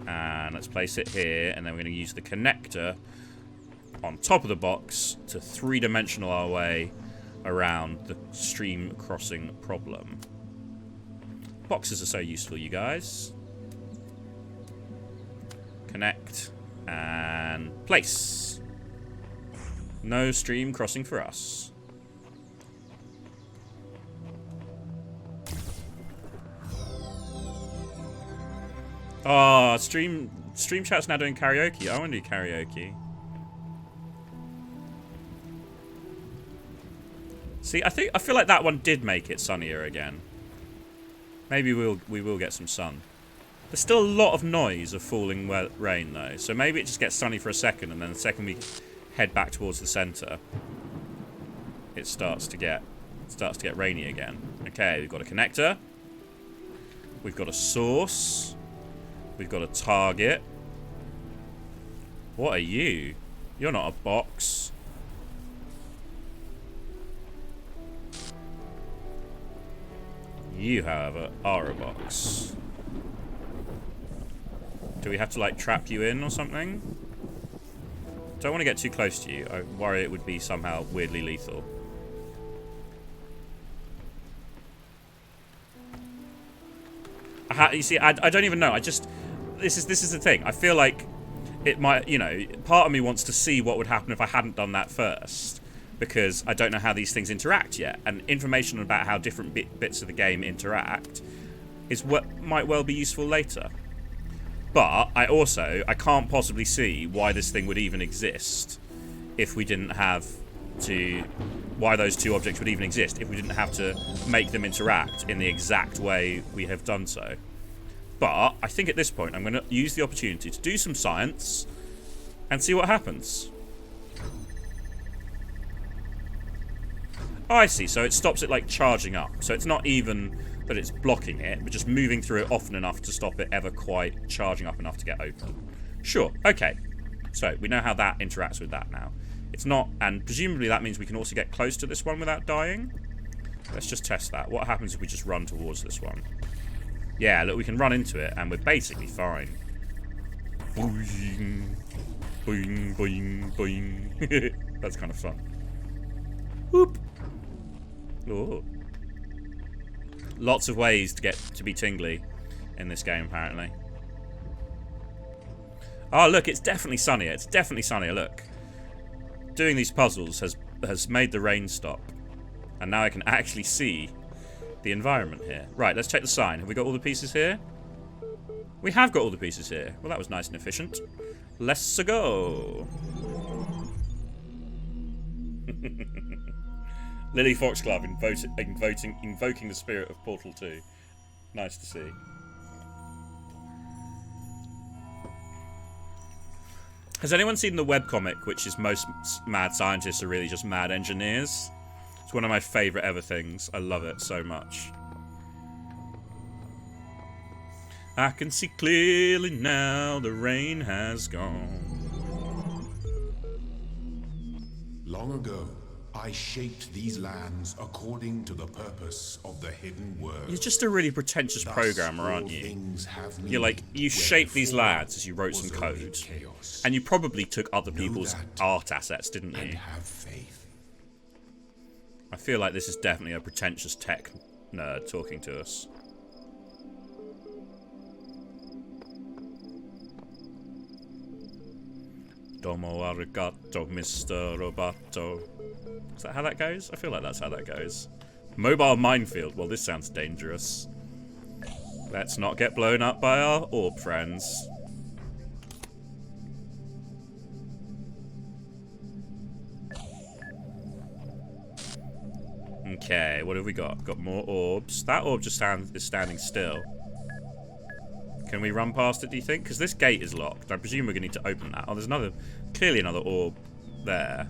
And let's place it here. And then we're going to use the connector on top of the box to three-dimensional our way around the stream crossing problem. Boxes are so useful, you guys. Connect and place. No stream crossing for us. Oh, stream chat's now doing karaoke. I want to do karaoke. See, I feel like that one did make it sunnier again. Maybe we will get some sun. There's still a lot of noise of falling rain though, so maybe it just gets sunny for a second, and then the second we head back towards the center, it starts to get rainy again. Okay, we've got a connector. We've got a source. We've got a target. What are you? You're not a box. You, however, are a box. Do we have to, like, trap you in or something? Don't want to get too close to you. I worry it would be somehow weirdly lethal. You see, I don't even know. This is the thing. I feel like it might, you know, part of me wants to see what would happen if I hadn't done that first. Because I don't know how these things interact yet. And information about how different bits of the game interact is what might well be useful later. But I can't possibly see why this thing would even exist if we didn't have to... Why those two objects would even exist if we didn't have to make them interact in the exact way we have done so. But I think at this point I'm going to use the opportunity to do some science and see what happens. Oh, I see. So it stops it, like, charging up. So it's not even that it's blocking it, but just moving through it often enough to stop it ever quite charging up enough to get open. Sure. Okay. So we know how that interacts with that now. It's not... And presumably that means we can also get close to this one without dying. Let's just test that. What happens if we just run towards this one? Yeah, look, we can run into it, and we're basically fine. Boing. Boing, boing, boing. That's kind of fun. Whoop. Ooh. Lots of ways to get to be tingly in this game, apparently. Oh, look, it's definitely sunnier. It's definitely sunnier, look. Doing these puzzles has made the rain stop. And now I can actually see the environment here. Right, let's check the sign. Have we got all the pieces here? We have got all the pieces here. Well, that was nice and efficient. Let's go. Lily Foxglove invoking the spirit of Portal 2. Nice to see. Has anyone seen the webcomic, which is most mad scientists are really just mad engineers? It's one of my favourite ever things. I love it so much. I can see clearly now the rain has gone. Long ago, I shaped these lands according to the purpose of the hidden word. You're just a really pretentious programmer, aren't you? You're like, you shaped these lands as you wrote some code. And you probably took other people's art assets, didn't you? Have faith. I feel like this is definitely a pretentious tech nerd talking to us. Domo arigato, Mr. Roboto. Is that how that goes? I feel like that's how that goes. Mobile minefield. Well, this sounds dangerous. Let's not get blown up by our orb friends. Okay, what have we got? Got more orbs. That orb just is standing still. Can we run past it, do you think? Because this gate is locked. I presume we're going to need to open that. Oh, there's clearly another orb there.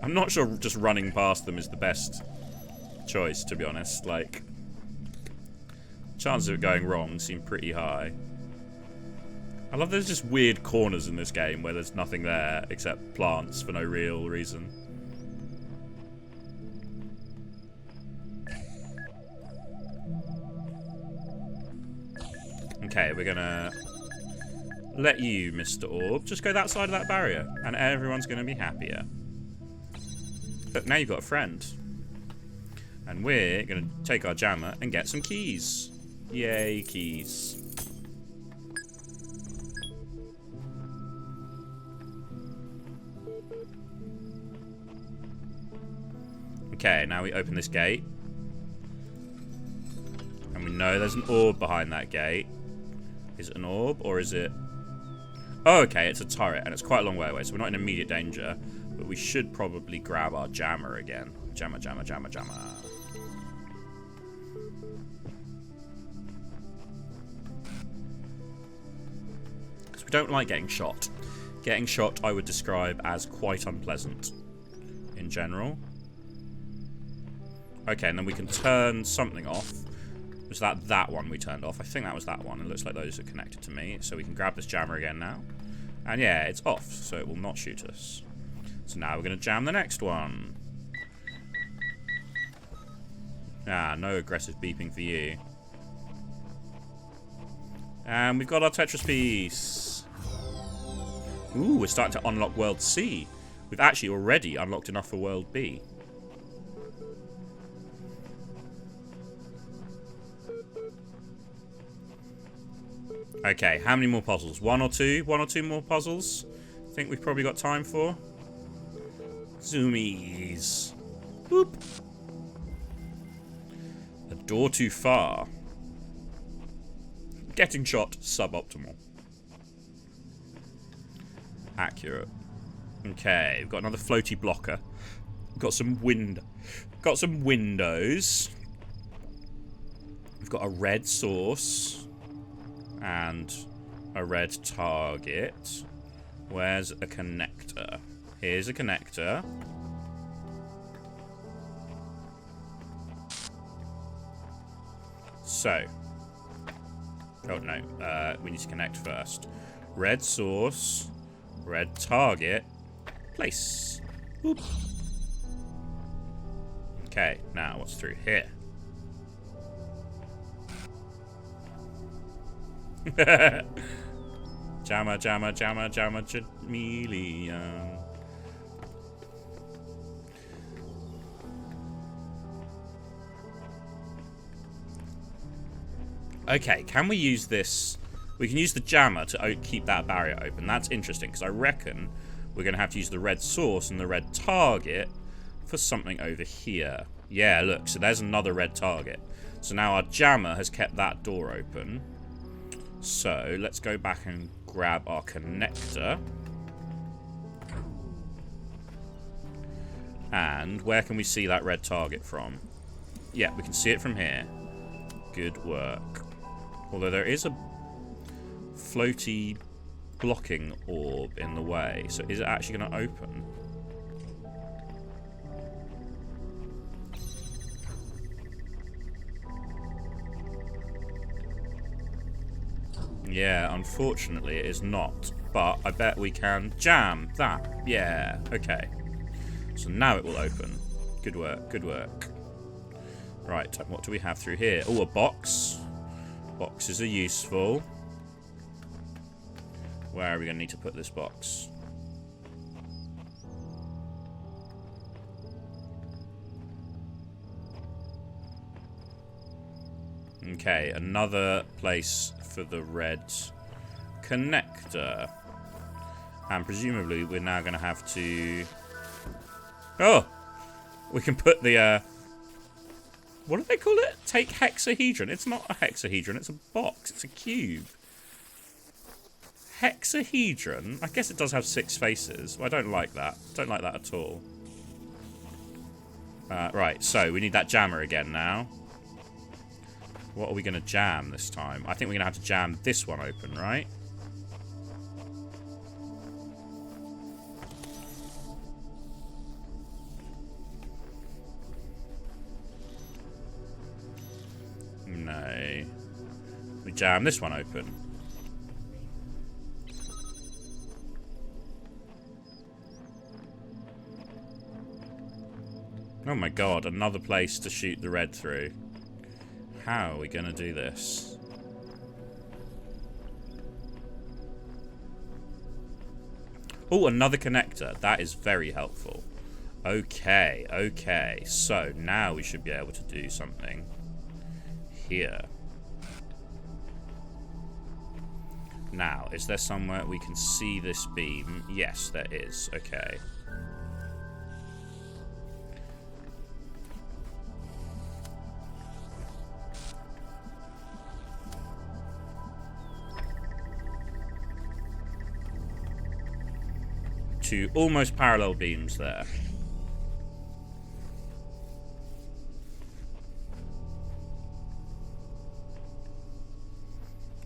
I'm not sure just running past them is the best choice, to be honest. Like, chances of it going wrong seem pretty high. I love there's just weird corners in this game where there's nothing there except plants for no real reason. Okay, we're gonna let you, Mr. Orb, just go that side of that barrier, and everyone's gonna be happier. But now you've got a friend. And we're gonna take our jammer and get some keys. Yay, keys. Okay, now we open this gate. And we know there's an orb behind that gate. Is it an orb, or is it... Oh, okay, it's a turret, and it's quite a long way away, so we're not in immediate danger. But we should probably grab our jammer again. Jammer, jammer, jammer, jammer. Because we don't like getting shot. Getting shot I would describe as quite unpleasant in general. Okay, and then we can turn something off. Was that one we turned off? I think that was that one. It looks like those are connected to me. So we can grab this jammer again now. And yeah, it's off, so it will not shoot us. So now we're going to jam the next one. Ah, no aggressive beeping for you. And we've got our Tetris piece. Ooh, we're starting to unlock World C. We've actually already unlocked enough for World B. Okay, how many more puzzles? One or two? One or two more puzzles? I think we've probably got time for. Zoomies. Boop. A door too far. Getting shot, suboptimal. Accurate. Okay, we've got another floaty blocker. We've got some windows. We've got a red source. And a red target. Where's a connector? Here's a connector. So. Oh, no. We need to connect first. Red source. Red target. Place. Boop. Okay, now what's through here? Jammer, jammer, jammer, jammer, chameleon. Okay, can we use this? We can use the jammer to keep that barrier open. That's interesting, because I reckon we're going to have to use the red source and the red target for something over here. Yeah, look, so there's another red target. So now our jammer has kept that door open. So, let's go back and grab our connector. And where can we see that red target from? Yeah, we can see it from here. Good work. Although there is a floaty blocking orb in the way. So is it actually going to open? Yeah, unfortunately it is not. But I bet we can jam that. Yeah, okay. So now it will open. Good work, good work. Right, what do we have through here? Oh, a box. Boxes are useful. Where are we going to need to put this box? Okay, another place for the red connector. And presumably we're now going to have to... Oh! We can put the... What do they call it? Take hexahedron. It's not a hexahedron, it's a box. It's a cube. Hexahedron? I guess it does have 6 faces. Well, I don't like that. Don't like that at all. Right, so we need that jammer again now. What are we going to jam this time? I think we're going to have to jam this one open, right? No. We jam this one open. Oh my god, another place to shoot the red through. How are we going to do this? Oh, another connector. That is very helpful. Okay, okay. So, now we should be able to do something here. Now, is there somewhere we can see this beam? Yes, there is. Okay. Two almost parallel beams there.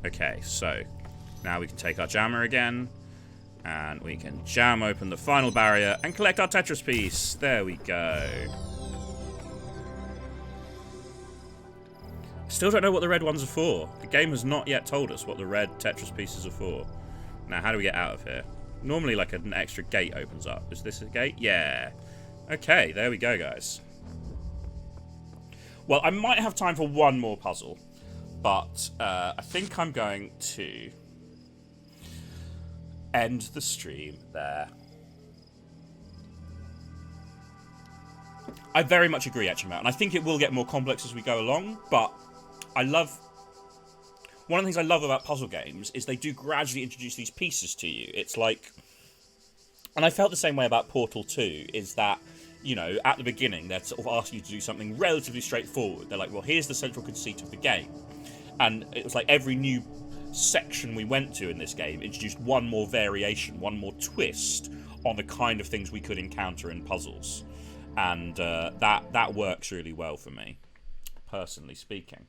Okay, so now we can take our jammer again, and we can jam open the final barrier and collect our Tetris piece. There we go. Still don't know what the red ones are for. The game has not yet told us what the red Tetris pieces are for. Now, how do we get out of here? Normally, like, an extra gate opens up. Is this a gate? Yeah. Okay, there we go, guys. Well, I might have time for one more puzzle, but I think I'm going to end the stream there. I very much agree, actually, Matt, and I think it will get more complex as we go along, but I love... One of the things I love about puzzle games is they do gradually introduce these pieces to you. It's like... And I felt the same way about Portal 2, is that, you know, at the beginning, they're sort of asking you to do something relatively straightforward. They're like, well, here's the central conceit of the game. And it was like every new section we went to in this game introduced one more variation, one more twist on the kind of things we could encounter in puzzles. And that works really well for me, personally speaking.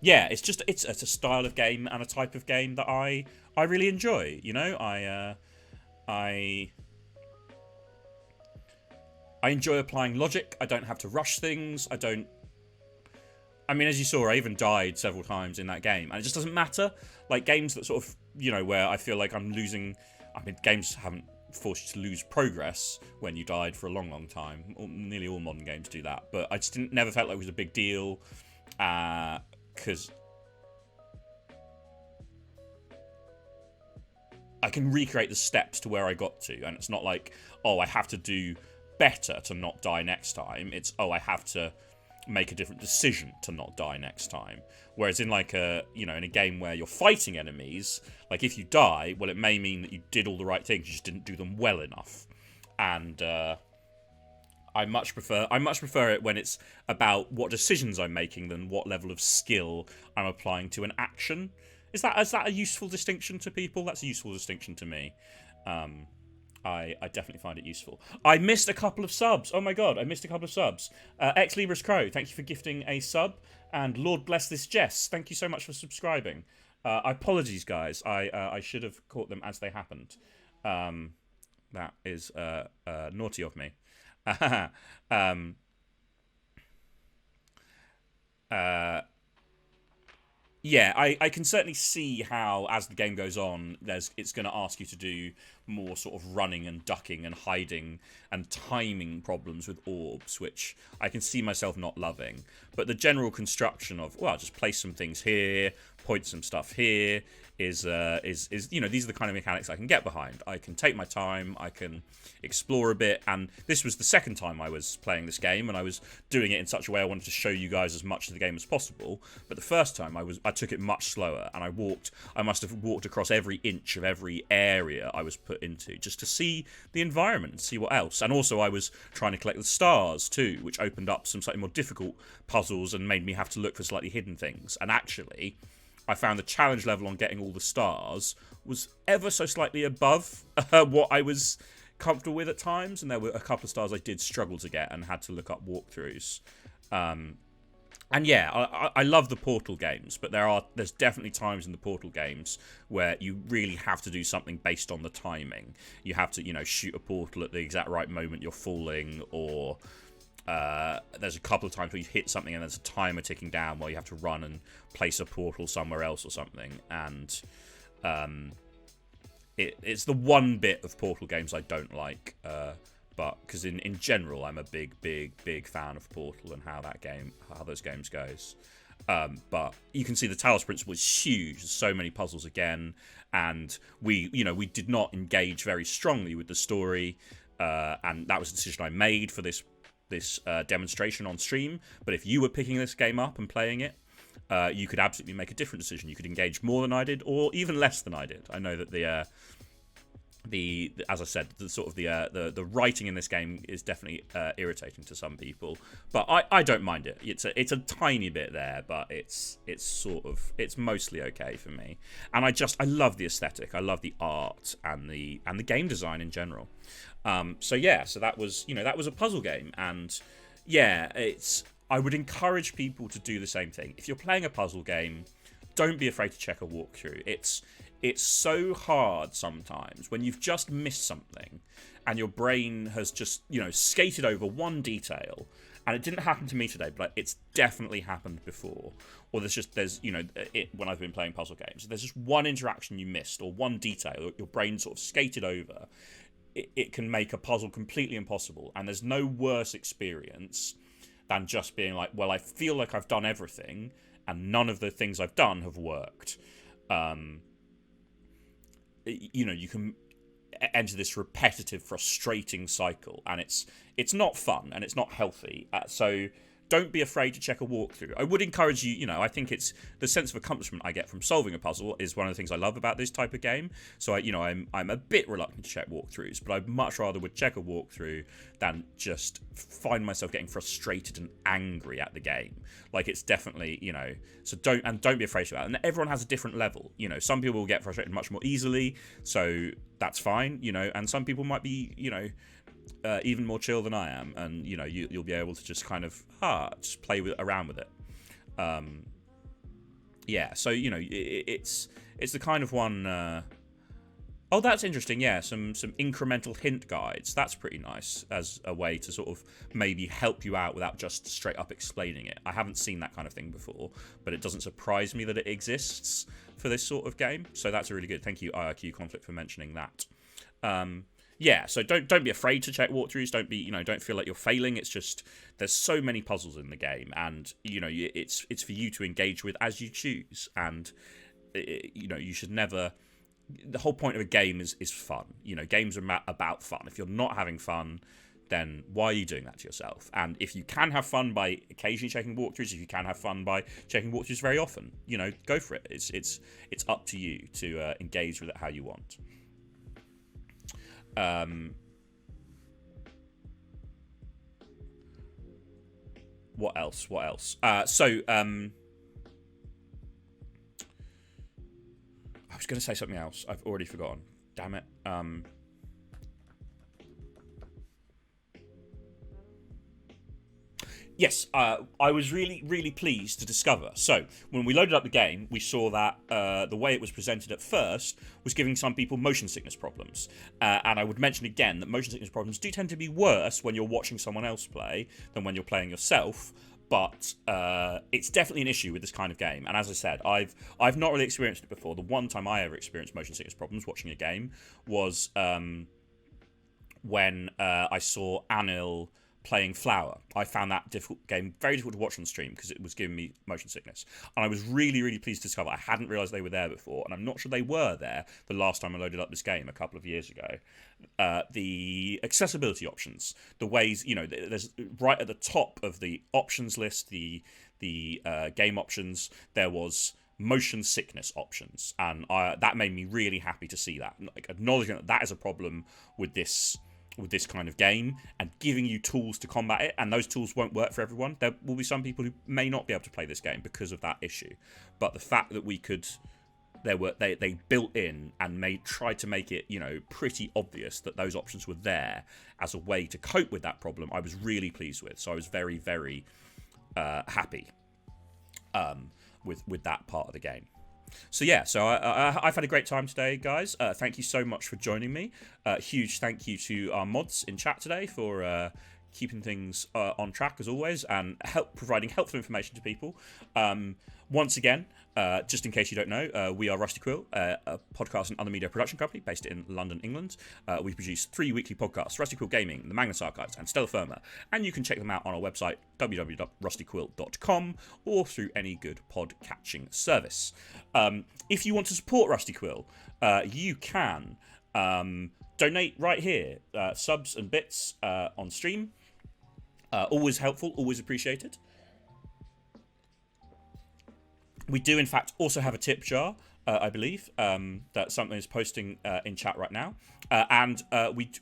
Yeah, it's just it's a style of game and a type of game that I really enjoy. You know, I enjoy applying logic. I don't have to rush things. I mean, as you saw, I even died several times in that game, and it just doesn't matter. Like games that sort of, you know, where I feel like I'm losing. I mean, games haven't forced you to lose progress when you died for a long, long time. Nearly all modern games do that, but I just never felt like it was a big deal. Because I can recreate the steps to where I got to, and it's not like, oh, I have to do better to not die next time. It's, oh, I have to make a different decision to not die next time. Whereas in like a, you know, in a game where you're fighting enemies, like if you die, well, it may mean that you did all the right things, you just didn't do them well enough. And I much prefer it when it's about what decisions I'm making than what level of skill I'm applying to an action. Is that a useful distinction to people? That's a useful distinction to me. I definitely find it useful. I missed a couple of subs. Oh my god, I missed a couple of subs. Ex Libris Crow, thank you for gifting a sub. And Lord Bless This Jess, thank you so much for subscribing. Apologies, guys. I should have caught them as they happened. That is naughty of me. Yeah, I can certainly see how, as the game goes on, it's going to ask you to do more sort of running and ducking and hiding and timing problems with orbs, which I can see myself not loving. But the general construction of, well, just place some things here, point some stuff here. Is you know, these are the kind of mechanics I can get behind. I can take my time, I can explore a bit, and this was the second time I was playing this game, and I was doing it in such a way I wanted to show you guys as much of the game as possible. But the first time I took it much slower, and I must have walked across every inch of every area I was put into just to see the environment and see what else. And also I was trying to collect the stars too, which opened up some slightly more difficult puzzles and made me have to look for slightly hidden things. And actually, I found the challenge level on getting all the stars was ever so slightly above what I was comfortable with at times, and there were a couple of stars I did struggle to get and had to look up walkthroughs. And yeah, I love the Portal games, but there's definitely times in the Portal games where you really have to do something based on the timing. You have to, you know, shoot a portal at the exact right moment you're falling, or there's a couple of times where you hit something and there's a timer ticking down while you have to run and place a portal somewhere else or something. And it's the one bit of Portal games I don't like, but because in general I'm a big fan of Portal and how those games goes. But you can see the Talos Principle is huge. There's so many puzzles again, and we did not engage very strongly with the story, and that was a decision I made for this demonstration on stream. But if you were picking this game up and playing it, you could absolutely make a different decision. You could engage more than I did, or even less than I did. I know that as I said, the writing in this game is definitely irritating to some people, but I don't mind it. It's a tiny bit there, but it's mostly okay for me. And I love the aesthetic. I love the art and the game design in general. So that was a puzzle game, and yeah, I would encourage people to do the same thing. If you're playing a puzzle game, don't be afraid to check a walkthrough. It's so hard sometimes when you've just missed something and your brain has just, skated over one detail. And it didn't happen to me today, but it's definitely happened before. Or when I've been playing puzzle games, there's just one interaction you missed or one detail your brain sort of skated over. It can make a puzzle completely impossible. And there's no worse experience than just being like, well, I feel like I've done everything and none of the things I've done have worked. You can enter this repetitive, frustrating cycle, and it's not fun and it's not healthy. So don't be afraid to check a walkthrough. I would encourage you. I think it's the sense of accomplishment I get from solving a puzzle is one of the things I love about this type of game. So I'm a bit reluctant to check walkthroughs, but I'd much rather would check a walkthrough than just find myself getting frustrated and angry at the game. Like, it's definitely, so don't be afraid of that. And everyone has a different level. Some people will get frustrated much more easily, so that's fine. And some people might be, even more chill than I am, and you'll be able to just kind of just play around with it. So it's the kind of one. Oh, that's interesting. Yeah, some incremental hint guides. That's pretty nice as a way to sort of maybe help you out without just straight up explaining it. I haven't seen that kind of thing before, but it doesn't surprise me that it exists for this sort of game. So that's really good. Thank you, IRQ Conflict, for mentioning that. So don't be afraid to check walkthroughs. Don't feel like you're failing. It's just there's so many puzzles in the game, and it's for you to engage with as you choose. And you should never. The whole point of a game is fun. Games are about fun. If you're not having fun, then why are you doing that to yourself? And if you can have fun by occasionally checking walkthroughs, if you can have fun by checking walkthroughs very often, go for it. It's up to you to engage with it how you want. What else? I was going to say something else. I've already forgotten. Damn it. Yes, I was really, really pleased to discover. So, when we loaded up the game, we saw that the way it was presented at first was giving some people motion sickness problems. And I would mention again that motion sickness problems do tend to be worse when you're watching someone else play than when you're playing yourself. But it's definitely an issue with this kind of game. And as I said, I've not really experienced it before. The one time I ever experienced motion sickness problems watching a game was when I saw Anil playing Flower. I found that game very difficult to watch on stream because it was giving me motion sickness. And I was really, really pleased to discover I hadn't realised they were there before, and I'm not sure they were there the last time I loaded up this game a couple of years ago. The accessibility options, the ways, there's right at the top of the options list, the game options, there was motion sickness options, and that made me really happy to see that, like acknowledging that is a problem with this kind of game, and giving you tools to combat it. And those tools won't work for everyone. There will be some people who may not be able to play this game because of that issue, but the fact that they built in and tried to make it pretty obvious that those options were there as a way to cope with that problem, I was really pleased with. So I was very, very happy with that part of the game. So yeah, I've had a great time today, guys. Thank you so much for joining me. Huge thank you to our mods in chat today for keeping things on track as always, and providing helpful information to people. Once again, just in case you don't know, we are Rusty Quill, a podcast and other media production company based in London, England. We produce 3 weekly podcasts: Rusty Quill Gaming, The Magnus Archives, and Stellar Firma. And you can check them out on our website, www.rustyquill.com, or through any good pod-catching service. If you want to support Rusty Quill, you can donate right here. Subs and bits on stream. Always helpful, always appreciated. We do, in fact, also have a tip jar, I believe, that something is posting in chat right now. And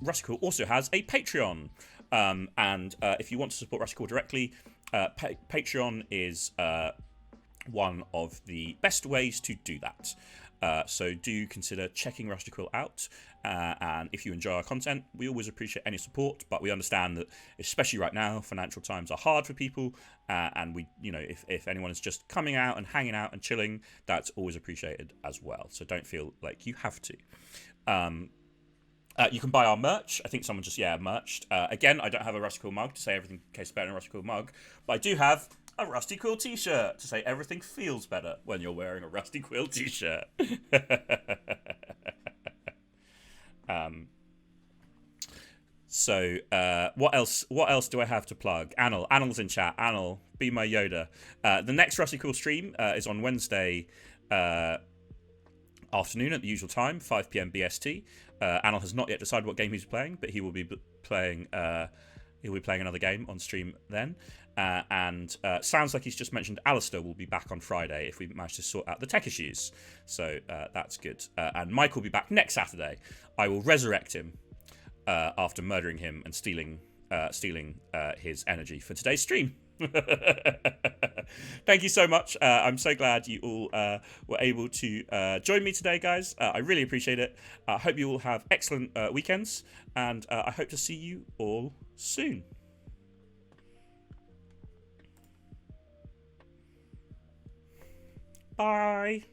Rusty Quill also has a Patreon. And if you want to support Rusty Quill directly, Patreon is one of the best ways to do that. So do consider checking Rusty Quill out. And if you enjoy our content, we always appreciate any support, but we understand that, especially right now, financial times are hard for people. And we, if anyone is just coming out and hanging out and chilling, that's always appreciated as well. So don't feel like you have to. You can buy our merch. I think someone just, merched. Again, I don't have a Rusty Quill mug to say everything tastes better in a Rusty Quill mug, but I do have a Rusty Quill t-shirt to say everything feels better when you're wearing a Rusty Quill t-shirt. What else do I have to plug? Anil's in chat. Anil, be my Yoda. The next Rusty Quill stream is on Wednesday afternoon at the usual time, 5 p.m. BST. Anil has not yet decided what game he's playing, but he will be playing another game on stream then. And sounds like he's just mentioned Alistair will be back on Friday if we manage to sort out the tech issues. So that's good. And Mike will be back next Saturday. I will resurrect him after murdering him and stealing his energy for today's stream. Thank you so much. I'm so glad you all were able to join me today, guys. I really appreciate it. I hope you all have excellent weekends, and I hope to see you all soon. Bye.